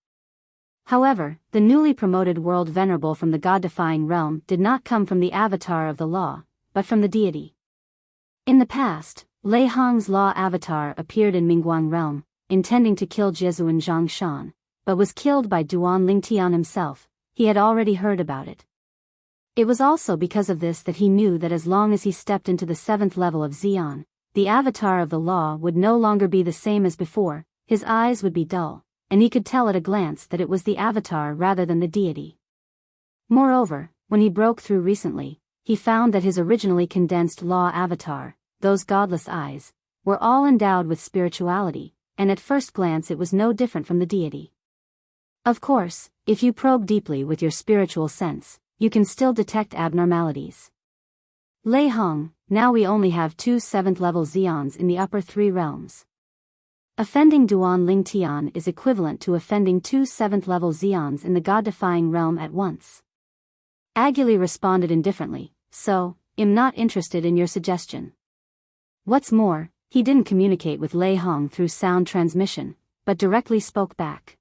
However, the newly promoted world venerable from the god-defying realm did not come from the avatar of the law, but from the deity. In the past, Lei Hong's law avatar appeared in Mingguang realm, intending to kill Jesuan Zhongshan, but was killed by Duan Lingtian himself. He had already heard about it. It was also because of this that he knew that as long as he stepped into the 7th level of Xian, the avatar of the law would no longer be the same as before, his eyes would be dull, and he could tell at a glance that it was the avatar rather than the deity. Moreover, when he broke through recently, he found that his originally condensed law avatar, those godless eyes, were all endowed with spirituality, and at first glance it was no different from the deity. Of course, if you probe deeply with your spiritual sense, you can still detect abnormalities. Lei Hong, now we only have 2 7th-level Xians in the upper 3 realms. Offending Duan Ling Tian is equivalent to offending 2 7th-level Xians in the god-defying realm at once. Aguli responded indifferently, so, I'm not interested in your suggestion. What's more, he didn't communicate with Lei Hong through sound transmission, but directly spoke back.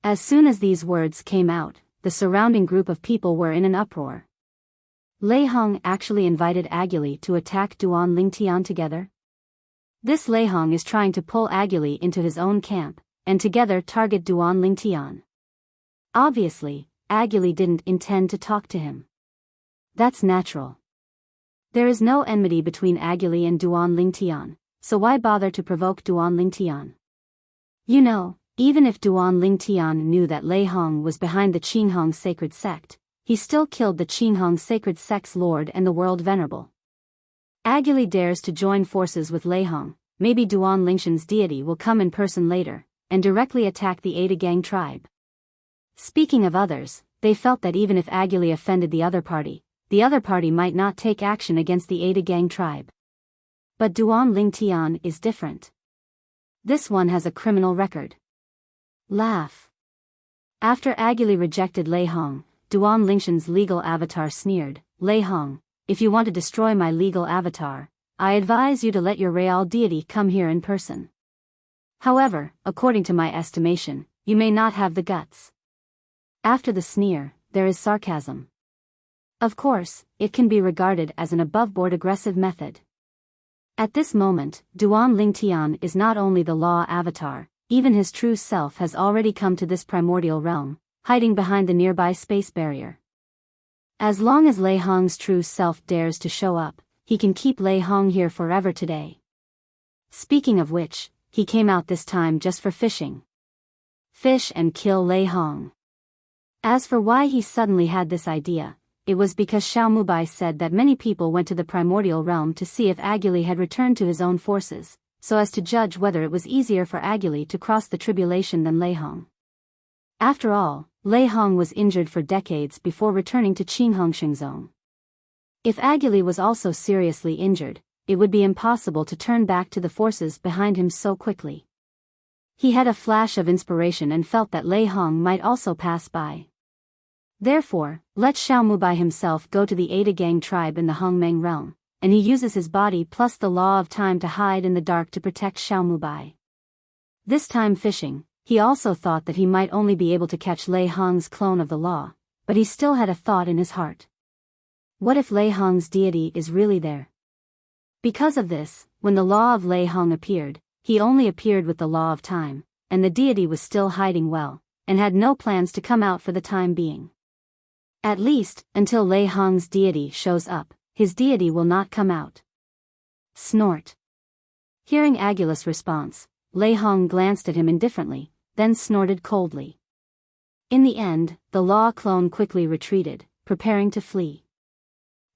As soon as these words came out, the surrounding group of people were in an uproar. Lei Hong actually invited Aguli to attack Duan Ling Tian together? This Lei Hong is trying to pull Aguli into his own camp, and together target Duan Ling Tian. Obviously, Aguli didn't intend to talk to him. That's natural. There is no enmity between Aguli and Duan Ling Tian, so why bother to provoke Duan Ling Tian? You know, even if Duan Ling Tian knew that Lei Hong was behind the Qinghong sacred sect, he still killed the Qinghong sacred sect's lord and the world venerable. Aguli dares to join forces with Lei Hong. Maybe Duan Lingshan's deity will come in person later, and directly attack the Ada Gang tribe. Speaking of others, they felt that even if Aguli offended the other party might not take action against the Ada Gang tribe. But Duan Ling Tian is different. This one has a criminal record. Laugh. After Aguli rejected Lei Hong, Duan Lingshan's legal avatar sneered, Lei Hong, if you want to destroy my legal avatar, I advise you to let your real deity come here in person. However, according to my estimation, you may not have the guts. After the sneer, there is sarcasm. Of course, it can be regarded as an above-board aggressive method. At this moment, Duan Ling Tian is not only the law avatar, even his true self has already come to this primordial realm, hiding behind the nearby space barrier. As long as Lei Hong's true self dares to show up, he can keep Lei Hong here forever today. Speaking of which, he came out this time just for fishing. Fish and kill Lei Hong. As for why he suddenly had this idea, it was because Xiao Mubai said that many people went to the primordial realm to see if Aguli had returned to his own forces, so as to judge whether it was easier for Aguli to cross the tribulation than Lei Hong. After all, Lei Hong was injured for decades before returning to Qinghong Shenzong. If Aguli was also seriously injured, it would be impossible to turn back to the forces behind him so quickly. He had a flash of inspiration and felt that Lei Hong might also pass by. Therefore, let Xiao Mubai himself go to the Ada Gang tribe in the Hongmeng realm, and he uses his body plus the law of time to hide in the dark to protect Xiao Mubai. This time fishing, he also thought that he might only be able to catch Lei Hong's clone of the law, but he still had a thought in his heart. What if Lei Hong's deity is really there? Because of this, when the law of Lei Hong appeared, he only appeared with the law of time, and the deity was still hiding well, and had no plans to come out for the time being. At least, until Lei Hong's deity shows up, his deity will not come out. Snort. Hearing Agul's response, Lei Hong glanced at him indifferently, then snorted coldly. In the end, the law clone quickly retreated, preparing to flee.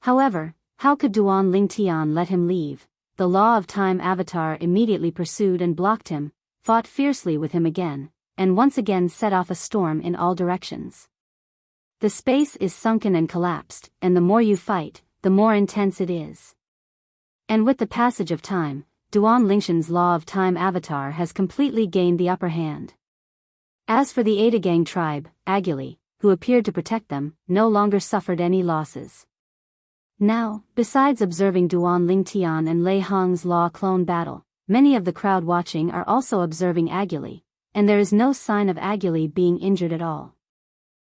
However, how could Duan Ling Tian let him leave? The law of time avatar immediately pursued and blocked him, fought fiercely with him again, and once again set off a storm in all directions. The space is sunken and collapsed, and the more you fight, the more intense it is. And with the passage of time, Duan Lingshan's law of time avatar has completely gained the upper hand. As for the Ada Gang tribe, Aguli, who appeared to protect them, no longer suffered any losses. Now, besides observing Duan Ling Tian and Lei Hong's law clone battle, many of the crowd watching are also observing Aguli, and there is no sign of Aguli being injured at all.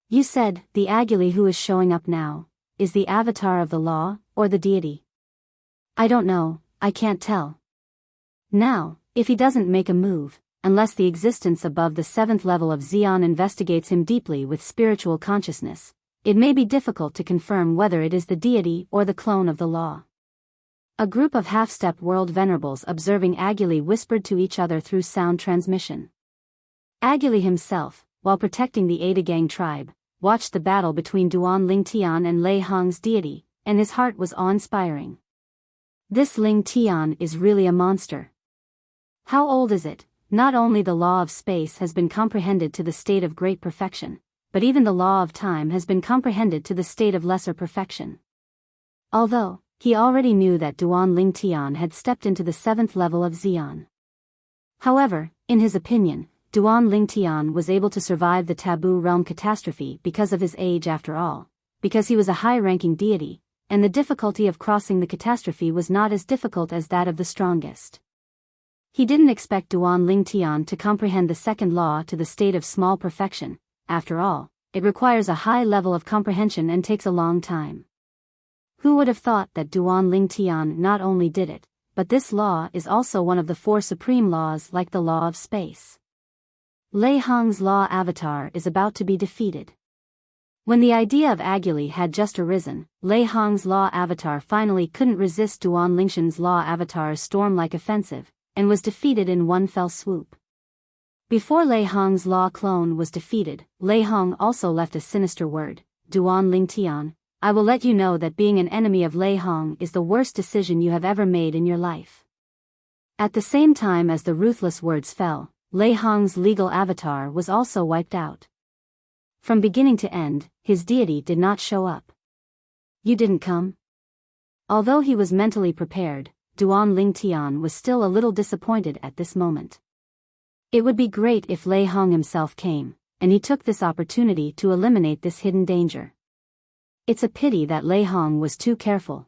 You said, the Aguli who is showing up now, is the avatar of the law, or the deity? I don't know, I can't tell. Now, if he doesn't make a move, unless the existence above the 7th level of Xian investigates him deeply with spiritual consciousness, it may be difficult to confirm whether it is the deity or the clone of the law. A group of half-step world venerables observing Aguli whispered to each other through sound transmission. Aguli himself, while protecting the Ada Gang tribe, watched the battle between Duan Ling Tian and Lei Hong's deity, and his heart was awe-inspiring. This Ling Tian is really a monster. How old is it? Not only the law of space has been comprehended to the state of great perfection, but even the law of time has been comprehended to the state of lesser perfection. Although, he already knew that Duan Ling Tian had stepped into the 7th level of Xian. However, in his opinion, Duan Ling Tian was able to survive the taboo realm catastrophe because of his age after all, because he was a high-ranking deity, and the difficulty of crossing the catastrophe was not as difficult as that of the strongest. He didn't expect Duan Ling Tian to comprehend the second law to the state of small perfection. After all, it requires a high level of comprehension and takes a long time. Who would have thought that Duan Ling Tian not only did it, but this law is also one of the 4 supreme laws like the law of space. Lei Hong's law avatar is about to be defeated. When the idea of Aguli had just arisen, Lei Hong's law avatar finally couldn't resist Duan Lingshan's law avatar's storm-like offensive, and was defeated in one fell swoop. Before Lei Hong's law clone was defeated, Lei Hong also left a sinister word, Duan Ling Tian, I will let you know that being an enemy of Lei Hong is the worst decision you have ever made in your life. At the same time as the ruthless words fell, Lei Hong's legal avatar was also wiped out. From beginning to end, his deity did not show up. You didn't come? Although he was mentally prepared, Duan Ling Tian was still a little disappointed at this moment. It would be great if Lei Hong himself came, and he took this opportunity to eliminate this hidden danger. It's a pity that Lei Hong was too careful.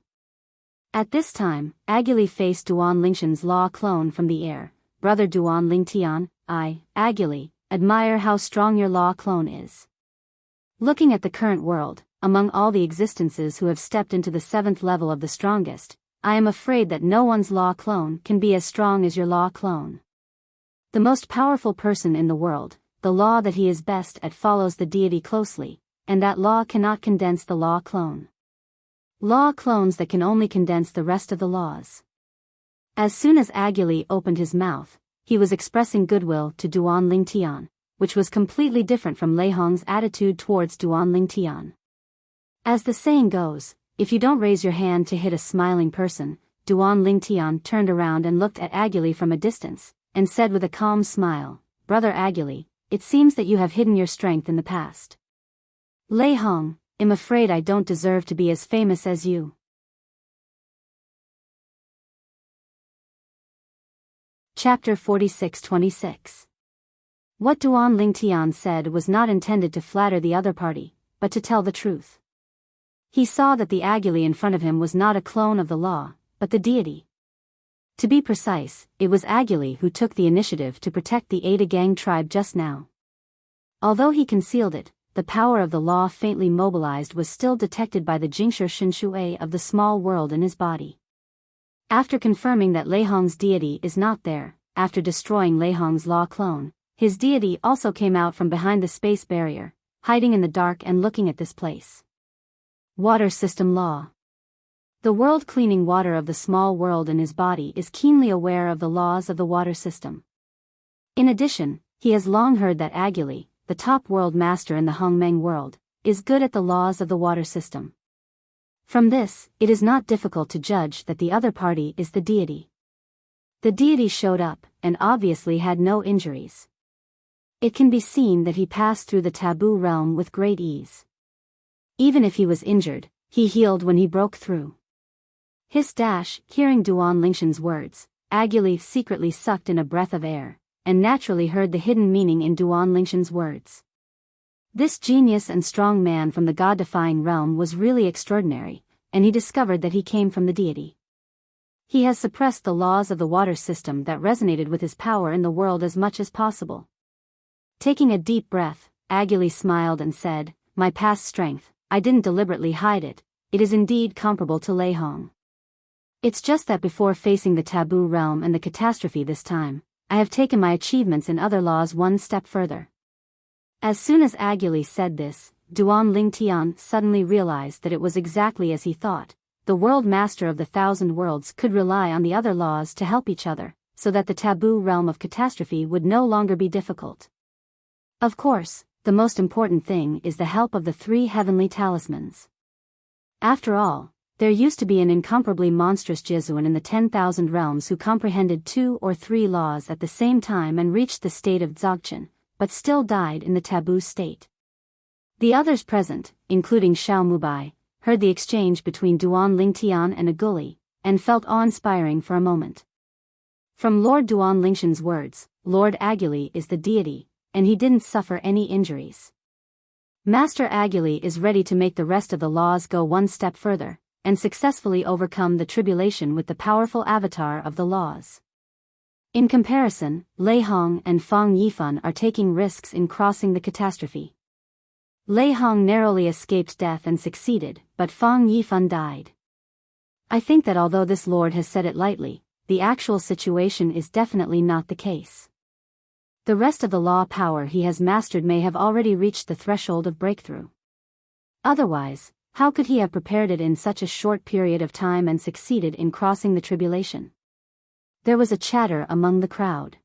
At this time, Aguli faced Duan Lingshan's law clone from the air. Brother Duan Ling Tian, I, Aguli, admire how strong your law clone is. Looking at the current world, among all the existences who have stepped into the 7th level of the strongest, I am afraid that no one's law clone can be as strong as your law clone. The most powerful person in the world, the law that he is best at follows the deity closely, and that law cannot condense the law clone. Law clones that can only condense the rest of the laws. As soon as Aguli opened his mouth, he was expressing goodwill to Duan Ling Tian, which was completely different from Lei Hong's attitude towards Duan Ling Tian. As the saying goes, if you don't raise your hand to hit a smiling person, Duan Ling Tian turned around and looked at Aguli from a distance, and said with a calm smile, Brother Aguli, it seems that you have hidden your strength in the past. Lei Hong, I'm afraid I don't deserve to be as famous as you. Chapter 46-26. What Duan Ling Tian said was not intended to flatter the other party, but to tell the truth. He saw that the Aguli in front of him was not a clone of the law, but the deity. To be precise, it was Aguli who took the initiative to protect the Ada Gang tribe just now. Although he concealed it, the power of the law faintly mobilized was still detected by the Jingshi Shinshui of the small world in his body. After confirming that Lei Hong's deity is not there, after destroying Lei Hong's law clone, his deity also came out from behind the space barrier, hiding in the dark and looking at this place. Water System Law. The world-cleaning water of the small world in his body is keenly aware of the laws of the water system. In addition, he has long heard that Aguli, the top world master in the Hongmeng world, is good at the laws of the water system. From this, it is not difficult to judge that the other party is the deity. The deity showed up, and obviously had no injuries. It can be seen that he passed through the taboo realm with great ease. Even if he was injured, he healed when he broke through. Hearing Duan Lingshan's words, Aguli secretly sucked in a breath of air, and naturally heard the hidden meaning in Duan Lingshan's words. This genius and strong man from the god-defying realm was really extraordinary, and he discovered that he came from the deity. He has suppressed the laws of the water system that resonated with his power in the world as much as possible. Taking a deep breath, Aguli smiled and said, My past strength, I didn't deliberately hide it, it is indeed comparable to Lei Hong. It's just that before facing the taboo realm and the catastrophe this time, I have taken my achievements in other laws one step further. As soon as Aguli said this, Duan Ling Tian suddenly realized that it was exactly as he thought. The world master of the 1,000 worlds could rely on the other laws to help each other, so that the taboo realm of catastrophe would no longer be difficult. Of course, the most important thing is the help of the 3 heavenly talismans. After all, There used to be an incomparably monstrous Jesuan in the 10,000 realms who comprehended 2 or 3 laws at the same time and reached the state of Dzogchen, but still died in the taboo state. The others present, including Xiao Mubai, heard the exchange between Duan Lingtian and Aguli, and felt awe-inspiring for a moment. From Lord Duan Lingshan's words, Lord Aguli is the deity, and he didn't suffer any injuries. Master Aguli is ready to make the rest of the laws go one step further, and successfully overcome the tribulation with the powerful avatar of the laws. In comparison, Lei Hong and Fang Yifan are taking risks in crossing the catastrophe. Lei Hong narrowly escaped death and succeeded, but Fang Yifan died. I think that although this lord has said it lightly, the actual situation is definitely not the case. The rest of the law power he has mastered may have already reached the threshold of breakthrough. Otherwise, how could he have prepared it in such a short period of time and succeeded in crossing the tribulation? There was a chatter among the crowd.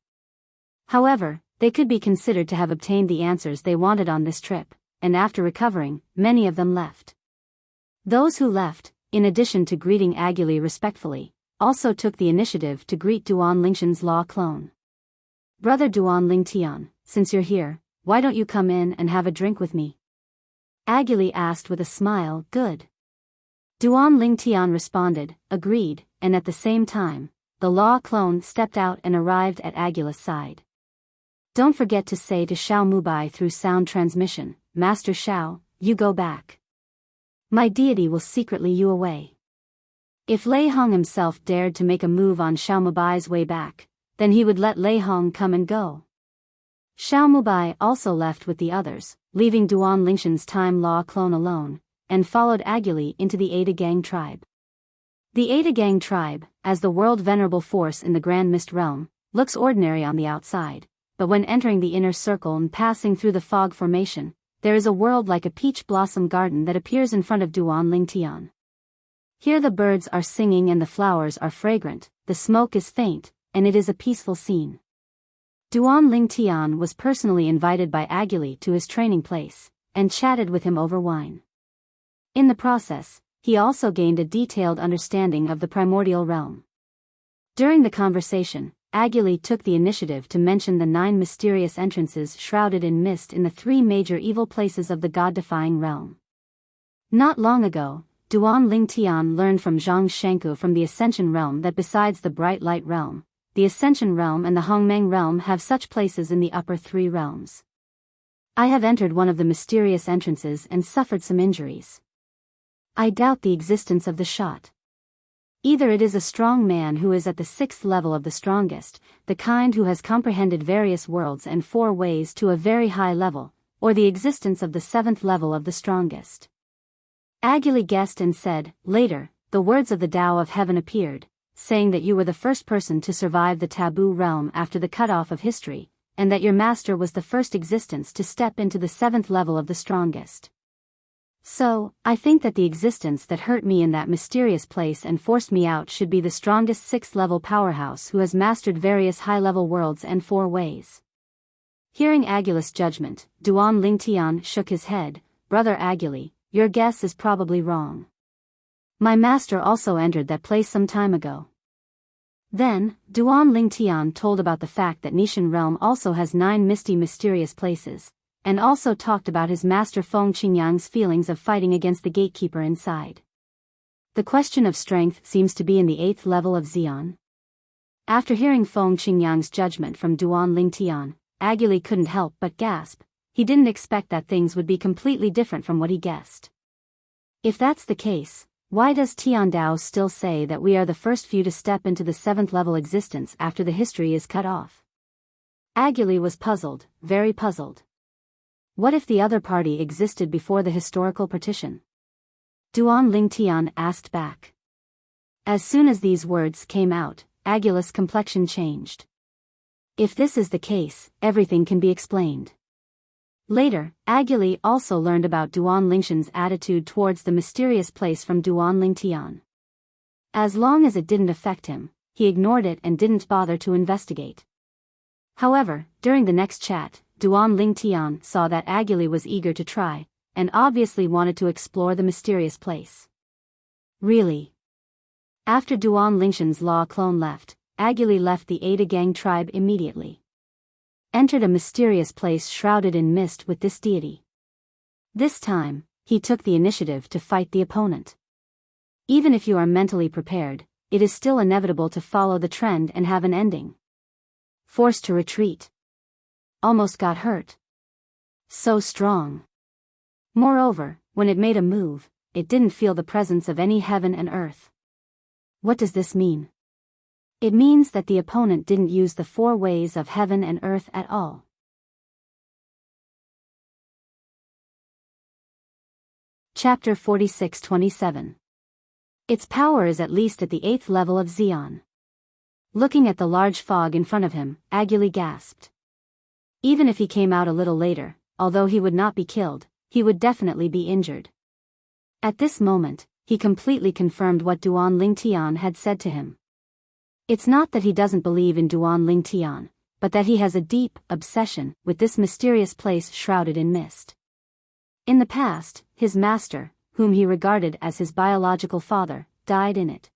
However, they could be considered to have obtained the answers they wanted on this trip, and after recovering, many of them left. Those who left, in addition to greeting Aguli respectfully, also took the initiative to greet Duan Lingshan's law clone. Brother Duan Lingtian, since you're here, why don't you come in and have a drink with me? Aguli asked with a smile. Good. Duan Lingtian responded, agreed, and at the same time, the law clone stepped out and arrived at Aguli's side. Don't forget to say to Xiao Mubai through sound transmission, Master Xiao, you go back. My deity will secretly you away. If Lei Hong himself dared to make a move on Xiao Mubai's way back, then he would let Lei Hong come and go. Xiao Mubai also left with the others, leaving Duan Lingshan's time law clone alone, and followed Aguli into the Ada Gang tribe. The Ada Gang tribe, as the world venerable force in the Grand Mist realm, looks ordinary on the outside, but when entering the inner circle and passing through the fog formation, there is a world like a peach blossom garden that appears in front of Duan Lingtian. Here the birds are singing and the flowers are fragrant, the smoke is faint, and it is a peaceful scene. Duan Lingtian was personally invited by Aguli to his training place, and chatted with him over wine. In the process, he also gained a detailed understanding of the primordial realm. During the conversation, Aguli took the initiative to mention the 9 mysterious entrances shrouded in mist in the 3 major evil places of the god-defying realm. Not long ago, Duan Lingtian learned from Zhang Shenku from the Ascension realm that besides the Bright Light realm, the Ascension realm and the Hongmeng realm have such places in the upper 3 realms. I have entered one of the mysterious entrances and suffered some injuries. I doubt the existence of the shot. Either it is a strong man who is at the 6th level of the strongest, the kind who has comprehended various worlds and 4 ways to a very high level, or the existence of the 7th level of the strongest. Aguli guessed and said, later, the words of the Tao of Heaven appeared, saying that you were the first person to survive the taboo realm after the cutoff of history, and that your master was the first existence to step into the 7th level of the strongest. So, I think that the existence that hurt me in that mysterious place and forced me out should be the strongest 6th level powerhouse who has mastered various high-level worlds and 4 ways. Hearing Aguli's judgment, Duan Lingtian shook his head. Brother Aguli, your guess is probably wrong. My master also entered that place some time ago. Then, Duan Lingtian told about the fact that Nishan realm also has 9 misty mysterious places, and also talked about his master Feng Qingyang's feelings of fighting against the gatekeeper inside. The question of strength seems to be in the 8th level of Xian. After hearing Feng Qingyang's judgment from Duan Lingtian, Aguli couldn't help but gasp. He didn't expect that things would be completely different from what he guessed. If that's the case, why does Tiandao still say that we are the first few to step into the 7th level existence after the history is cut off? Aguli was puzzled, very puzzled. What if the other party existed before the historical partition? Duan Lingtian asked back. As soon as these words came out, Aguli's complexion changed. If this is the case, everything can be explained. Later, Aguli also learned about Duan Lingshan's attitude towards the mysterious place from Duan Lingtian. As long as it didn't affect him, he ignored it and didn't bother to investigate. However, during the next chat, Duan Lingtian saw that Aguli was eager to try, and obviously wanted to explore the mysterious place. Really? After Duan Lingshan's law clone left, Aguli left the Ada Gang tribe immediately. Entered a mysterious place shrouded in mist with this deity. This time, he took the initiative to fight the opponent. Even if you are mentally prepared, it is still inevitable to follow the trend and have an ending. Forced to retreat. Almost got hurt. So strong. Moreover, when it made a move, it didn't feel the presence of any heaven and earth. What does this mean? It means that the opponent didn't use the 4 ways of heaven and earth at all. Chapter 46-27. Its power is at least at the 8th level of Xian. Looking at the large fog in front of him, Aguli gasped. Even if he came out a little later, although he would not be killed, he would definitely be injured. At this moment, he completely confirmed what Duan Lingtian had said to him. It's not that he doesn't believe in Duan Lingtian, but that he has a deep obsession with this mysterious place shrouded in mist. In the past, his master, whom he regarded as his biological father, died in it.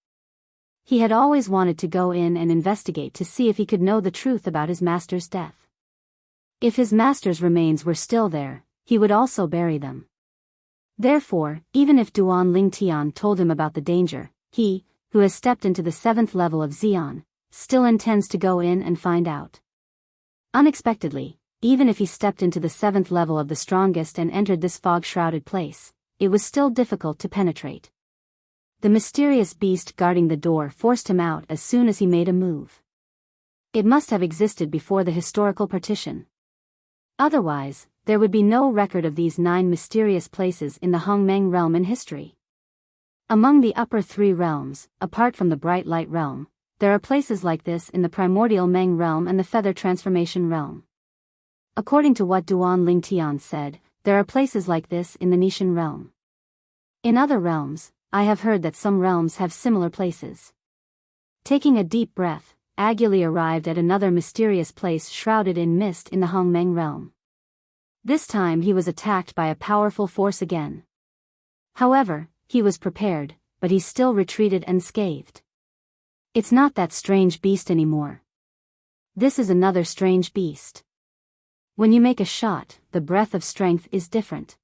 He had always wanted to go in and investigate to see if he could know the truth about his master's death. If his master's remains were still there, he would also bury them. Therefore, even if Duan Lingtian told him about the danger, he, who has stepped into the 7th level of Xian, still intends to go in and find out. Unexpectedly, even if he stepped into the 7th level of the strongest and entered this fog-shrouded place, it was still difficult to penetrate. The mysterious beast guarding the door forced him out as soon as he made a move. It must have existed before the historical partition. Otherwise, there would be no record of these 9 mysterious places in the Hongmeng realm in history. Among the upper 3 realms, apart from the Bright Light realm, there are places like this in the Primordial Meng realm and the Feather Transformation realm. According to what Duan Lingtian said, there are places like this in the Nishan realm. In other realms, I have heard that some realms have similar places. Taking a deep breath, Aguli arrived at another mysterious place shrouded in mist in the Hongmeng realm. This time he was attacked by a powerful force again. However, he was prepared, but he still retreated unscathed. It's not that strange beast anymore. This is another strange beast. When you make a shot, the breath of strength is different.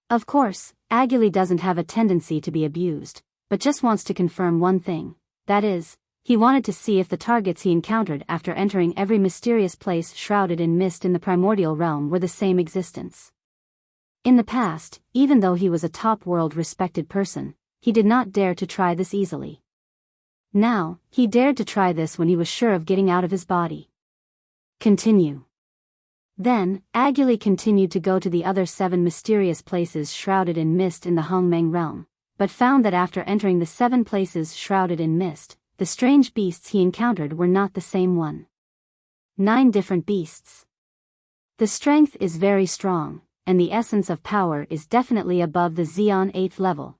Of course, Aguli doesn't have a tendency to be abused, but just wants to confirm one thing, that is, he wanted to see if the targets he encountered after entering every mysterious place shrouded in mist in the primordial realm were the same existence. In the past, even though he was a top world respected person, he did not dare to try this easily. Now, he dared to try this when he was sure of getting out of his body. Continue. Then, Aguli continued to go to the other 7 mysterious places shrouded in mist in the Hongmeng realm, but found that after entering the 7 places shrouded in mist, the strange beasts he encountered were not the same one. 9 different beasts. The strength is very strong, and the essence of power is definitely above the Xian 8th level.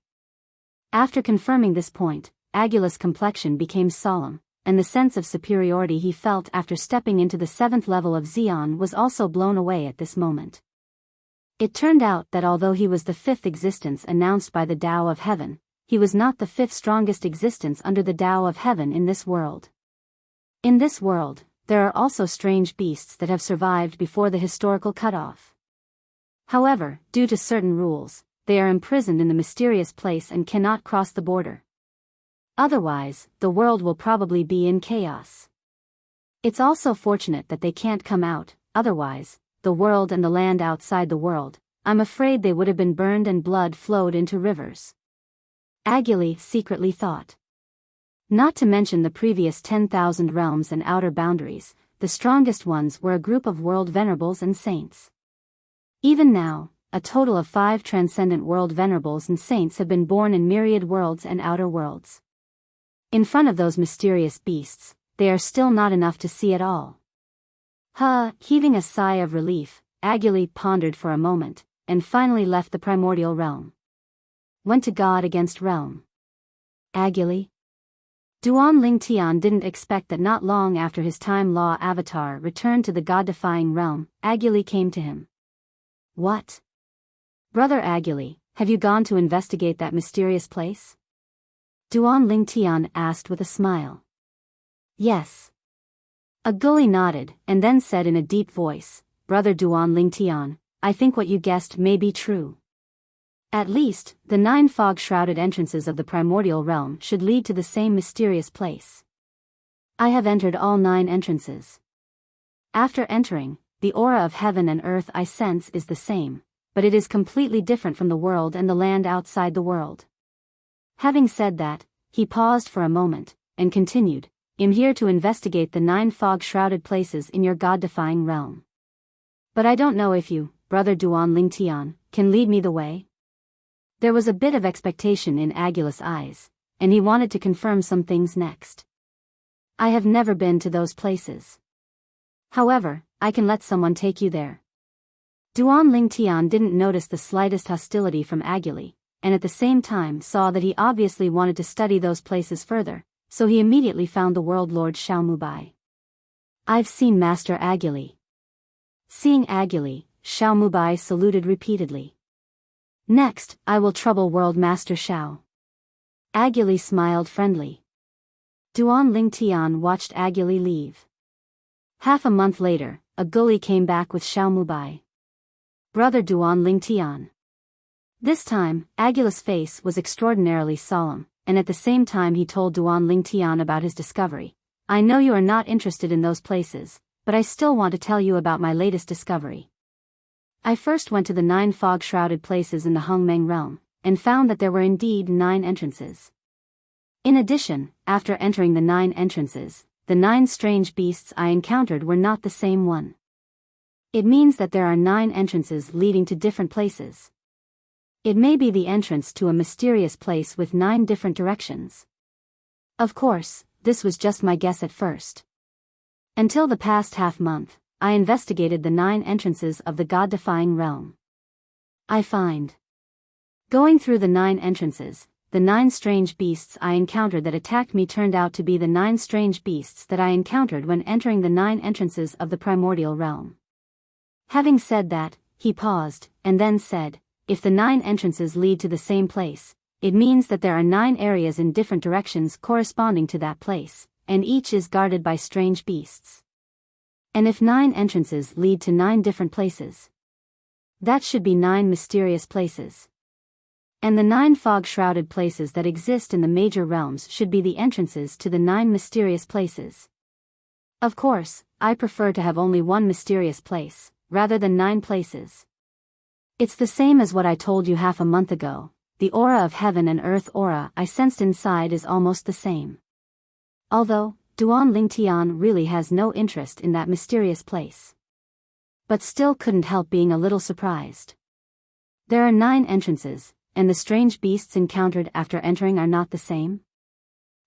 After confirming this point, Aguli's complexion became solemn, and the sense of superiority he felt after stepping into the 7th level of Xian was also blown away at this moment. It turned out that although he was the 5th existence announced by the Tao of Heaven, he was not the 5th strongest existence under the Tao of Heaven in this world. In this world, there are also strange beasts that have survived before the historical cutoff. However, due to certain rules, they are imprisoned in the mysterious place and cannot cross the border. Otherwise, the world will probably be in chaos. It's also fortunate that they can't come out, otherwise, the world and the land outside the world, I'm afraid they would have been burned and blood flowed into rivers. Aguli secretly thought. Not to mention the previous 10,000 realms and outer boundaries, the strongest ones were a group of world venerables and saints. Even now, a total of 5 transcendent world venerables and saints have been born in myriad worlds and outer worlds. In front of those mysterious beasts, they are still not enough to see at all. Heaving a sigh of relief, Aguli pondered for a moment, and finally left the primordial realm. Went to God against realm. Aguli? Duan Lingtian didn't expect that not long after his time law avatar returned to the god-defying realm, Aguli came to him. What? Brother Aguli, have you gone to investigate that mysterious place? Duan Lingtian asked with a smile. Yes. Aguli nodded, and then said in a deep voice, Brother Duan Lingtian, I think what you guessed may be true. At least, the 9 fog-shrouded entrances of the primordial realm should lead to the same mysterious place. I have entered all 9 entrances. After entering, the aura of heaven and earth I sense is the same, but it is completely different from the world and the land outside the world. Having said that, he paused for a moment, and continued, I'm here to investigate the 9 fog-shrouded places in your god-defying realm. But I don't know if you, Brother Duan Lingtian, can lead me the way? There was a bit of expectation in Agulus' eyes, and he wanted to confirm some things next. I have never been to those places. However, I can let someone take you there. Duan Lingtian didn't notice the slightest hostility from Aguli, and at the same time saw that he obviously wanted to study those places further, so he immediately found the world lord Xiaomubai. I've seen Master Aguli. Seeing Aguli, Xiaomubai saluted repeatedly. Next, I will trouble World Master Xiao. Aguli smiled friendly. Duan Lingtian watched Aguli leave. Half a month later, Aguli came back with Xiaomubai. Brother Duan Lingtian. This time, Agulus' face was extraordinarily solemn, and at the same time he told Duan Lingtian about his discovery. I know you are not interested in those places, but I still want to tell you about my latest discovery. I first went to the 9 fog-shrouded places in the Hongmeng realm, and found that there were indeed 9 entrances. In addition, after entering the 9 entrances, the 9 strange beasts I encountered were not the same one. It means that there are 9 entrances leading to different places. It may be the entrance to a mysterious place with 9 different directions. Of course, this was just my guess at first. Until the past half-month, I investigated the 9 entrances of the god-defying realm. I find. Going through the 9 entrances, the 9 strange beasts I encountered that attacked me turned out to be the 9 strange beasts that I encountered when entering the 9 entrances of the primordial realm. Having said that, he paused, and then said, if the 9 entrances lead to the same place, it means that there are 9 areas in different directions corresponding to that place, and each is guarded by strange beasts. And if 9 entrances lead to 9 different places, that should be 9 mysterious places. And the 9 fog-shrouded places that exist in the major realms should be the entrances to the 9 mysterious places. Of course, I prefer to have only one mysterious place, rather than 9 places. It's the same as what I told you half a month ago, the aura of heaven and earth aura I sensed inside is almost the same. Although, Duan Lingtian really has no interest in that mysterious place. But still couldn't help being a little surprised. There are 9 entrances, and the strange beasts encountered after entering are not the same?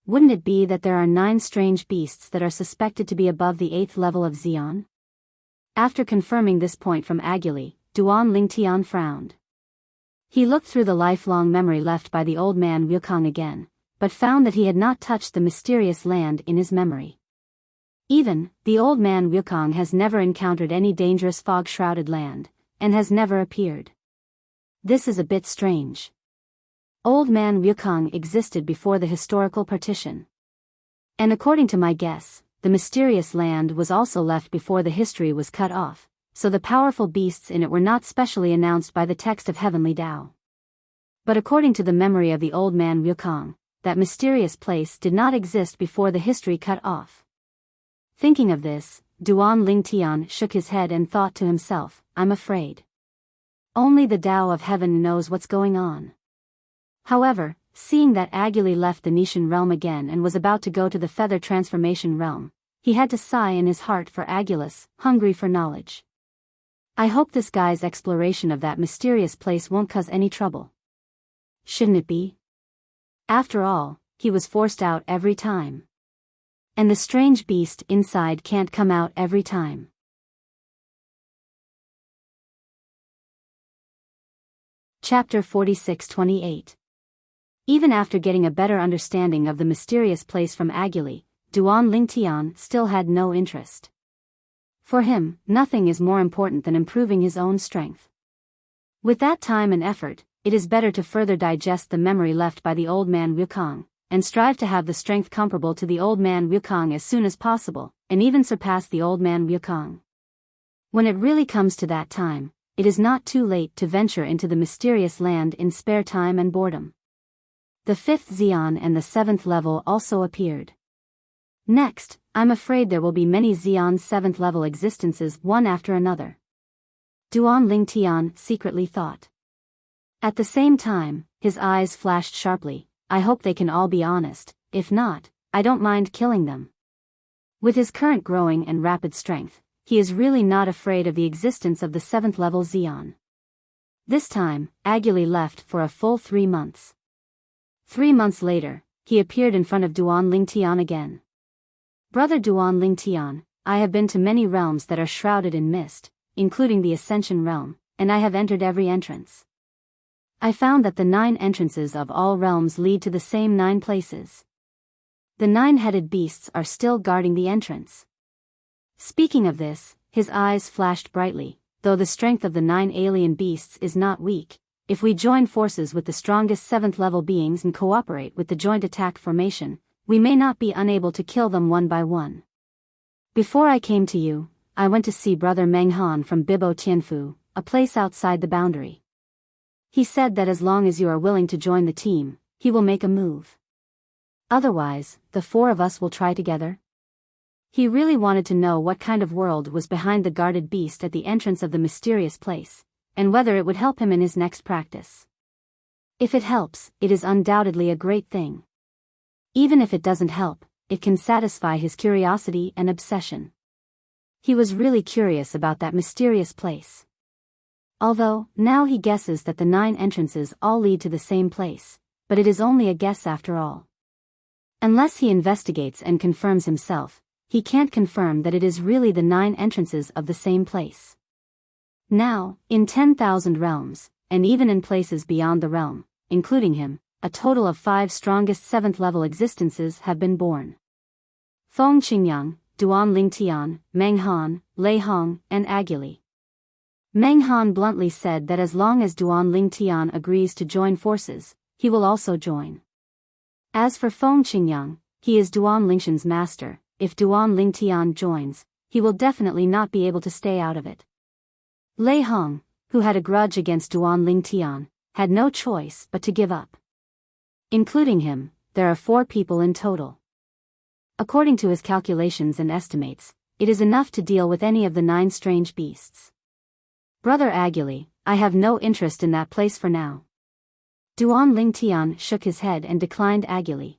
Wouldn't it be that there are 9 strange beasts that are suspected to be above the 8th level of Xion? After confirming this point from Aguli, Duan Lingtian frowned. He looked through the lifelong memory left by the old man Wuxia again, but found that he had not touched the mysterious land in his memory. Even, the old man Wuxia has never encountered any dangerous fog-shrouded land, and has never appeared. This is a bit strange. Old man Wuxia existed before the historical partition. And according to my guess, the mysterious land was also left before the history was cut off, so the powerful beasts in it were not specially announced by the text of Heavenly Tao. But according to the memory of the old man Wuxia, that mysterious place did not exist before the history cut off. Thinking of this, Duan Lingtian shook his head and thought to himself, I'm afraid. Only the Tao of heaven knows what's going on. However, seeing that Aguli left the Nishan realm again and was about to go to the feather transformation realm, he had to sigh in his heart for Agulus, hungry for knowledge. I hope this guy's exploration of that mysterious place won't cause any trouble. Shouldn't it be? After all, he was forced out every time. And the strange beast inside can't come out every time. Chapter 46-28. Even after getting a better understanding of the mysterious place from Aguli, Duan Lingtian still had no interest. For him, nothing is more important than improving his own strength. With that time and effort, it is better to further digest the memory left by the old man Wuxia, and strive to have the strength comparable to the old man Wukong as soon as possible, and even surpass the old man Wukong. When it really comes to that time, it is not too late to venture into the mysterious land in spare time and boredom. The 5th Xian and the 7th level also appeared. Next, I'm afraid there will be many Xian 7th level existences one after another. Duan Lingtian secretly thought. At the same time, his eyes flashed sharply. I hope they can all be honest, if not, I don't mind killing them. With his current growing and rapid strength, he is really not afraid of the existence of the 7th level Xian. This time, Aguli left for a full 3 months. 3 months later, he appeared in front of Duan Lingtian again. Brother Duan Lingtian, I have been to many realms that are shrouded in mist, including the Ascension realm, and I have entered every entrance. I found that the 9 entrances of all realms lead to the same 9 places. The 9-headed beasts are still guarding the entrance. Speaking of this, his eyes flashed brightly. Though the strength of the 9 alien beasts is not weak, if we join forces with the strongest 7th level beings and cooperate with the joint attack formation, we may not be unable to kill them one by one. Before I came to you, I went to see Brother Meng Han from Bibo Tianfu, a place outside the boundary. He said that as long as you are willing to join the team, he will make a move. Otherwise, the 4 of us will try together. He really wanted to know what kind of world was behind the guarded beast at the entrance of the mysterious place, and whether it would help him in his next practice. If it helps, it is undoubtedly a great thing. Even if it doesn't help, it can satisfy his curiosity and obsession. He was really curious about that mysterious place. Although, now he guesses that the 9 entrances all lead to the same place, but it is only a guess after all. Unless he investigates and confirms himself, he can't confirm that it is really the 9 entrances of the same place. Now, in 10,000 realms, and even in places beyond the realm, including him, a total of 5 strongest 7th level existences have been born. Feng Qingyang, Duan Lingtian, Meng Han, Lei Hong, and Aguli. Meng Han bluntly said that as long as Duan Lingtian agrees to join forces, he will also join. As for Feng Qingyang, he is Duan Lingshan's master. If Duan Lingtian joins, he will definitely not be able to stay out of it. Lei Hong, who had a grudge against Duan Lingtian, had no choice but to give up. Including him, there are 4 people in total. According to his calculations and estimates, it is enough to deal with any of the 9 strange beasts. Brother Aguli, I have no interest in that place for now. Duan Lingtian shook his head and declined Aguli.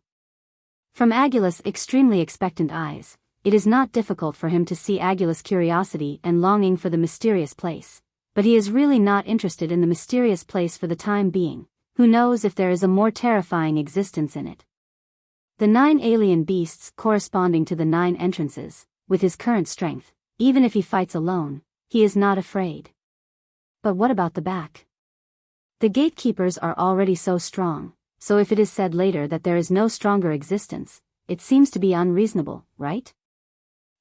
From Agula's extremely expectant eyes, it is not difficult for him to see Agula's curiosity and longing for the mysterious place, but he is really not interested in the mysterious place for the time being. Who knows if there is a more terrifying existence in it? The 9 alien beasts corresponding to the 9 entrances, with his current strength, even if he fights alone, he is not afraid. But what about the back? The gatekeepers are already so strong, so if it is said later that there is no stronger existence, it seems to be unreasonable, right?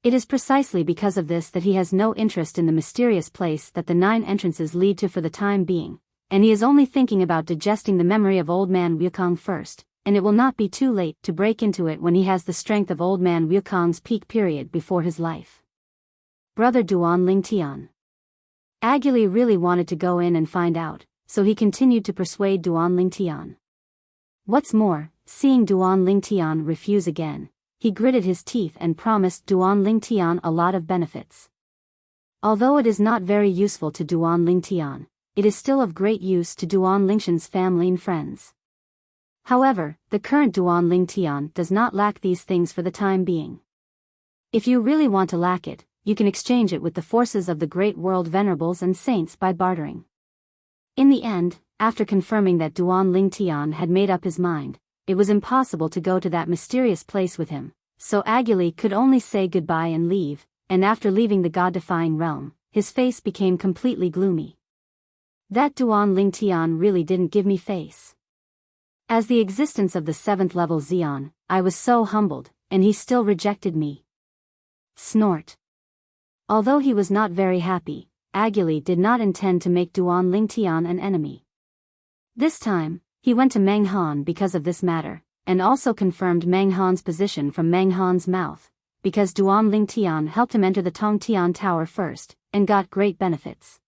It is precisely because of this that he has no interest in the mysterious place that the 9 entrances lead to for the time being, and he is only thinking about digesting the memory of Old Man Wukong first, and it will not be too late to break into it when he has the strength of Old Man Wukong's peak period before his life. Brother Duan Lingtian. Aguli really wanted to go in and find out, so he continued to persuade Duan Lingtian. What's more, seeing Duan Lingtian refuse again, he gritted his teeth and promised Duan Lingtian a lot of benefits. Although it is not very useful to Duan Lingtian, it is still of great use to Duan Lingshan's family and friends. However, the current Duan Lingtian does not lack these things for the time being. If you really want to lack it, you can exchange it with the forces of the great world venerables and saints by bartering. In the end, after confirming that Duan Lingtian had made up his mind, it was impossible to go to that mysterious place with him, so Aguli could only say goodbye and leave, and after leaving the god-defying realm, his face became completely gloomy. That Duan Lingtian really didn't give me face. As the existence of the 7th level Xian, I was so humbled, and he still rejected me. Snort. Although he was not very happy, Aguli did not intend to make Duan Lingtian an enemy. This time, he went to Meng Han because of this matter, and also confirmed Meng Han's position from Meng Han's mouth, because Duan Lingtian helped him enter the Tongtian Tower first, and got great benefits.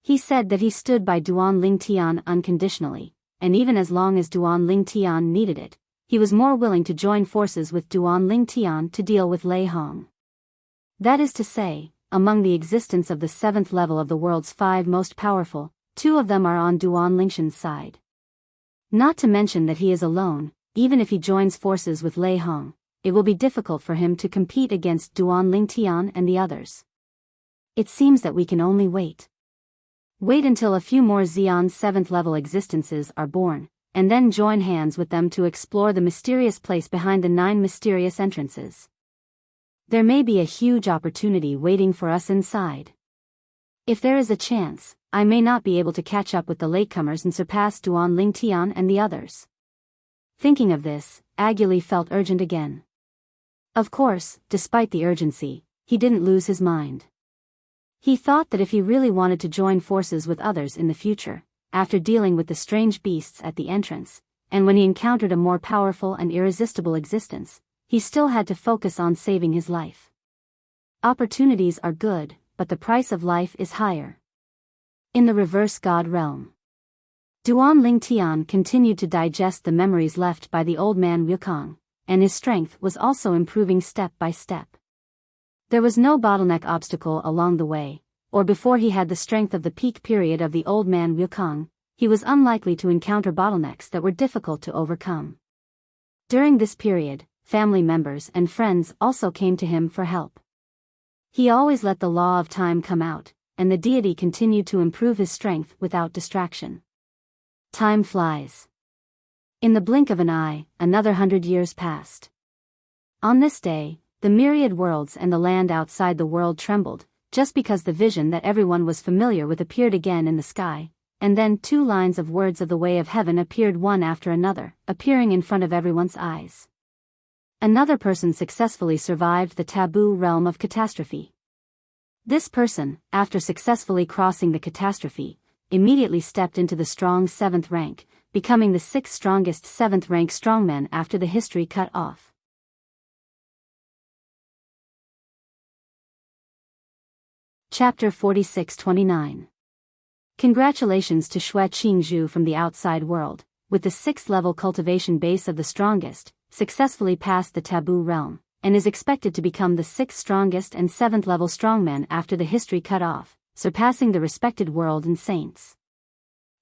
He said that he stood by Duan Lingtian unconditionally, and even as long as Duan Lingtian needed it, he was more willing to join forces with Duan Lingtian to deal with Lei Hong. That is to say, among the existence of the 7th level of the world's 5 most powerful, 2 of them are on Duan Lingshan's side. Not to mention that he is alone. Even if he joins forces with Lei Hong, it will be difficult for him to compete against Duan Lingtian and the others. It seems that we can only wait. Wait until a few more Xian's 7th level existences are born, and then join hands with them to explore the mysterious place behind the 9 mysterious entrances. There may be a huge opportunity waiting for us inside. If there is a chance, I may not be able to catch up with the latecomers and surpass Duan Lingtian and the others. Thinking of this, Aguli felt urgent again. Of course, despite the urgency, he didn't lose his mind. He thought that if he really wanted to join forces with others in the future, after dealing with the strange beasts at the entrance, and when he encountered a more powerful and irresistible existence, he still had to focus on saving his life. Opportunities are good, but the price of life is higher. In the reverse God realm, Duan Lingtian continued to digest the memories left by the old man Wukong, and his strength was also improving step by step. There was no bottleneck obstacle along the way, or before he had the strength of the peak period of the old man Wukong, he was unlikely to encounter bottlenecks that were difficult to overcome. During this period, family members and friends also came to him for help. He always let the law of time come out, and the deity continued to improve his strength without distraction. Time flies. In the blink of an eye, another 100 years passed. On this day, the myriad worlds and the land outside the world trembled, just because the vision that everyone was familiar with appeared again in the sky, and then 2 lines of words of the way of heaven appeared one after another, appearing in front of everyone's eyes. Another person successfully survived the taboo realm of catastrophe. This person, after successfully crossing the catastrophe, immediately stepped into the strong 7th rank, becoming the 6th strongest 7th rank strongman after the history cut off. Chapter 46-29. Congratulations to Xue Qingzhu from the outside world, with the 6th level cultivation base of the strongest, successfully passed the taboo realm, and is expected to become the 6th strongest and 7th level strongman after the history cut off, surpassing the respected world and saints.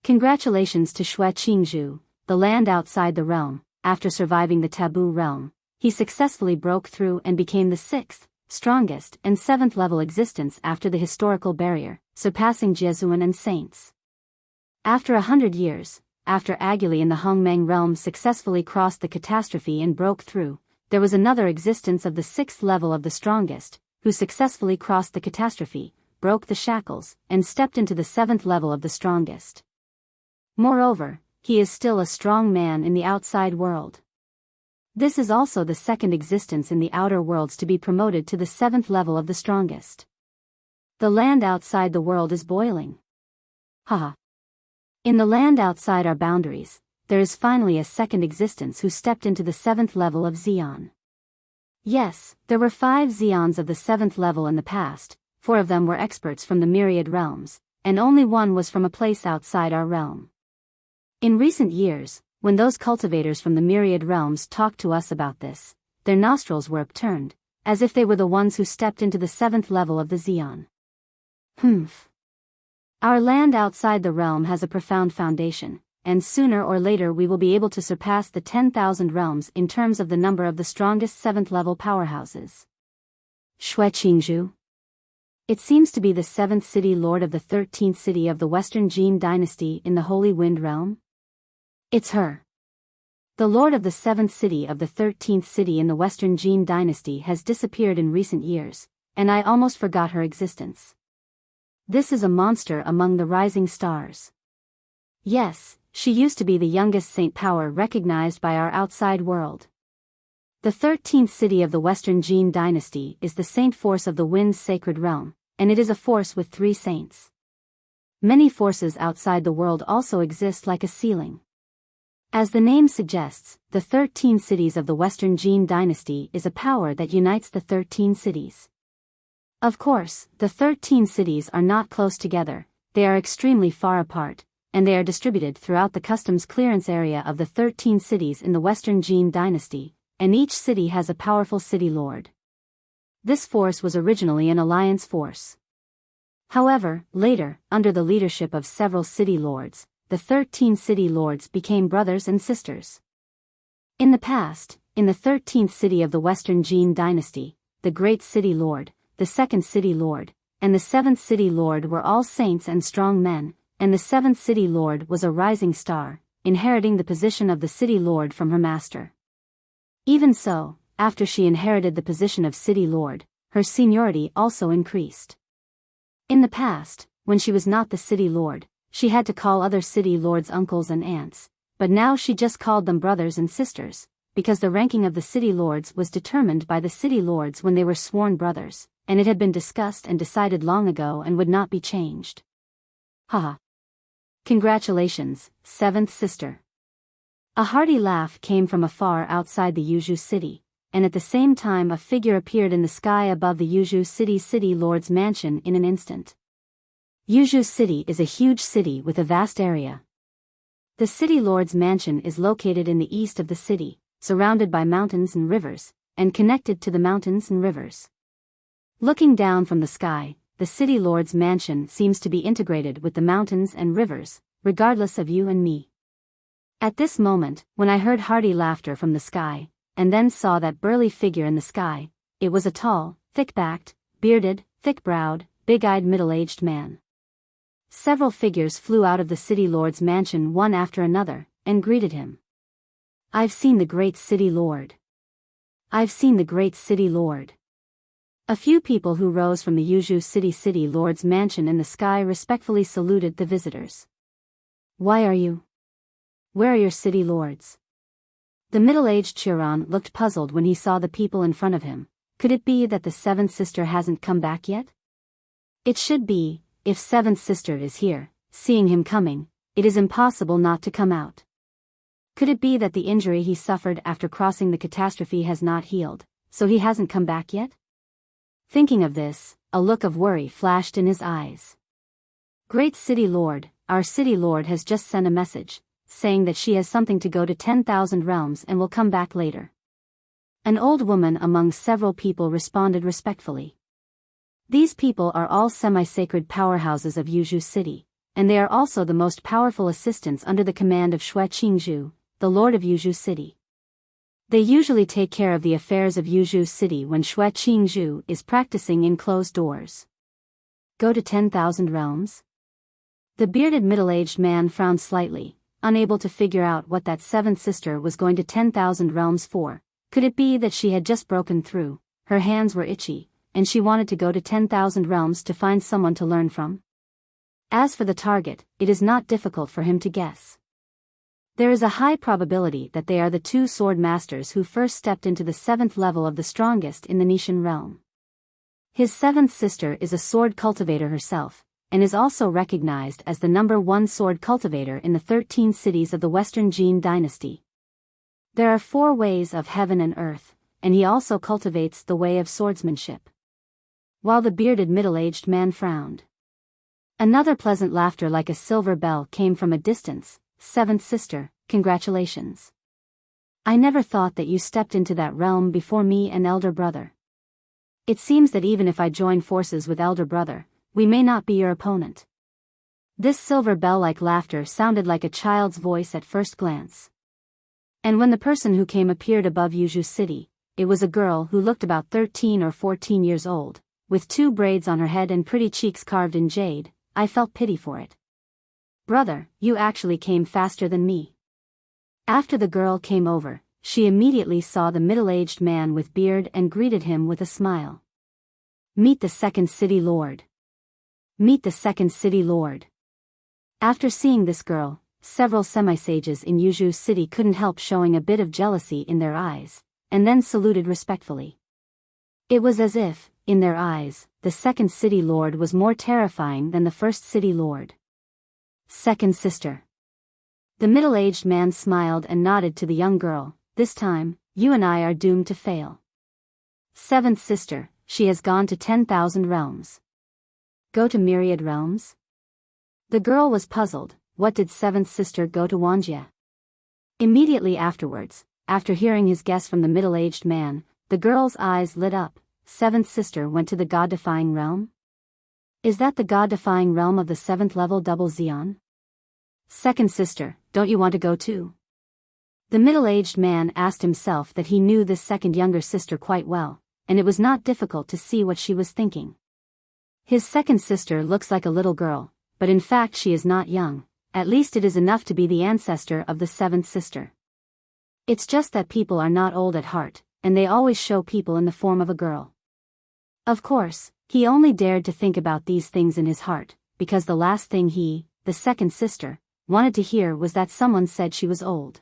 Congratulations to Xue Qingzhu, the land outside the realm. After surviving the taboo realm, he successfully broke through and became the 6th, strongest and 7th level existence after the historical barrier, surpassing Jesuan and saints. After 100 years, after Aguli in the Hongmeng realm successfully crossed the catastrophe and broke through, there was another existence of the 6th level of the strongest, who successfully crossed the catastrophe, broke the shackles, and stepped into the 7th level of the strongest. Moreover, he is still a strong man in the outside world. This is also the 2nd existence in the outer worlds to be promoted to the 7th level of the strongest. The land outside the world is boiling. Haha. In the land outside our boundaries, there is finally a 2nd existence who stepped into the 7th level of Xian. Yes, there were 5 Xians of the 7th level in the past, 4 of them were experts from the myriad realms, and only 1 was from a place outside our realm. In recent years, when those cultivators from the myriad realms talked to us about this, their nostrils were upturned, as if they were the ones who stepped into the 7th level of the Xian. Humph. Our land outside the realm has a profound foundation, and sooner or later we will be able to surpass the 10,000 realms in terms of the number of the strongest 7th level powerhouses. Xue Qingzhu. It seems to be the 7th city lord of the 13th city of the Western Jin dynasty in the Holy Wind realm. It's her. The lord of the 7th city of the 13th city in the Western Jin dynasty has disappeared in recent years, and I almost forgot her existence. This is a monster among the rising stars. Yes, she used to be the youngest saint power recognized by our outside world. The 13th city of the Western Jin dynasty is the saint force of the Wind's sacred realm, and it is a force with 3 saints. Many forces outside the world also exist like a ceiling. As the name suggests, the 13 cities of the Western Jin dynasty is a power that unites the 13 cities. Of course, the 13 cities are not close together, they are extremely far apart, and they are distributed throughout the customs clearance area of the 13 cities in the Western Jin dynasty, and each city has a powerful city lord. This force was originally an alliance force. However, later, under the leadership of several city lords, the 13 city lords became brothers and sisters. In the past, in the 13th city of the Western Jin dynasty, the Great City Lord, the 2nd City Lord, and the 7th City Lord were all saints and strong men, and the 7th City Lord was a rising star, inheriting the position of the City Lord from her master. Even so, after she inherited the position of City Lord, her seniority also increased. In the past, when she was not the City Lord, she had to call other City Lords uncles and aunts, but now she just called them brothers and sisters, because the ranking of the City Lords was determined by the City Lords when they were sworn brothers, and it had been discussed and decided long ago and would not be changed. Haha. Congratulations, 7th sister. A hearty laugh came from afar outside the Yuzhou city, and at the same time a figure appeared in the sky above the Yuzhou city's City Lord's mansion in an instant. Yuzhou city is a huge city with a vast area. The City Lord's mansion is located in the east of the city, surrounded by mountains and rivers, and connected to the mountains and rivers. Looking down from the sky, the City Lord's mansion seems to be integrated with the mountains and rivers, regardless of you and me. At this moment, when I heard hearty laughter from the sky, and then saw that burly figure in the sky, it was a tall, thick-backed, bearded, thick-browed, big-eyed middle-aged man. Several figures flew out of the City Lord's mansion one after another, and greeted him. I've seen the Great City Lord. I've seen the Great City Lord. A few people who rose from the Yuzhou City Lord's mansion in the sky respectfully saluted the visitors. Why are you? Where are your city lords? The middle-aged Chiron looked puzzled when he saw the people in front of him. Could it be that the 7th sister hasn't come back yet? It should be, if 7th sister is here, seeing him coming, it is impossible not to come out. Could it be that the injury he suffered after crossing the catastrophe has not healed, so he hasn't come back yet? Thinking of this, a look of worry flashed in his eyes. Great City Lord, our City Lord has just sent a message, saying that she has something to go to 10,000 realms and will come back later. An old woman among several people responded respectfully. These people are all semi-sacred powerhouses of Yuzhou City, and they are also the most powerful assistants under the command of Shui Qingzhu, the Lord of Yuzhou City. They usually take care of the affairs of Yuzhou City when Shui Qingzhu is practicing in closed doors. Go to 10,000 realms? The bearded middle-aged man frowned slightly, unable to figure out what that 7th sister was going to 10,000 realms for. Could it be that she had just broken through, her hands were itchy, and she wanted to go to 10,000 realms to find someone to learn from? As for the target, it is not difficult for him to guess. There is a high probability that they are the 2 sword masters who first stepped into the 7th level of the strongest in the Nishan realm. His 7th sister is a sword cultivator herself, and is also recognized as the #1 sword cultivator in the 13 cities of the Western Jin dynasty. There are 4 ways of heaven and earth, and he also cultivates the way of swordsmanship. While the bearded middle-aged man frowned, another pleasant laughter like a silver bell came from a distance. 7th sister, congratulations. I never thought that you stepped into that realm before me and elder brother. It seems that even if I join forces with elder brother, we may not be your opponent. This silver bell-like laughter sounded like a child's voice at first glance. And when the person who came appeared above Yuzhou City, it was a girl who looked about 13 or 14 years old, with 2 braids on her head and pretty cheeks carved in jade. I felt pity for it. Brother, you actually came faster than me. After the girl came over, she immediately saw the middle-aged man with beard and greeted him with a smile. Meet the 2nd City Lord. Meet the 2nd City Lord. After seeing this girl, several semi-sages in Yuzhou City couldn't help showing a bit of jealousy in their eyes, and then saluted respectfully. It was as if, in their eyes, the 2nd City Lord was more terrifying than the 1st City Lord. 2nd sister. The middle-aged man smiled and nodded to the young girl. This time, you and I are doomed to fail. Seventh sister, she has gone to 10,000 realms. Go to myriad realms? The girl was puzzled. What did seventh sister go to Wuxia? Immediately afterwards, after hearing his guess from the middle-aged man, the girl's eyes lit up. Seventh sister went to the god-defying realm? Is that the god-defying realm of the 7th level double Xion? Second sister, don't you want to go too? The middle-aged man asked himself that he knew this second younger sister quite well, and it was not difficult to see what she was thinking. His second sister looks like a little girl, but in fact she is not young, at least it is enough to be the ancestor of the 7th sister. It's just that people are not old at heart, and they always show people in the form of a girl. Of course, he only dared to think about these things in his heart, because the last thing he, the second sister, wanted to hear was that someone said she was old.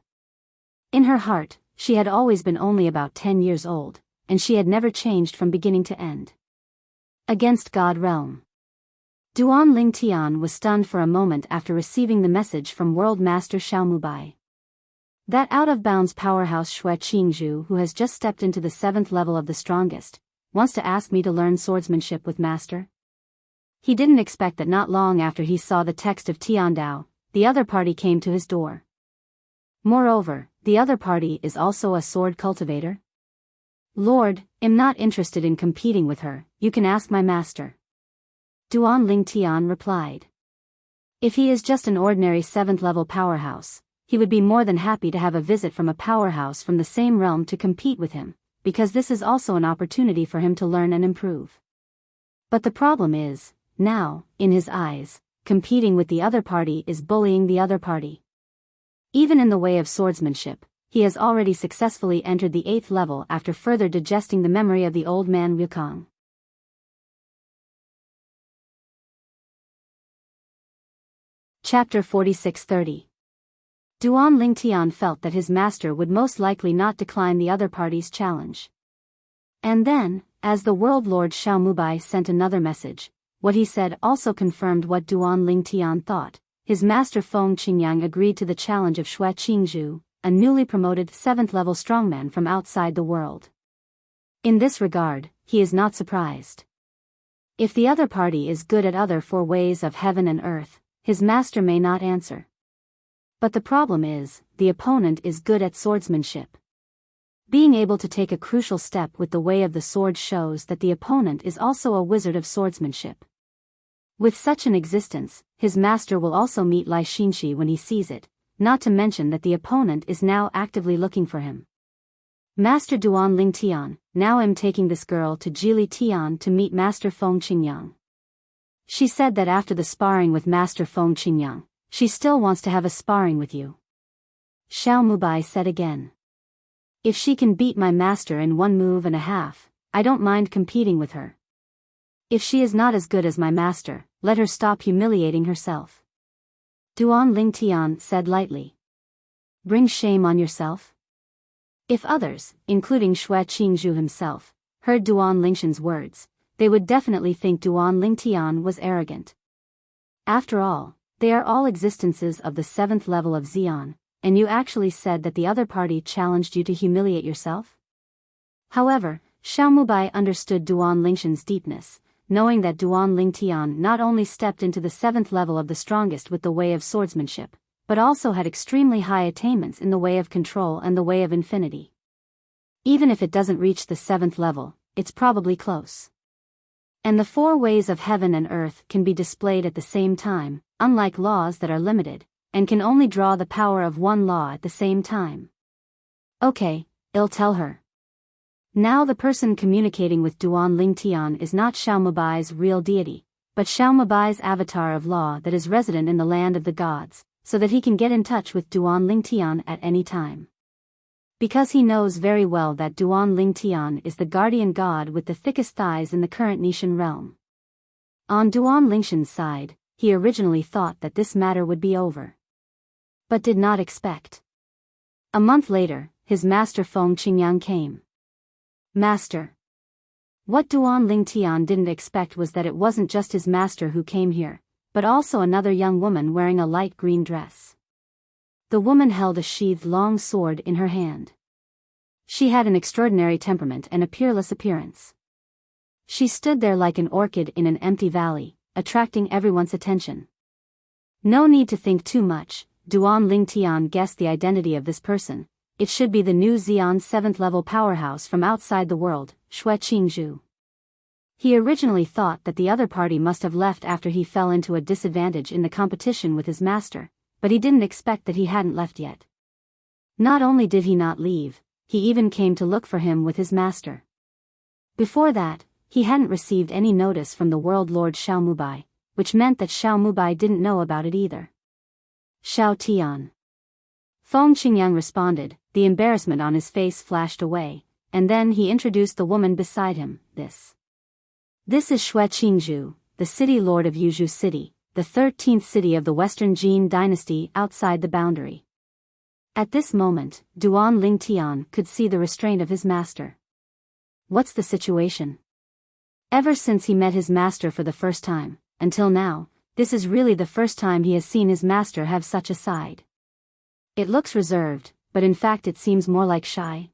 In her heart, she had always been only about 10 years old, and she had never changed from beginning to end. Against God Realm. Duan Ling Tian was stunned for a moment after receiving the message from World Master Xiaomubai. That out-of-bounds powerhouse Xue Qingzhu who has just stepped into the 7th level of the strongest, wants to ask me to learn swordsmanship with Master? He didn't expect that not long after he saw the text of Tiandao, the other party came to his door. Moreover, the other party is also a sword cultivator? Lord, I'm not interested in competing with her, you can ask my master. Duan Ling Tian replied. If he is just an ordinary 7th level powerhouse, he would be more than happy to have a visit from a powerhouse from the same realm to compete with him, because this is also an opportunity for him to learn and improve. But the problem is, now, in his eyes, competing with the other party is bullying the other party. Even in the way of swordsmanship, he has already successfully entered the 8th level after further digesting the memory of the old man Wukong. Chapter 46-30. Duan Ling Tian felt that his master would most likely not decline the other party's challenge. And then, as the World Lord Xiaomubai sent another message, what he said also confirmed what Duan Ling Tian thought. His master Feng Qingyang agreed to the challenge of Xue Qingzhu, a newly promoted 7th level strongman from outside the world. In this regard, he is not surprised. If the other party is good at other 4 ways of heaven and earth, his master may not answer. But the problem is, the opponent is good at swordsmanship. Being able to take a crucial step with the way of the sword shows that the opponent is also a wizard of swordsmanship. With such an existence, his master will also meet Lai Xinxi when he sees it, not to mention that the opponent is now actively looking for him. Master Duan Ling Tian, now I'm taking this girl to Jili Tian to meet Master Feng Qingyang. She said that after the sparring with Master Feng Qingyang, she still wants to have a sparring with you. Xiaomubai said again. If she can beat my master in 1 move and a half, I don't mind competing with her. If she is not as good as my master, let her stop humiliating herself. Duan Ling Tian said lightly. Bring shame on yourself? If others, including Xue Qingzhu himself, heard Duan Lingshan's words, they would definitely think Duan Ling Tian was arrogant. After all, they are all existences of the 7th level of Xion, and you actually said that the other party challenged you to humiliate yourself? However, Xiaomubai understood Duan Lingshan's deepness, knowing that Duan Ling Tian not only stepped into the 7th level of the strongest with the way of swordsmanship, but also had extremely high attainments in the way of control and the way of infinity. Even if it doesn't reach the 7th level, it's probably close. And the 4 ways of heaven and earth can be displayed at the same time, unlike laws that are limited, and can only draw the power of 1 law at the same time. Okay, I'll tell her. Now the person communicating with Duan Ling Tian is not Xiaomubai's real deity, but Xiaomubai's avatar of law that is resident in the land of the gods, so that he can get in touch with Duan Ling Tian at any time. Because he knows very well that Duan Ling Tian is the guardian god with the thickest thighs in the current Nishan realm. On Duan Lingshan's side, he originally thought that this matter would be over. But did not expect. A month later, his master Feng Qingyang came. Master. What Duan Ling Tian didn't expect was that it wasn't just his master who came here, but also another young woman wearing a light green dress. The woman held a sheathed long sword in her hand. She had an extraordinary temperament and a peerless appearance. She stood there like an orchid in an empty valley, attracting everyone's attention. No need to think too much, Duan Lingtian guessed the identity of this person. It should be the new Xian 7th level powerhouse from outside the world, Xue Qingzhu. He originally thought that the other party must have left after he fell into a disadvantage in the competition with his master, but he didn't expect that he hadn't left yet. Not only did he not leave, he even came to look for him with his master. Before that, he hadn't received any notice from the world lord Xiao Mubai, which meant that Xiao Mubai didn't know about it either. Xiao Tian. Feng Qingyang responded, the embarrassment on his face flashed away, and then he introduced the woman beside him. This is Xue Qingzhu, the city lord of Yuzhou City, the 13th city of the Western Jin dynasty outside the boundary. At this moment, Duan Lingtian could see the restraint of his master. What's the situation? Ever since he met his master for the first time, until now, this is really the first time he has seen his master have such a side. It looks reserved, but in fact it seems more like shy.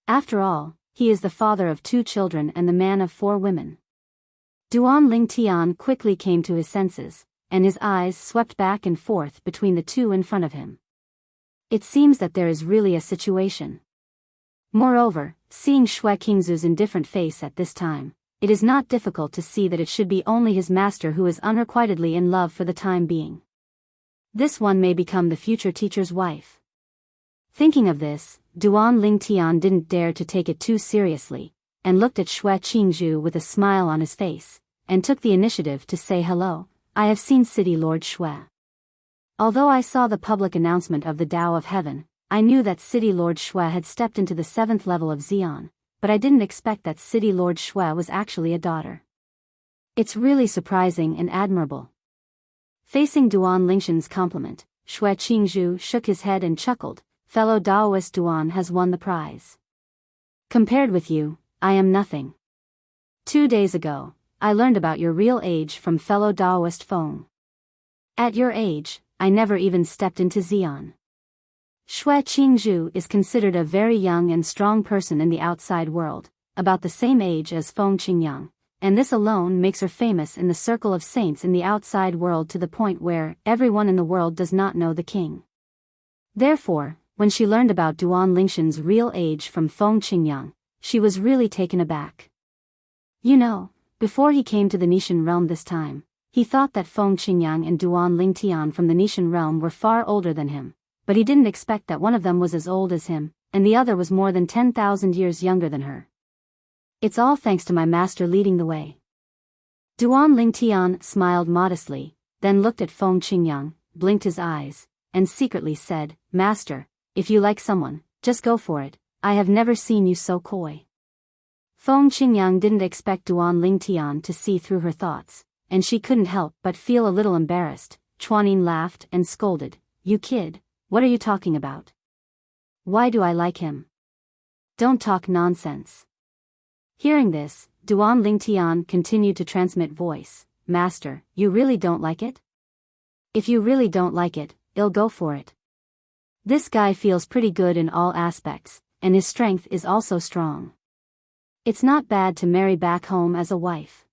After all, he is the father of 2 children and the man of 4 women. Duan Lingtian quickly came to his senses, and his eyes swept back and forth between the 2 in front of him. It seems that there is really a situation. Moreover, seeing Xue Qingzhu's indifferent face at this time, it is not difficult to see that it should be only his master who is unrequitedly in love for the time being. This one may become the future teacher's wife. Thinking of this, Duan Lingtian didn't dare to take it too seriously, and looked at Xue Qingzhu with a smile on his face, and took the initiative to say hello. I have seen City Lord Xue. Although I saw the public announcement of the Tao of Heaven, I knew that City Lord Xue had stepped into the 7th level of Xian, but I didn't expect that City Lord Xue was actually a daughter. It's really surprising and admirable. Facing Duan Lingshan's compliment, Xue Qingzhu shook his head and chuckled. Fellow Daoist Duan has won the prize. Compared with you, I am nothing. 2 days ago, I learned about your real age from fellow Daoist Feng. At your age, I never even stepped into Xian. Xue Qingzhu is considered a very young and strong person in the outside world, about the same age as Feng Qingyang, and this alone makes her famous in the circle of saints in the outside world to the point where everyone in the world does not know the king. Therefore, when she learned about Duan Lingshan's real age from Feng Qingyang, she was really taken aback. You know, before he came to the Nishan realm this time, he thought that Feng Qingyang and Duan Lingtian from the Nishan realm were far older than him, but he didn't expect that one of them was as old as him, and the other was more than 10,000 years younger than her. It's all thanks to my master leading the way. Duan Lingtian smiled modestly, then looked at Feng Qingyang, blinked his eyes, and secretly said, Master, if you like someone, just go for it. I have never seen you so coy. Feng Qingyang didn't expect Duan Lingtian to see through her thoughts, and she couldn't help but feel a little embarrassed. Chuanin laughed and scolded, You kid, what are you talking about? Why do I like him? Don't talk nonsense. Hearing this, Duan Lingtian continued to transmit voice, Master, you really don't like it? If you really don't like it, I'll go for it. This guy feels pretty good in all aspects, and his strength is also strong. It's not bad to marry back home as a wife.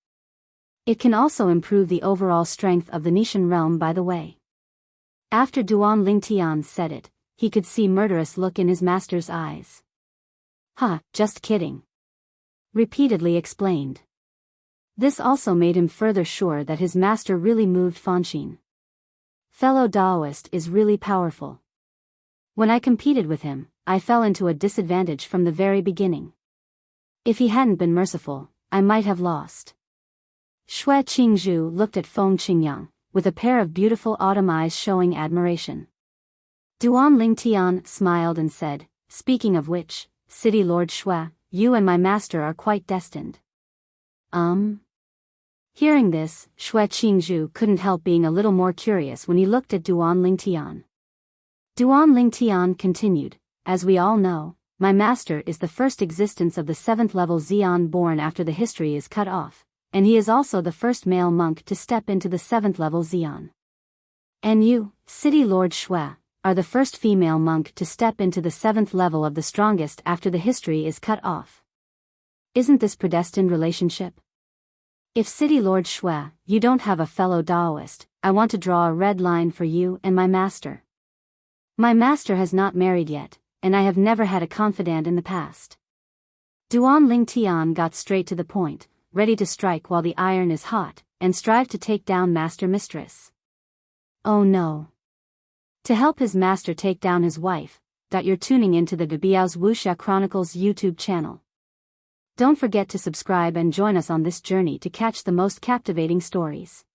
It can also improve the overall strength of the Nishan realm by the way. After Duan Lingtian said it, he could see murderous look in his master's eyes. Just kidding. Repeatedly explained. This also made him further sure that his master really moved Fanxin. Fellow Daoist is really powerful. When I competed with him, I fell into a disadvantage from the very beginning. If he hadn't been merciful, I might have lost. Xue Qingzhu looked at Feng Qingyang, with a pair of beautiful autumn eyes showing admiration. Duan Lingtian smiled and said, Speaking of which, City Lord Xue, you and my master are quite destined. Hearing this, Xue Qingzhu couldn't help being a little more curious when he looked at Duan Lingtian. Duan Lingtian continued, As we all know, my master is the first existence of the 7th level Xian born after the history is cut off, and he is also the first male monk to step into the 7th level Xian. And you, City Lord Xue, are the first female monk to step into the 7th level of the strongest after the history is cut off. Isn't this predestined relationship? If City Lord Shui, you don't have a fellow Taoist, I want to draw a red line for you and my master. My master has not married yet, and I have never had a confidant in the past. Duan Ling Tian got straight to the point, ready to strike while the iron is hot, and strive to take down master mistress. Oh no. To help his master take down his wife, you're tuning into the Biyao's Wuxia Chronicles YouTube channel. Don't forget to subscribe and join us on this journey to catch the most captivating stories.